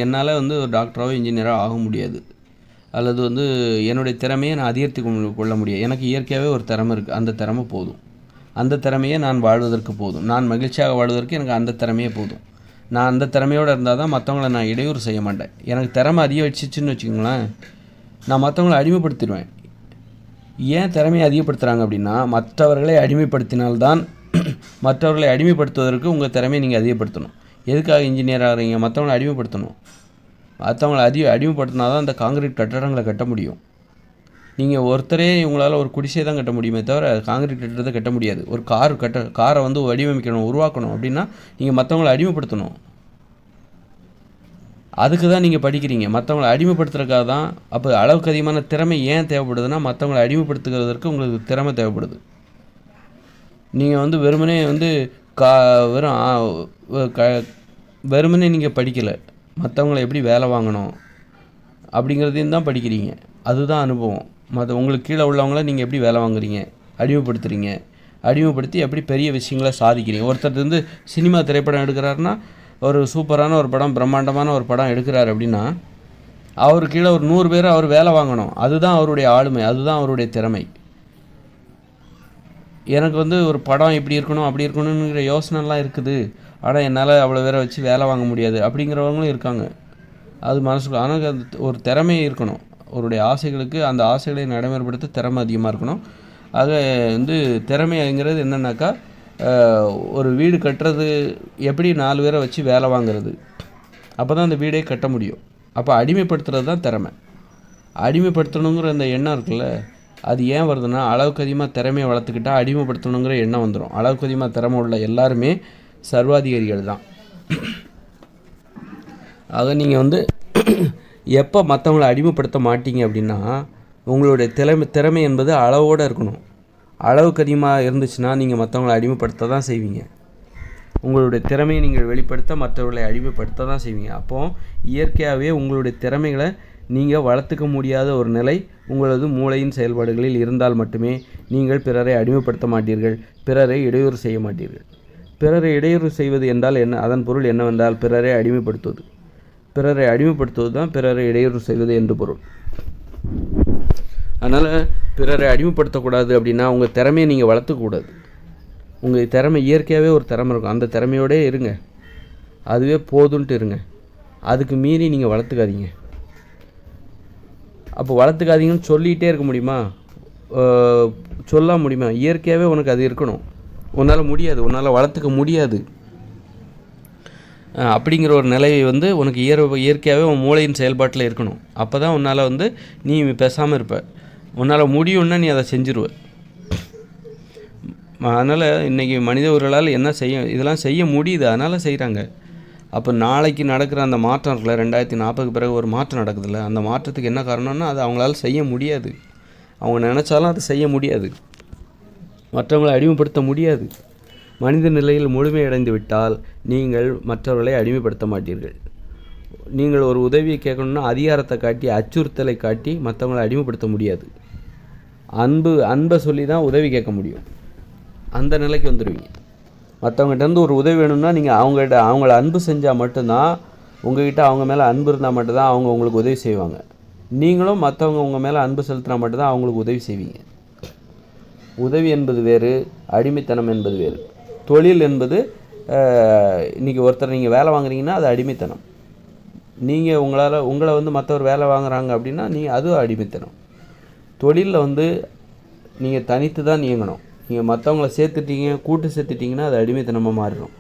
என்னால் வந்து ஒரு டாக்டராகவோ இன்ஜினியராக ஆக முடியாது, அல்லது வந்து என்னுடைய திறமையை நான் அதிகரித்து கொள்ள முடியாது. எனக்கு இயற்கையாகவே ஒரு திறமை இருக்குது, அந்த திறமை போதும். அந்த திறமையை நான் வாழ்வதற்கு போதும். நான் மகிழ்ச்சியாக வாழ்வதற்கு எனக்கு அந்த திறமையே போதும். நான் அந்த திறமையோடு இருந்தால் தான் மற்றவங்கள நான் இடையூறு செய்ய மாட்டேன். எனக்கு திறமை அதிகரிச்சிச்சுன்னு வச்சுக்கோங்களேன், நான் மற்றவங்களை அடிமைப்படுத்திடுவேன். ஏன் திறமையை அதிகப்படுத்துகிறாங்க அப்படின்னா, மற்றவர்களை அடிமைப்படுத்தினால்தான் மற்றவர்களை அடிமைப்படுத்துவதற்கு உங்கள் திறமையை நீங்கள் அதிகப்படுத்தணும். எதுக்காக இன்ஜினியர் ஆகிறீங்க? மற்றவங்களை அடிமைப்படுத்தணும். மற்றவங்களை அடிமைப்படுத்தினா தான் இந்த காங்கிரீட் கட்டடங்களை கட்ட முடியும். நீங்கள் ஒருத்தரே உங்களால் ஒரு குடிசை தான் கட்ட முடியுமே தவிர காங்கிரீட் கட்டடத்தை கட்ட முடியாது. ஒரு காரை வந்து வடிவமைக்கணும், உருவாக்கணும் அப்படின்னா நீங்கள் மற்றவங்களை அடிமைப்படுத்தணும். அதுக்கு தான் நீங்கள் படிக்கிறீங்க, மற்றவங்களை அடிமைப்படுத்துறதுக்காக தான். அப்போ அளவுக்கு அதிகமான திறமை ஏன் தேவைப்படுதுன்னா, மற்றவங்களை அடிமைப்படுத்துகிறதற்கு உங்களுக்கு திறமை தேவைப்படுது. நீங்கள் வந்து வெறுமனே வந்து வெறுமனே நீங்கள் படிக்கலை, மற்றவங்களை எப்படி வேலை வாங்கணும் அப்படிங்கிறதையும் தான் படிக்கிறீங்க. அதுதான் அனுபவம். உங்களுக்கு கீழே உள்ளவங்கள நீங்கள் எப்படி வேலை வாங்குறீங்க, அடிமைப்படுத்துகிறீங்க, அடிமைப்படுத்தி எப்படி பெரிய விஷயங்களை சாதிக்கிறீங்க. ஒருத்தர் வந்து சினிமா திரைப்படம் எடுக்கிறாருன்னா, ஒரு சூப்பரான ஒரு படம், பிரம்மாண்டமான ஒரு படம் எடுக்கிறார் அப்படின்னா, அவர் கீழே ஒரு 100 பேர் அவர் வேலை வாங்கணும். அதுதான் அவருடைய ஆளுமை, அதுதான் அவருடைய திறமை. எனக்கு வந்து ஒரு படம் இப்படி இருக்கணும் அப்படி இருக்கணுங்கிற யோசனைலாம் இருக்குது, ஆனால் என்னால் அவ்வளோ பேரை வச்சு வேலை வாங்க முடியாது அப்படிங்கிறவங்களும் இருக்காங்க. அது மனசுக்கு. ஆனால் அது ஒரு திறமை இருக்கணும். அவருடைய ஆசைகளுக்கு அந்த ஆசைகளை நடைமுறைப்படுத்த திறமை அதிகமாக இருக்கணும். ஆக வந்து திறமைங்கிறது என்னென்னாக்கா, ஒரு வீடு கட்டுறது எப்படி 4 பேரை வச்சு வேலை வாங்குறது, அப்போ தான் அந்த வீடே கட்ட முடியும். அப்போ அடிமைப்படுத்துறது தான் திறமை. அடிமைப்படுத்தணுங்கிற அந்த எண்ணம் இருக்குல்ல, அது ஏன் வருதுன்னா, அளவுக்கு அதிகமாக திறமையை வளர்த்துக்கிட்டால் அடிமைப்படுத்தணுங்கிற எண்ணம் வந்துடும். அளவுக்கு அதிகமாக திறமை உள்ள எல்லாருமே சர்வாதிகாரிகள் தான். ஆக நீங்கள் வந்து எப்போ மற்றவங்களை அடிமைப்படுத்த மாட்டீங்க அப்படின்னா, உங்களுடைய திறமை என்பது அளவோடு இருக்கணும். அளவுக்கு அதிகமாக இருந்துச்சுன்னா நீங்கள் மற்றவங்களை அடிமைப்படுத்த தான் செய்வீங்க. உங்களுடைய திறமையை நீங்கள் வெளிப்படுத்த மற்றவர்களை அடிமைப்படுத்த தான் செய்வீங்க. அப்போது இயற்கையாகவே உங்களுடைய திறமைகளை நீங்கள் வளர்த்துக்க முடியாத ஒரு நிலை உங்களது மூளையின் செயல்பாடுகளில் இருந்தால் மட்டுமே நீங்கள் பிறரை அடிமைப்படுத்த மாட்டீர்கள், பிறரை இடையூறு செய்ய மாட்டீர்கள். பிறரை இடையூறு செய்வது என்றால் என்ன? அதன் பொருள் என்னவென்றால் பிறரை அடிமைப்படுத்துவது. பிறரை அடிமைப்படுத்துவது தான் பிறரை இடையூறு செய்வது என்று பொருள். அதனால் பிறரை அடிமைப்படுத்தக்கூடாது அப்படின்னா உங்கள் திறமையை நீங்கள் வளர்த்துக்கூடாது. உங்கள் திறமை இயற்கையாகவே ஒரு திறமை இருக்கும், அந்த திறமையோடே இருங்க, அதுவே போதுன்ட்டு இருங்க. அதுக்கு மீறி நீங்கள் வளர்த்துக்காதீங்க. அப்போ வளர்த்துக்காதீங்கன்னு சொல்லிகிட்டே இருக்க முடியுமா? சொல்ல முடியுமா? இயற்கையாகவே உனக்கு அது இருக்கணும். உன்னால் முடியாது, உன்னால் வளர்த்துக்க முடியாது அப்படிங்கிற ஒரு நிலையை வந்து உனக்கு இயற்கையாகவே உன் மூளையின் செயல்பாட்டில் இருக்கணும். அப்போ தான் உன்னால் வந்து நீ பேசாமல் இருப்ப. உன்னால் முடியும்னா நீ அதை செஞ்சுருவ. அதனால் இன்றைக்கி மனிதர்களால் இதெல்லாம் செய்ய முடியுது, அதனால் செய்கிறாங்க. அப்போ நாளைக்கு நடக்கிற அந்த மாற்றம் இருக்குல்ல, 2040 பிறகு ஒரு மாற்றம் நடக்குதுல்ல, அந்த மாற்றத்துக்கு என்ன காரணம்னா அது அவங்களால செய்ய முடியாது. அவங்க நினச்சாலும் அதை செய்ய முடியாது, மற்றவங்களை அடிமைப்படுத்த முடியாது. மனித நிலையில் முழுமையடைந்து விட்டால் நீங்கள் மற்றவர்களை அடிமைப்படுத்த மாட்டீர்கள். நீங்கள் ஒரு உதவியை கேட்கணுன்னா அதிகாரத்தை காட்டி, அச்சுறுத்தலை காட்டி மற்றவங்களை அடிமைப்படுத்த முடியாது. அன்பை சொல்லி தான் உதவி கேட்க முடியும். அந்த நிலைக்கு வந்துடுவீங்க. மற்றவங்ககிட்டருந்து ஒரு உதவி வேணும்னா நீங்கள் அவங்கள அன்பு செஞ்சால் மட்டும்தான், உங்கள்கிட்ட அவங்க மேலே அன்பு இருந்தால் மட்டும்தான் அவங்க உங்களுக்கு உதவி செய்வாங்க. நீங்களும் மற்றவங்க உங்கள் மேலே அன்பு செலுத்தினா மட்டும்தான் அவங்களுக்கு உதவி செய்வீங்க. உதவி என்பது வேறு, அடிமைத்தனம் என்பது வேறு. தொழில் என்பது, இன்றைக்கி ஒருத்தர் நீங்கள் வேலை வாங்குறீங்கன்னா அது அடிமைத்தனம். நீங்கள் உங்களை வந்து மற்றவர் வேலை வாங்குறாங்க அப்படின்னா அதுவும் அடிமைத்தனம். தொழிலில் வந்து நீங்கள் தனித்து தான் இயங்கணும். நீங்கள் மற்றவங்கள சேர்த்துட்டீங்க, கூட்டு சேர்த்துட்டிங்கன்னா அது அடிமைத்தனமாக மாறிடும்.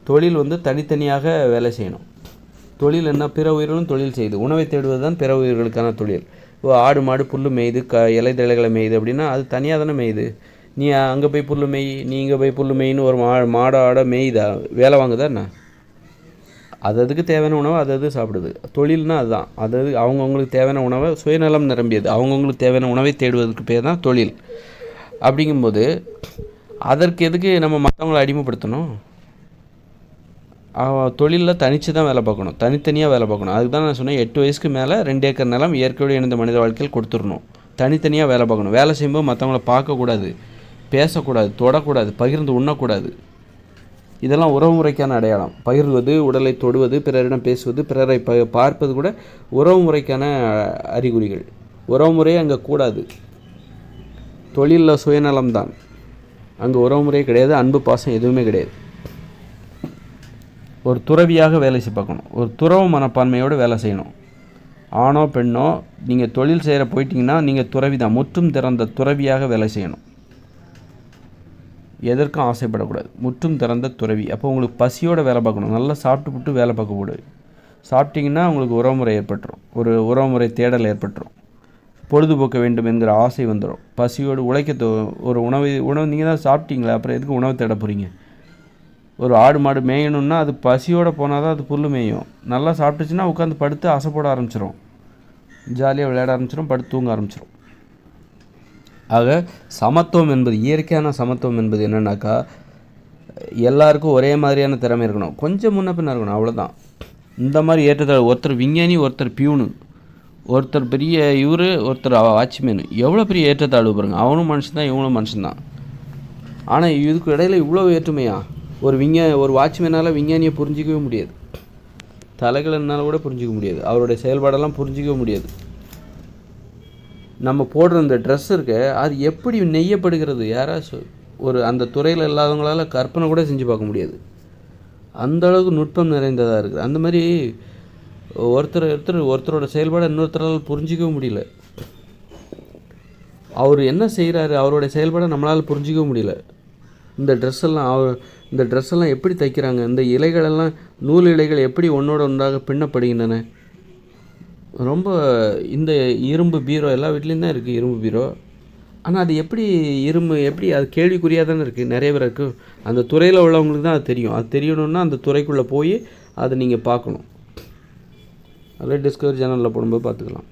தொழில் வந்து தனித்தனியாக வேலை செய்யணும். தொழில் என்ன, பிற உயிர்களும் தொழில் செய்யுது. உணவை தேடுவது தான் பிற உயிர்களுக்கான தொழில். ஆடு மாடு புல் மேயுது, இலை தழைகளை மேயுது அப்படின்னா அது தனியாக தானே மேயுது. நீ அங்கே போய் புல் மேய், நீ இங்கே போய் புல் மேயின்னு ஒரு மாட ஆட மேயுதா, வேலை வாங்குதா என்ன? அதுக்கு தேவையான உணவை அது சாப்பிடுது. தொழில்னால் அதுதான். அவங்கவுங்களுக்கு தேவையான உணவை, சுயநலம் நிரம்பியது, அவங்கவுங்களுக்கு தேவையான உணவை தேடுவதற்கு பேர் தான் தொழில். அப்படிங்கும்போது அதற்கு எதுக்கு நம்ம மற்றவங்களை அடிமைப்படுத்தணும்? தொழிலில் தனித்து தான் வேலை பார்க்கணும், தனித்தனியாக வேலை பார்க்கணும். அதுக்கு தான் நான் சொன்னேன், 8 வயசுக்கு மேலே 2 ஏக்கர் நிலம் இயற்கையோடு இணைந்த மனித வாழ்க்கையில் கொடுத்துடணும். தனித்தனியாக வேலை பார்க்கணும். வேலை செய்யும்போது மற்றவங்கள பார்க்கக்கூடாது, பேசக்கூடாது, தொடக்கூடாது, பகிர்ந்து உண்ணக்கூடாது. இதெல்லாம் உறவுமுறைக்கான அடையாளம். பகிர்வது, உடலை தொடுவது, பிறரிடம் பேசுவது, பிறரை பார்ப்பது கூட உறவுமுறைக்கான அறிகுறிகள். உறவுமுறையே அங்கே கூடாது. தொழிலில் சுயநலம்தான், அங்கே உறவுமுறையே கிடையாது, அன்பு பாசம் எதுவுமே கிடையாது. ஒரு துறவியாக வேலை பார்க்கணும், ஒரு துறவு மனப்பான்மையோடு வேலை செய்யணும். ஆணோ பெண்ணோ நீங்கள் தொழில் செய்கிற போயிட்டீங்கன்னா நீங்கள் துறவி தான், முற்றும் திறந்த துறவியாக வேலை செய்யணும். எதற்கும் ஆசைப்படக்கூடாது, முற்றும் திறந்த துறவி. அப்போ உங்களுக்கு பசியோடு வேலை பார்க்கணும், நல்லா சாப்பிட்டு வேலை பார்க்கக்கூடாது. சாப்பிட்டிங்கன்னா உங்களுக்கு உறவுமுறை ஏற்பட்டுரும், ஒரு உறவுமுறை தேடல் ஏற்பட்டுரும், பொழுதுபோக்க வேண்டும் என்கிற ஆசை வந்துடும். பசியோடு ஒரு உணவு நீங்கள் தான் சாப்பிட்டீங்களா, அப்புறம் எதுக்கு உணவு தேட போகிறீங்க? ஒரு ஆடு மாடு மேயணுன்னா அது பசியோடு போனால் தான் அது புல் மேயும். நல்லா சாப்பிட்டுச்சுன்னா உட்காந்து படுத்து அசை போட ஆரம்பிச்சிடும், ஜாலியாக விளையாட ஆரம்பிச்சிடும், படுத்து தூங்க ஆரம்பிச்சிடும். ஆக சமத்துவம் என்பது, இயற்கையான சமத்துவம் என்பது என்னென்னாக்கா, எல்லாருக்கும் ஒரே மாதிரியான திறமை இருக்கணும், கொஞ்சம் முன்ன பின்ன இருக்கணும், அவ்வளோதான். இந்த மாதிரி ஏற்றத்தாழ்வு, ஒருத்தர் விஞ்ஞானி, ஒருத்தர் பியூனு, ஒருத்தர் பெரிய இவர், ஒருத்தர் வாட்ச்மேனு, எவ்வளோ பெரிய ஏற்றத்தாழ்வு பாருங்கள். அவனும் மனுஷன்தான், இவங்களும் மனுஷன்தான். ஆனால் இதுக்கு இடையில் இவ்வளோ வேற்றுமையா? ஒரு வாட்ச்மேனால் விஞ்ஞானியை புரிஞ்சிக்கவே முடியாது, தலைகளனால் கூட புரிஞ்சிக்க முடியாது, அவருடைய செயல்பாடெல்லாம் புரிஞ்சிக்கவே முடியாது. நம்ம போடுற இந்த ட்ரெஸ் இருக்க, அது எப்படி நெய்யப்படுகிறது, யாராச்சும் அந்த துறையில் இல்லாதவங்களால் கற்பனை கூட செஞ்சு பார்க்க முடியாது. அந்த அளவுக்கு நுட்பம் நிறைந்ததாக இருக்குது. அந்த மாதிரி ஒருத்தரோட செயல்பாடு இன்னொருத்தரால் புரிஞ்சிக்கவே முடியல. அவர் என்ன செய்கிறாரு, அவருடைய செயல்பாடை நம்மளால் புரிஞ்சிக்கவே முடியல. இந்த ட்ரெஸ்ஸெல்லாம் எப்படி தைக்கிறாங்க, இந்த இலைகளெல்லாம், நூல் இலைகள் எப்படி ஒன்றோடு ஒன்றாக பின்னப்படுகின்றன. ரொம்ப இந்த இரும்பு பீரோ எல்லா வீட்லேயும் தான் இருக்குது, இரும்பு பீரோ. ஆனால் அது எப்படி அது கேள்விக்குறியாக தானே இருக்குது நிறைய பேருக்கு. அந்த துறையில் உள்ளவங்களுக்கு தான் அது தெரியும். அது தெரியணுன்னா அந்த துறைக்குள்ளே போய் அதை நீங்கள் பார்க்கணும். அதில் டிஸ்கவரி சேனலில் போடும்போது பார்த்துக்கலாம்.